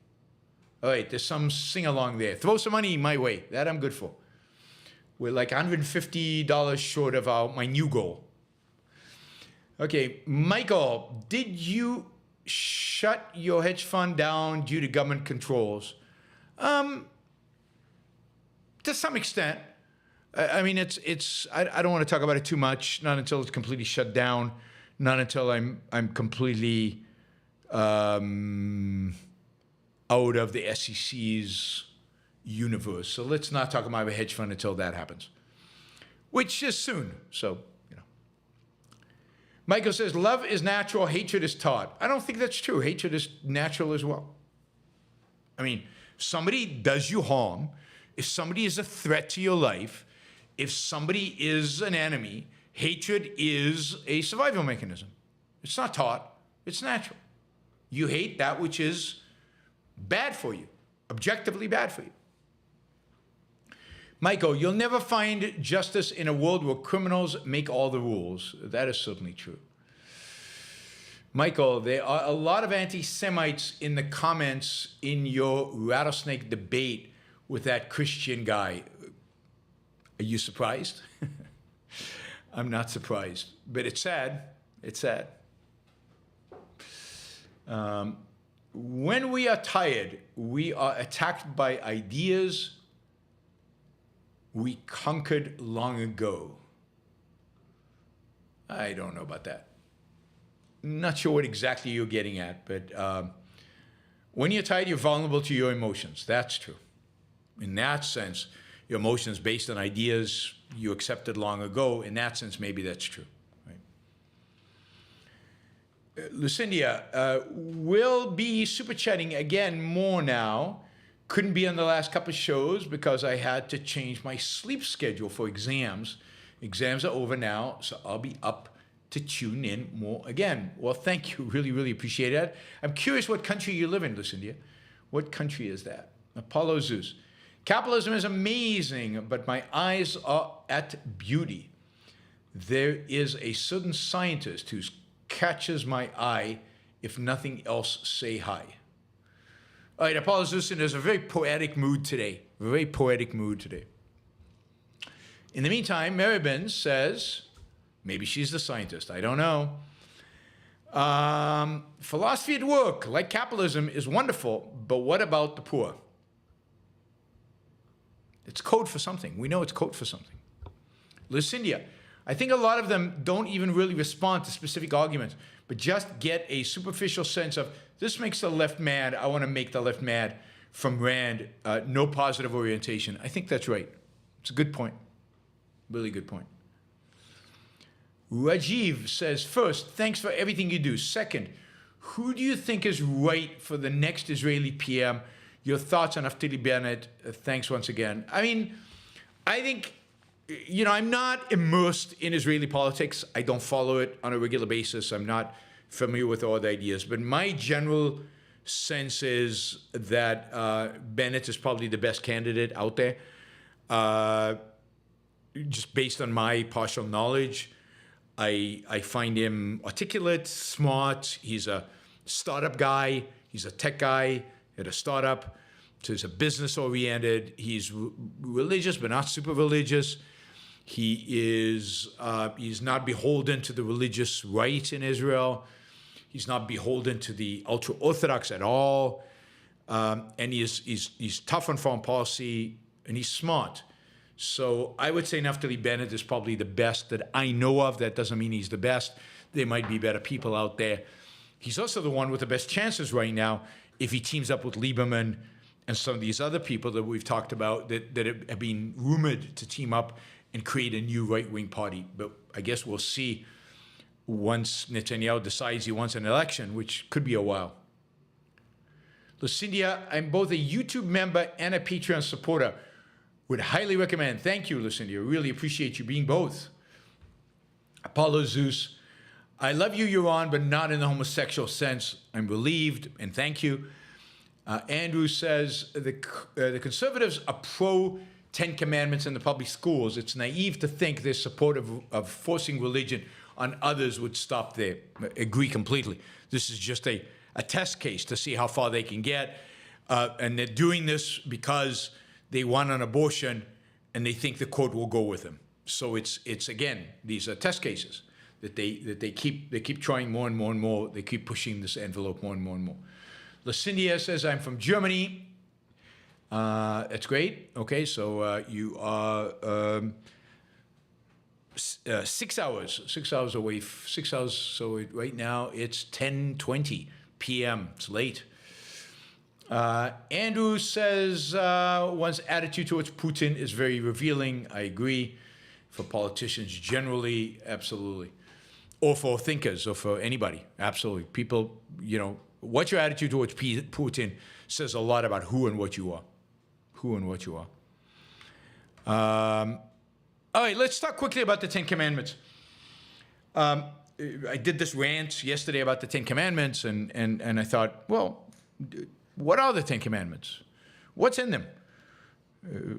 All right, there's some sing-along there. Throw some money my way. That I'm good for. We're like $150 short of my new goal. Okay, Michael, did you shut your hedge fund down due to government controls? To some extent. I mean, I don't want to talk about it too much, not until it's completely shut down, not until I'm completely out of the SEC's universe. So let's not talk about a hedge fund until that happens, which is soon. So, Michael says, love is natural, hatred is taught. I don't think that's true. Hatred is natural as well. I mean, if somebody does you harm, if somebody is a threat to your life, if somebody is an enemy, hatred is a survival mechanism. It's not taught, it's natural. You hate that which is bad for you, objectively bad for you. Michael, you'll never find justice in a world where criminals make all the rules. That is certainly true. Michael, there are a lot of anti-Semites in the comments in your rattlesnake debate with that Christian guy. Are you surprised? I'm not surprised, but it's sad. It's sad. When we are tired, we are attacked by ideas we conquered long ago. I don't know about that. Not sure what exactly you're getting at, but when you're tired, you're vulnerable to your emotions. That's true. In that sense, your emotions based on ideas you accepted long ago. In that sense, maybe that's true. Right? Lucinda, will be super chatting again more now. Couldn't be on the last couple of shows because I had to change my sleep schedule for exams. Exams are over now, so I'll be up to tune in more again. Well, thank you. Really, really appreciate that. I'm curious what country you live in, Lucinda. What country is that? Apollo Zeus. Capitalism is amazing, but my eyes are at beauty. There is a certain scientist who catches my eye. If nothing else, say hi. All right, Apollo Zeus, there's a very poetic mood today. Very poetic mood today. In the meantime, Maribin says, maybe she's the scientist. I don't know. Philosophy at work, like capitalism, is wonderful, but what about the poor? It's code for something. We know it's code for something. Lucinda, I think a lot of them don't even really respond to specific arguments, but just get a superficial sense of, this makes the left mad, I want to make the left mad, from Rand, no positive orientation. I think that's right. It's a good point. Really good point. Rajiv says, first, thanks for everything you do. Second, who do you think is right for the next Israeli PM? Your thoughts on Naftali Bennett? Thanks once again. I mean, I think, you know, I'm not immersed in Israeli politics. I don't follow it on a regular basis. I'm not familiar with all the ideas. But my general sense is that Bennett is probably the best candidate out there, just based on my partial knowledge. I find him articulate, smart. He's a startup guy. He's a tech guy at a startup. So he's a business-oriented. He's religious, but not super religious. He's not beholden to the religious right in Israel. He's not beholden to the ultra-Orthodox at all. And he's tough on foreign policy, and he's smart. So I would say Naftali Bennett is probably the best that I know of. That doesn't mean he's the best. There might be better people out there. He's also the one with the best chances right now if he teams up with Lieberman and some of these other people that we've talked about that have been rumored to team up and create a new right-wing party. But I guess we'll see once Netanyahu decides he wants an election, which could be a while. Lucinda, I'm both a YouTube member and a Patreon supporter. Would highly recommend. Thank you, Lucinda. Really appreciate you being both. Apollo Zeus, I love you, Yaron, but not in the homosexual sense. I'm relieved, and thank you. Andrew says, the conservatives are pro 10 Commandments in the public schools. It's naive to think their support of forcing religion on others would stop there. I agree completely. This is just a test case to see how far they can get. And they're doing this because they want an abortion, and they think the court will go with them. So it's again, these are test cases that they keep trying more and more and more. They keep pushing this envelope more and more and more. Lucinda says, I'm from Germany. That's great. Okay, so you are 6 hours away. 6 hours. So right now it's 10:20 p.m. It's late. Andrew says one's attitude towards Putin is very revealing. I agree. For politicians generally, absolutely. Or for thinkers, or for anybody, absolutely. People, you know, what's your attitude towards Putin says a lot about who and what you are. Who and what you are. All right, let's talk quickly about the 10 Commandments. I did this rant yesterday about the 10 Commandments, and I thought, well, what are the 10 Commandments? What's in them?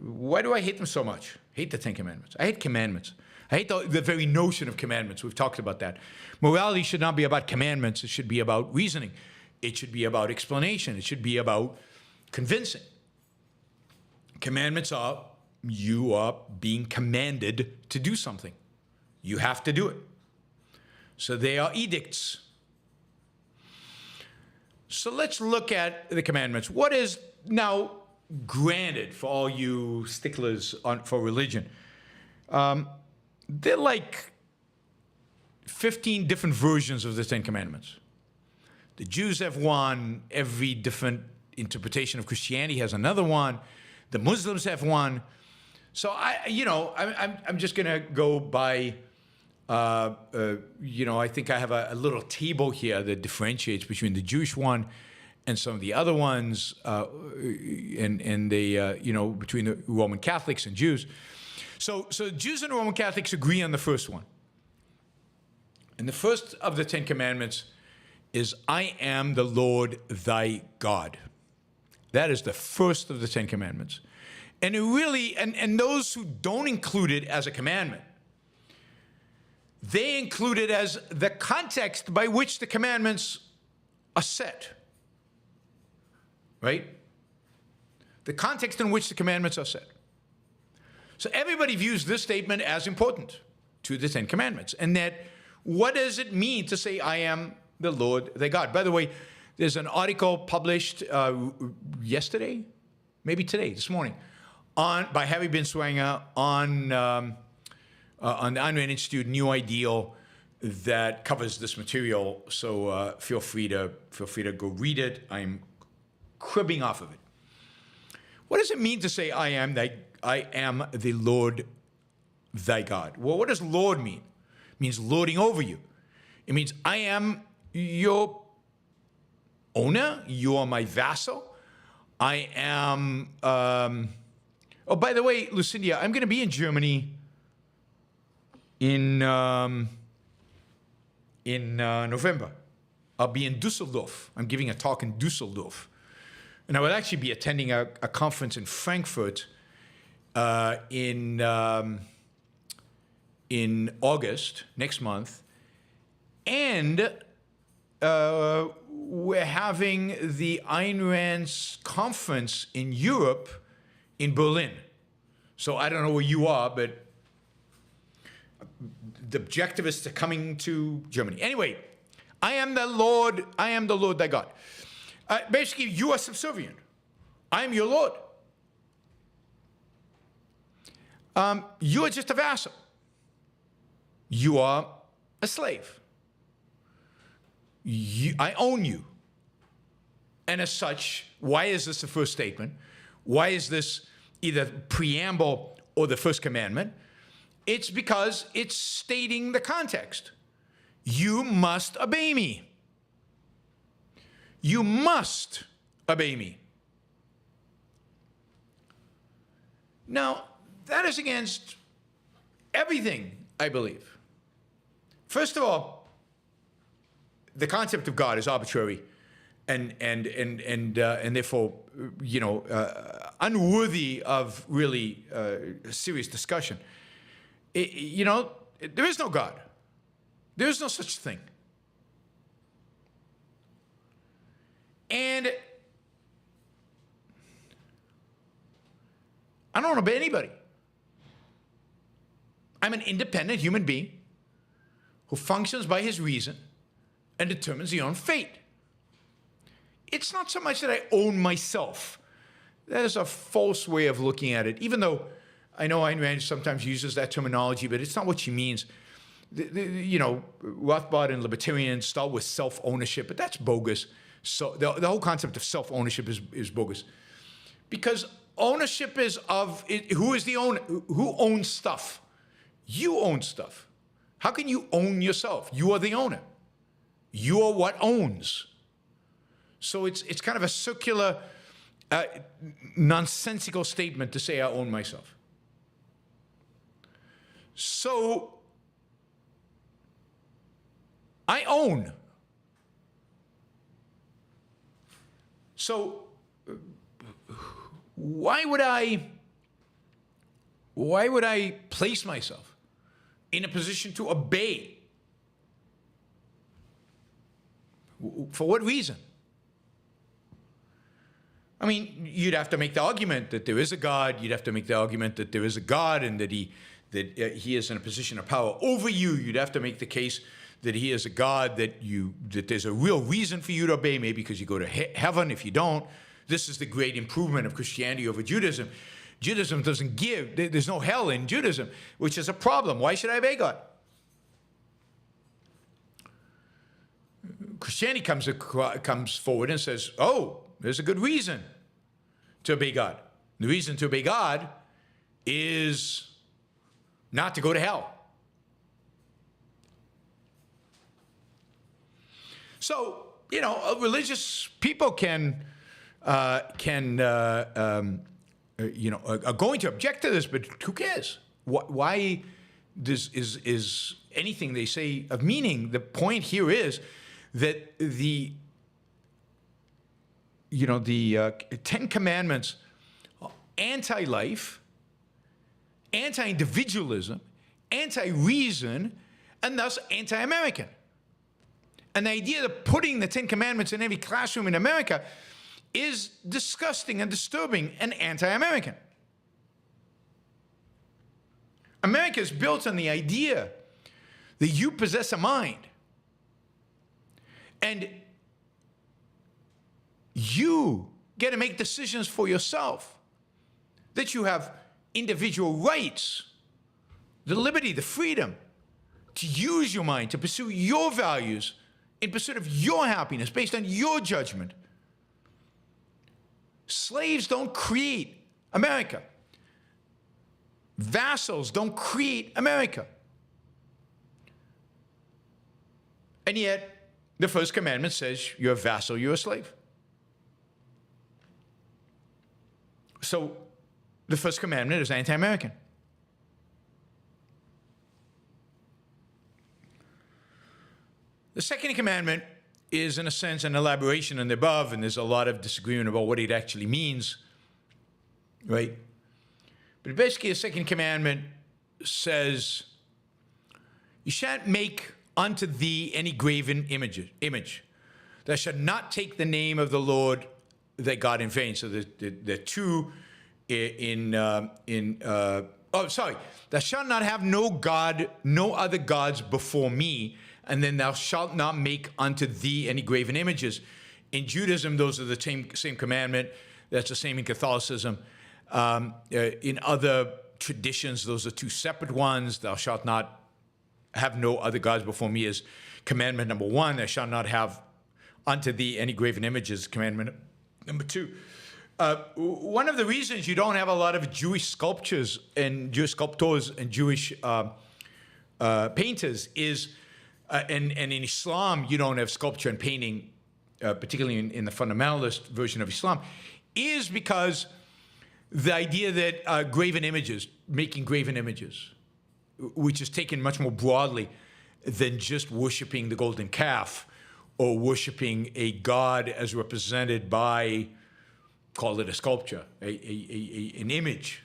Why do I hate them so much? Hate the 10 Commandments. I hate commandments. I hate the very notion of commandments. We've talked about that. Morality should not be about commandments. It should be about reasoning. It should be about explanation. It should be about convincing. Commandments are, you are being commanded to do something. You have to do it. So they are edicts. So let's look at the commandments. What is now granted for all you sticklers for religion? They're like 15 different versions of the Ten Commandments. The Jews have one. Every different interpretation of Christianity has another one. The Muslims have one. So I'm just going to go by, I think I have a little table here that differentiates between the Jewish one and some of the other ones, and between the Roman Catholics and Jews. So Jews and Roman Catholics agree on the first one. And the first of the Ten Commandments is, I am the Lord thy God. That is the first of the Ten Commandments. And it really, and those who don't include it as a commandment, they include it as the context by which the commandments are set. Right? The context in which the commandments are set. So everybody views this statement as important to the Ten Commandments. And that, what does it mean to say, I am the Lord thy God? By the way, there's an article published yesterday, maybe today, this morning, by Harry Binswanger on the Ayn Rand Institute New Ideal that covers this material. So feel free to go read it. I'm cribbing off of it. What does it mean to say, I am the Lord thy God? Well, what does Lord mean? It means lording over you. It means I am your owner. You are my vassal. I am... oh, by the way, Lucinda, I'm going to be in Germany in November. I'll be in Düsseldorf. I'm giving a talk in Düsseldorf. And I will actually be attending a conference in Frankfurt in August, next month. And we're having the Ayn Rand's conference in Europe in Berlin. So I don't know where you are, but the objectivists are coming to Germany. Anyway, I am the Lord thy God. Basically, you are subservient. I am your Lord. You are just a vassal. You are a slave. I own you. And as such, why is this the first statement? Why is this either preamble or the first commandment? It's because it's stating the context. You must obey me. You must obey me. Now, that is against everything, I believe. First of all, the concept of God is arbitrary and therefore, unworthy of really serious discussion. There is no God. There is no such thing. And I don't obey anybody. I'm an independent human being who functions by his reason and determines his own fate. It's not so much that I own myself. That is a false way of looking at it, even though I know Ayn Rand sometimes uses that terminology, but it's not what she means. Rothbard and libertarians start with self-ownership, but that's bogus. So the whole concept of self-ownership is bogus. Because ownership is of, who is the owner? Who owns stuff? You own stuff. How can you own yourself? You are the owner. You are what owns. So it's kind of a circular, nonsensical statement to say I own myself. So I own. So why would I place myself in a position to obey? For what reason? I mean, you'd have to make the argument that there is a God. You'd have to make the argument that there is a God and that he is in a position of power over you. You'd have to make the case that he is a God, that there's a real reason for you to obey, maybe because you go to heaven if you don't. This is the great improvement of Christianity over Judaism. Judaism doesn't give. There's no hell in Judaism, which is a problem. Why should I obey God? Christianity comes forward and says, oh, there's a good reason to obey God. The reason to obey God is not to go to hell. So, religious people are going to object to this, but who cares? Why is anything they say of meaning? The point here is that the Ten Commandments are anti-life, anti-individualism, anti-reason, and thus anti-American. And the idea of putting the Ten Commandments in every classroom in America is disgusting and disturbing and anti-American. America is built on the idea that you possess a mind and you get to make decisions for yourself, that you have individual rights, the liberty, the freedom to use your mind, to pursue your values in pursuit of your happiness based on your judgment. Slaves don't create America. Vassals don't create America. And yet, the first commandment says you're a vassal, you're a slave. So, the first commandment is anti-American. The second commandment is, in a sense, an elaboration on the above, and there's a lot of disagreement about what it actually means, right? But basically, the second commandment says, you shan't make unto thee any graven image. Thou shalt not take the name of the Lord thy God in vain. So the two thou shalt not have no other gods before me, and then thou shalt not make unto thee any graven images. In Judaism, those are the same commandment. That's the same in Catholicism. In other traditions, those are two separate ones. Thou shalt not have no other gods before me is commandment number 1. Thou shalt not have unto thee any graven images, commandment number 2. One of the reasons you don't have a lot of Jewish sculptures and Jewish sculptors and Jewish painters is, and in Islam you don't have sculpture and painting, particularly in the fundamentalist version of Islam, is because the idea that graven images, making graven images, which is taken much more broadly than just worshiping the golden calf or worshiping a god as represented by, call it a sculpture, an image.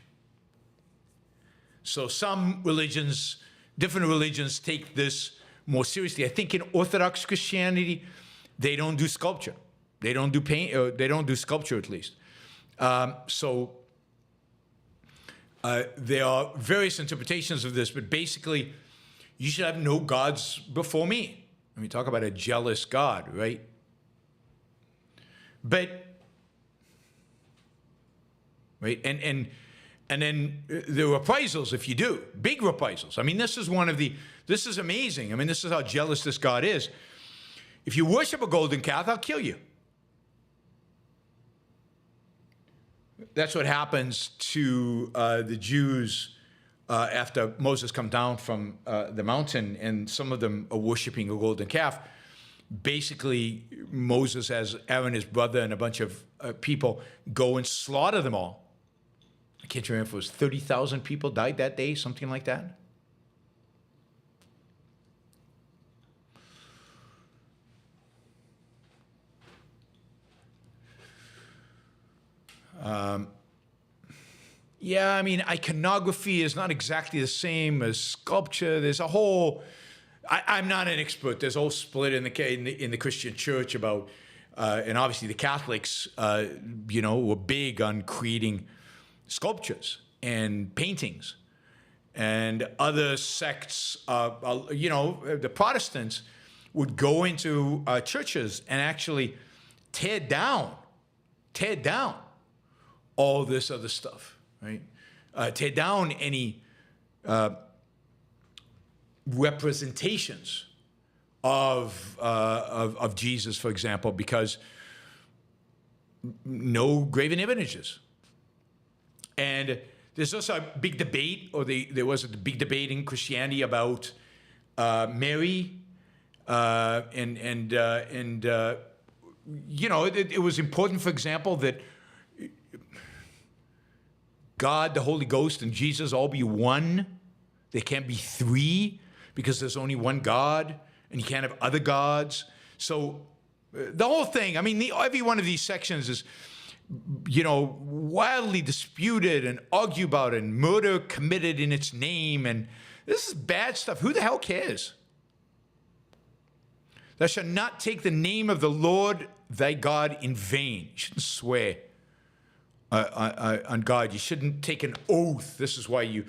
So some religions, different religions take this more seriously. I think in Orthodox Christianity, they don't do sculpture. They don't do paint, or they don't do sculpture at least. There are various interpretations of this, but basically, you should have no gods before me. I mean, talk about a jealous God, right? But, right, and then there are reprisals if you do, big reprisals. I mean, this is amazing. I mean, this is how jealous this God is. If you worship a golden calf, I'll kill you. That's what happens to the Jews after Moses comes down from the mountain, and some of them are worshiping a golden calf. Basically, Moses has Aaron, his brother, and a bunch of people go and slaughter them all. I can't remember if it was 30,000 people died that day, something like that. Yeah, I mean, iconography is not exactly the same as sculpture. There's a whole, I'm not an expert. There's a whole split in the Christian church about, and obviously the Catholics, were big on creating sculptures and paintings. And other sects, the Protestants would go into churches and actually tear down all this other stuff, right? Tear down any representations of Jesus, for example, because no graven images. And there's also a big debate, there was a big debate in Christianity about Mary, it was important, for example, that God, the Holy Ghost, and Jesus all be one. There can't be three because there's only one God, and you can't have other gods. So the whole thing, I mean, every one of these sections is, wildly disputed and argued about, and murder committed in its name, and this is bad stuff. Who the hell cares? Thou shalt not take the name of the Lord thy God in vain. You shouldn't swear on God. You shouldn't take an oath. This is why you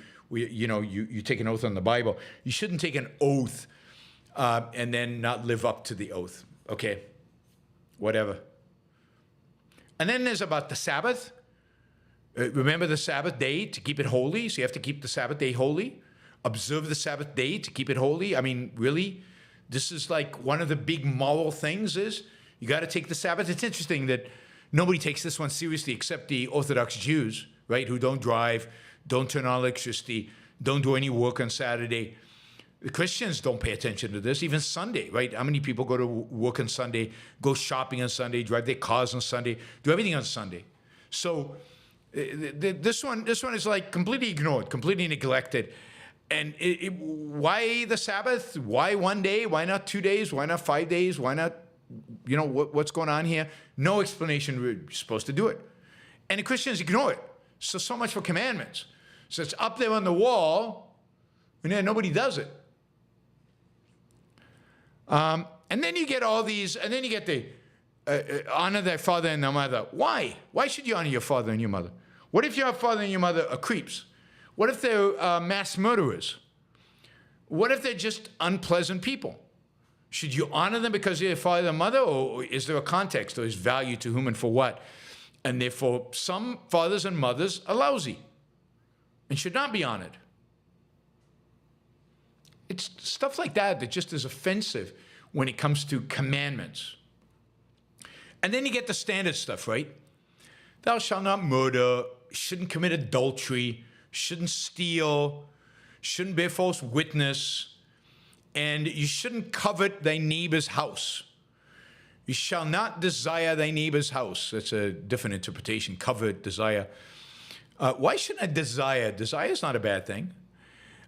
take an oath on the Bible. You shouldn't take an oath and then not live up to the oath. Okay, whatever. And then there's about the Sabbath. Remember the Sabbath day to keep it holy. So you have to keep the Sabbath day holy. Observe the Sabbath day to keep it holy. I mean, really? This is like one of the big moral things is you got to take the Sabbath. It's interesting that nobody takes this one seriously except the Orthodox Jews, right, who don't drive, don't turn on electricity, don't do any work on Saturday. The Christians don't pay attention to this, even Sunday, right? How many people go to work on Sunday, go shopping on Sunday, drive their cars on Sunday, do everything on Sunday? So this one is like completely ignored, completely neglected. And why the Sabbath? Why one day? Why not 2 days? Why not 5 days? Why not, what's going on here? No explanation. We're supposed to do it. And the Christians ignore it. So much for commandments. So it's up there on the wall, and then nobody does it. And then you get all these, and then you get the honor thy father and thy mother. Why? Why should you honor your father and your mother? What if your father and your mother are creeps? What if they're mass murderers? What if they're just unpleasant people? Should you honor them because they're your father and mother, or is there a context, or is value to whom and for what? And therefore, some fathers and mothers are lousy and should not be honored. It's stuff like that that just is offensive when it comes to commandments. And then you get the standard stuff, right? Thou shalt not murder, shouldn't commit adultery, shouldn't steal, shouldn't bear false witness, and you shouldn't covet thy neighbor's house. You shall not desire thy neighbor's house. That's a different interpretation, covet, desire. Why shouldn't I desire? Desire is not a bad thing.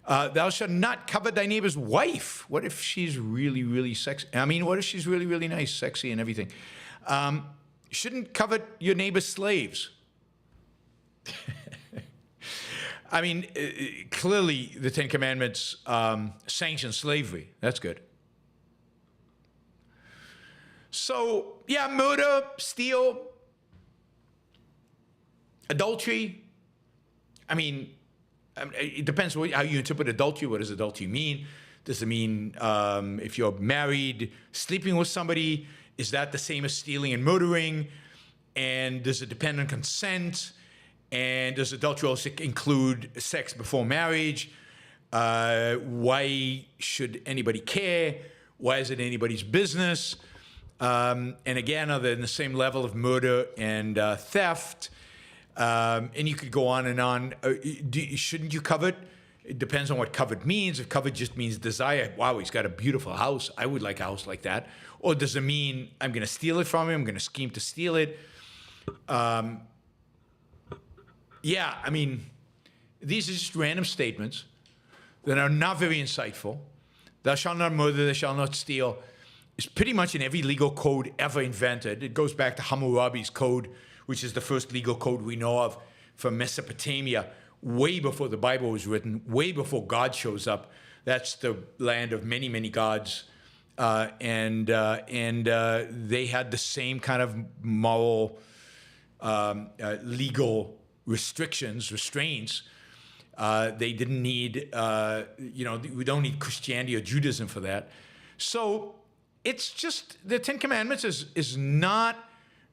Thou shalt not covet thy neighbor's wife. What if she's really, really sexy? I mean, what if she's really, really nice, sexy, and everything? Shouldn't covet your neighbor's slaves. I mean, clearly the Ten Commandments sanction slavery. That's good. So, yeah, murder, steal, adultery. I mean, it depends how you interpret adultery. What does adultery mean? Does it mean if you're married, sleeping with somebody, is that the same as stealing and murdering? And does it depend on consent? And does adultery also include sex before marriage? Why should anybody care? Why is it anybody's business? And again, are they in the same level of murder and theft? And you could go on and on. Shouldn't you covet? It depends on what covet means. If covet just means desire, wow, he's got a beautiful house. I would like a house like that. Or does it mean I'm going to steal it from him? I'm going to scheme to steal it? Yeah, I mean, these are just random statements that are not very insightful. Thou shalt not murder, thou shalt not steal. It's pretty much in every legal code ever invented. It goes back to Hammurabi's code, which is the first legal code we know of from Mesopotamia, way before the Bible was written, way before God shows up. That's the land of many, many gods. And they had the same kind of moral, legal restraints. They didn't need, we don't need Christianity or Judaism for that. So it's just, the Ten Commandments is not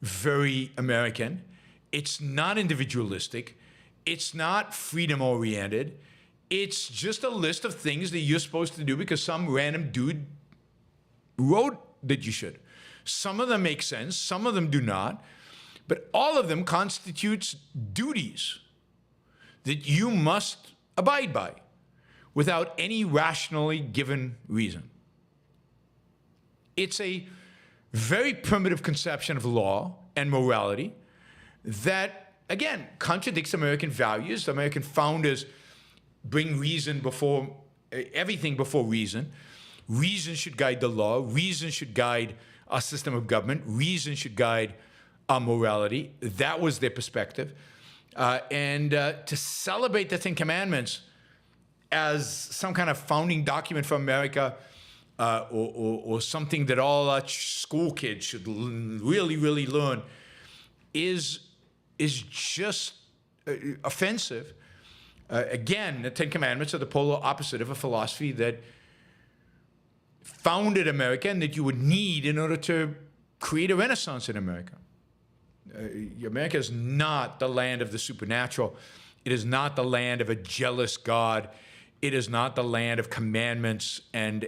very American. It's not individualistic. It's not freedom-oriented. It's just a list of things that you're supposed to do because some random dude wrote that you should. Some of them make sense, some of them do not, but all of them constitutes duties that you must abide by without any rationally given reason. It's a very primitive conception of law and morality that, again, contradicts American values. The American founders bring reason before everything before reason. Reason should guide the law. Reason should guide our system of government. Reason should guide our morality. That was their perspective. And to celebrate the Ten Commandments as some kind of founding document for America, or something that all our school kids should really, really learn, is just offensive. Again, the Ten Commandments are the polar opposite of a philosophy that founded America and that you would need in order to create a renaissance in America. America is not the land of the supernatural. It is not the land of a jealous God. It is not the land of commandments and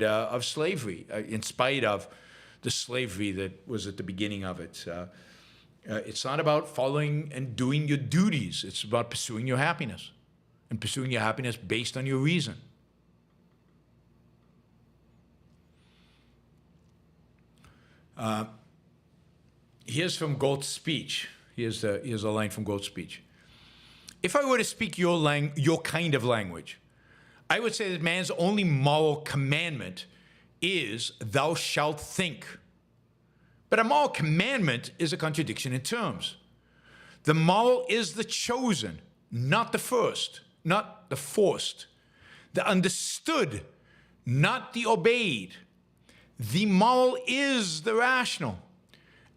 of slavery, in spite of the slavery that was at the beginning of it. It's not about following and doing your duties. It's about pursuing your happiness, and pursuing your happiness based on your reason. Here's from Galt's speech. Here's a line from Galt's speech. If I were to speak your kind of language, I would say that man's only moral commandment is, thou shalt think. But a moral commandment is a contradiction in terms. The moral is the chosen, not the first, not the forced. The understood, not the obeyed. The moral is the rational,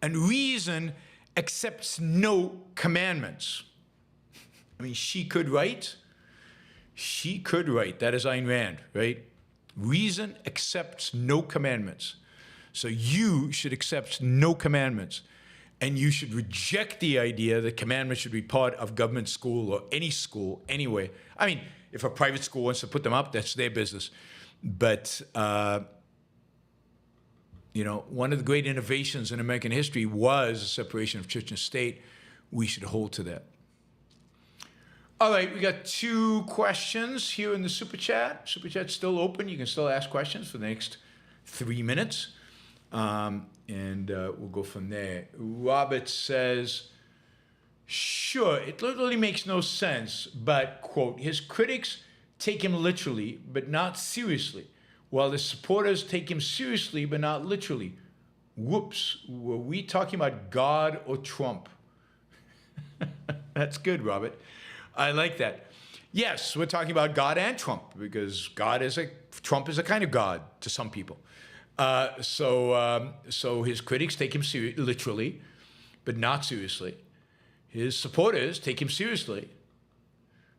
and reason accepts no commandments. I mean, she could write. She could write. That is Ayn Rand, right? Reason accepts no commandments. So you should accept no commandments. And you should reject the idea that commandments should be part of government school or any school anyway. I mean, if a private school wants to put them up, that's their business. But, one of the great innovations in American history was the separation of church and state. We should hold to that. All right, we got 2 questions here in the Super Chat. Super Chat's still open. You can still ask questions for the next 3 minutes. And we'll go from there. Robert says, sure, it literally makes no sense, but, quote, his critics take him literally, but not seriously, while his supporters take him seriously, but not literally. Whoops, were we talking about God or Trump? That's good, Robert. I like that. Yes, we're talking about God and Trump, because Trump is a kind of God to some people. So his critics take him literally, but not seriously. His supporters take him seriously,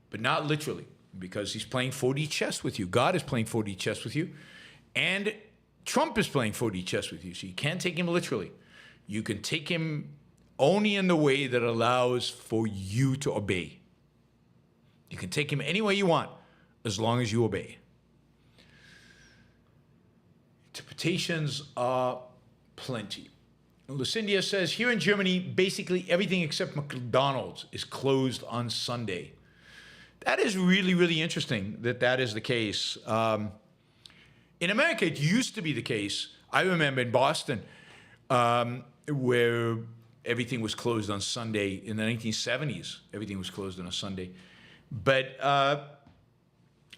but not literally, because he's playing 4D chess with you. God is playing 4D chess with you, and Trump is playing 4D chess with you. So you can't take him literally. You can take him only in the way that allows for you to obey. You can take him any way you want, as long as you obey. Interpretations are plenty. Lucindia says, here in Germany, basically everything except McDonald's is closed on Sunday. That is really, really interesting that is the case. In America, it used to be the case. I remember in Boston, where everything was closed on Sunday. In the 1970s, everything was closed on a Sunday. But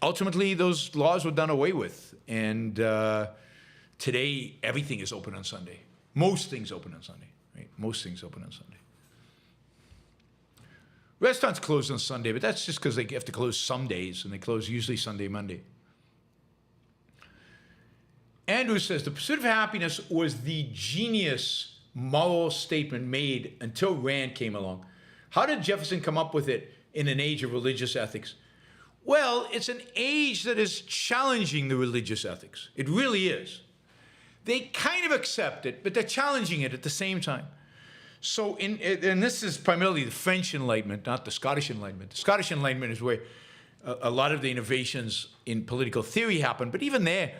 ultimately, those laws were done away with. And today, everything is open on Sunday. Most things open on Sunday, right? Most things open on Sunday. Restaurants close on Sunday, but that's just because they have to close some days, and they close usually Sunday, Monday. Andrew says, the pursuit of happiness was the genius moral statement made until Rand came along. How did Jefferson come up with it in an age of religious ethics? Well, it's an age that is challenging the religious ethics. It really is. They kind of accept it, but they're challenging it at the same time. So, and this is primarily the French Enlightenment, not the Scottish Enlightenment. The Scottish Enlightenment is where a lot of the innovations in political theory happen, but even there,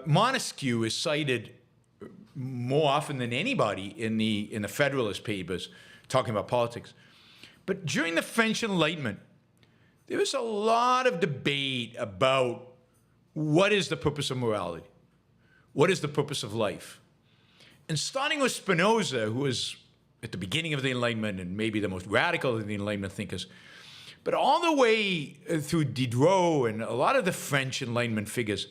Montesquieu is cited more often than anybody in the Federalist Papers talking about politics. But during the French Enlightenment, there was a lot of debate about what is the purpose of morality? What is the purpose of life? And starting with Spinoza, who was at the beginning of the Enlightenment and maybe the most radical of the Enlightenment thinkers, but all the way through Diderot and a lot of the French Enlightenment figures,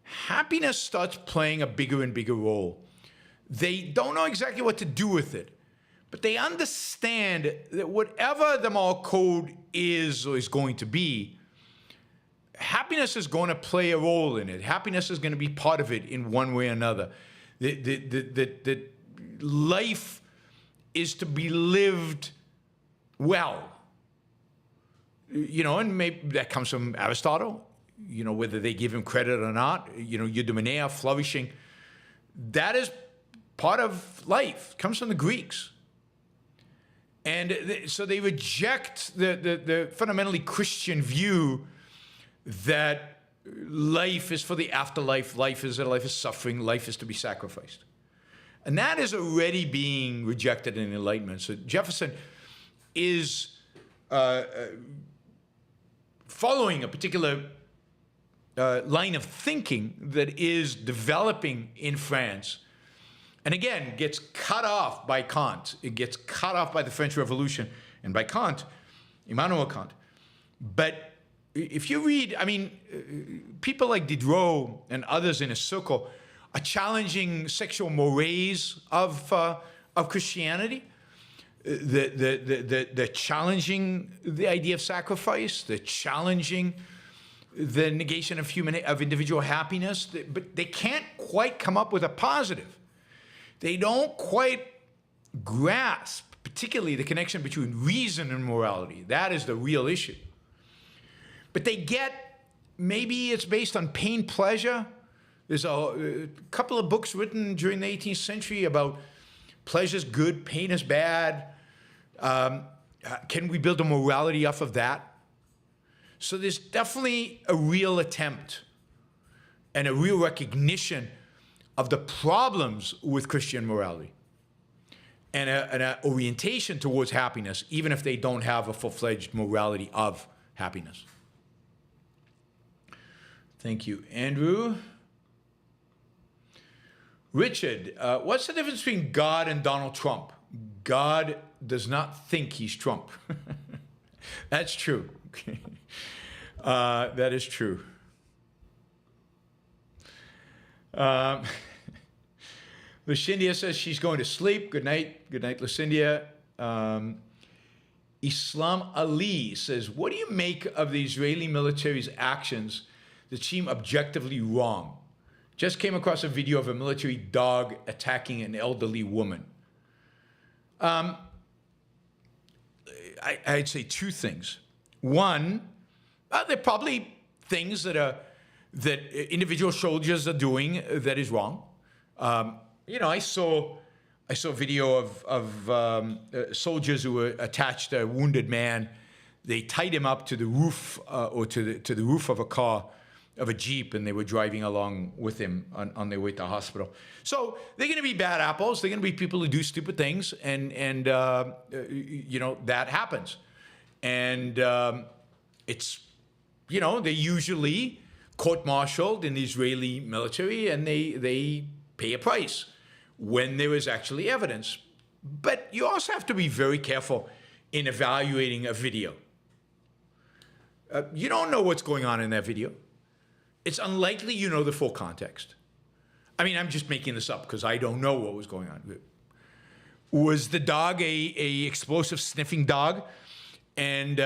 happiness starts playing a bigger and bigger role. They don't know exactly what to do with it, but they understand that whatever the moral code is or is going to be, happiness is going to play a role in it. Happiness is going to be part of it in one way or another. That life is to be lived well. You know, and maybe that comes from Aristotle, you know, whether they give him credit or not, you know, eudaimonia, flourishing. That is part of life. It comes from the Greeks. And so they reject the fundamentally Christian view that life is for the afterlife, life is a life of suffering, life is to be sacrificed. And that is already being rejected in Enlightenment. So Jefferson is following a particular line of thinking that is developing in France, and again, gets cut off by Kant. It gets cut off by the French Revolution and by Kant, Immanuel Kant. But if you read, I mean, people like Diderot and others in his circle are challenging sexual mores of Christianity. They're challenging the idea of sacrifice. They're challenging the negation of individual happiness. But they can't quite come up with a positive. They don't quite grasp, particularly the connection between reason and morality. That is the real issue. But they get, maybe it's based on pain, pleasure. There's a couple of books written during the 18th century about pleasure's good, pain is bad. Can we build a morality off of that? So there's definitely a real attempt and a real recognition of the problems with Christian morality and an orientation towards happiness, even if they don't have a full-fledged morality of happiness. Thank you, Andrew. Richard, what's the difference between God and Donald Trump? God does not think he's Trump. That's true. That is true. Lucindia says she's going to sleep. Good night. Good night, Lucindia. Islam Ali says, what do you make of the Israeli military's actions that seem objectively wrong? Just came across a video of a military dog attacking an elderly woman. I'd say two things. One, there are probably things that individual soldiers are doing that is wrong. You know, I saw a video of soldiers who were attached to a wounded man. They tied him up to the roof or to the roof of a car, of a Jeep, and they were driving along with him on their way to the hospital. So they're going to be bad apples. They're going to be people who do stupid things, and you know, that happens. And it's, you know, they're usually court-martialed in the Israeli military, and they pay a price when there is actually evidence. But you also have to be very careful in evaluating a video. You don't know what's going on in that video. It's unlikely you know the full context. I mean, I'm just making this up because I don't know what was going on. Was the dog a explosive sniffing dog? And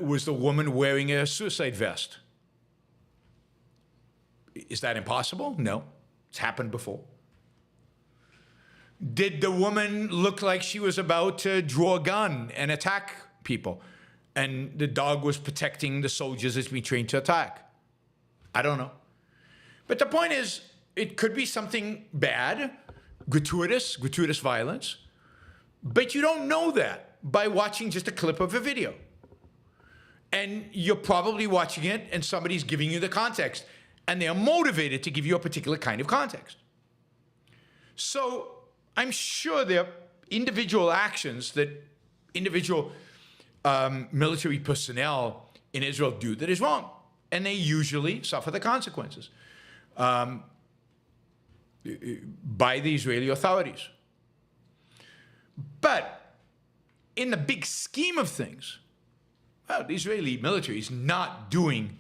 was the woman wearing a suicide vest? Is that impossible? No. It's happened before. Did the woman look like she was about to draw a gun and attack people? And the dog was protecting the soldiers that's been trained to attack? I don't know. But the point is, it could be something bad, gratuitous violence, but you don't know that by watching just a clip of a video. And you're probably watching it and somebody's giving you the context. and they are motivated to give you a particular kind of context. So I'm sure there are individual actions that individual military personnel in Israel do that is wrong, and they usually suffer the consequences by the Israeli authorities. But in the big scheme of things, well, the Israeli military is not doing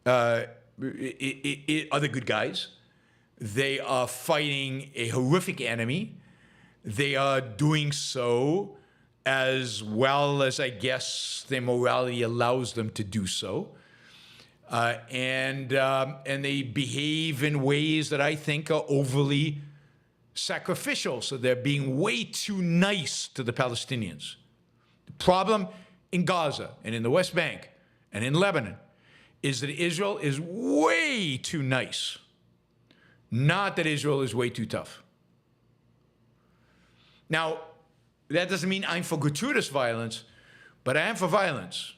are the good guys. They are fighting a horrific enemy. They are doing so as well as I guess their morality allows them to do so. And they behave in ways that I think are overly sacrificial. So they're being way too nice to the Palestinians. The problem in Gaza and in the West Bank and in Lebanon is that Israel is way too nice. Not that Israel is way too tough. Now, that doesn't mean I'm for gratuitous violence, but I am for violence.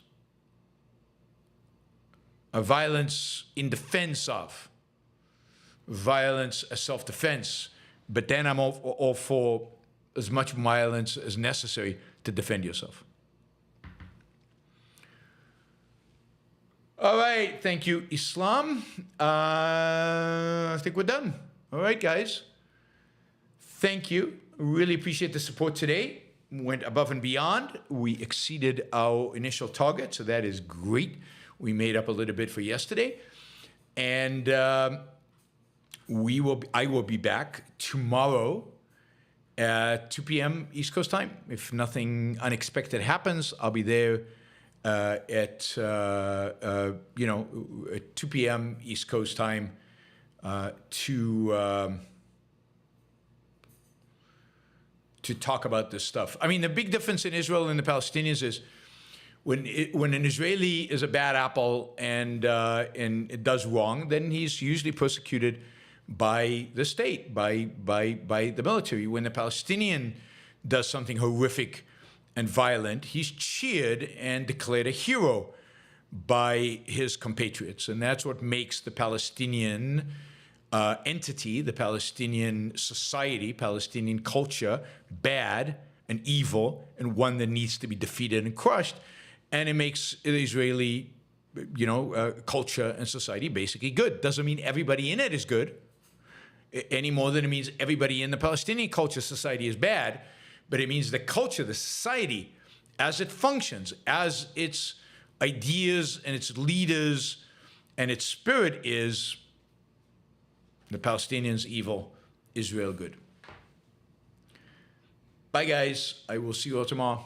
A violence in defense of. Violence as self-defense. But then I'm all for as much violence as necessary to defend yourself. All right, thank you, Islam. I think we're done. All right, guys. Thank you. Really appreciate the support today. Went above and beyond. We exceeded our initial target, so that is great. We made up a little bit for yesterday. And I will be back tomorrow at 2 p.m. East Coast time. If nothing unexpected happens, I'll be there at 2 p.m. East Coast time to talk about this stuff. I mean, the big difference in Israel and the Palestinians is when an Israeli is a bad apple and it does wrong, then he's usually persecuted by the state, by the military. When the Palestinian does something horrific and violent, he's cheered and declared a hero by his compatriots. And that's what makes the Palestinian entity, the Palestinian society, Palestinian culture, bad and evil and one that needs to be defeated and crushed. And it makes the Israeli, culture and society basically good. Doesn't mean everybody in it is good, any more than it means everybody in the Palestinian culture society is bad. But it means the culture, the society, as it functions, as its ideas and its leaders and its spirit is the Palestinians evil, Israel good. Bye, guys. I will see you all tomorrow.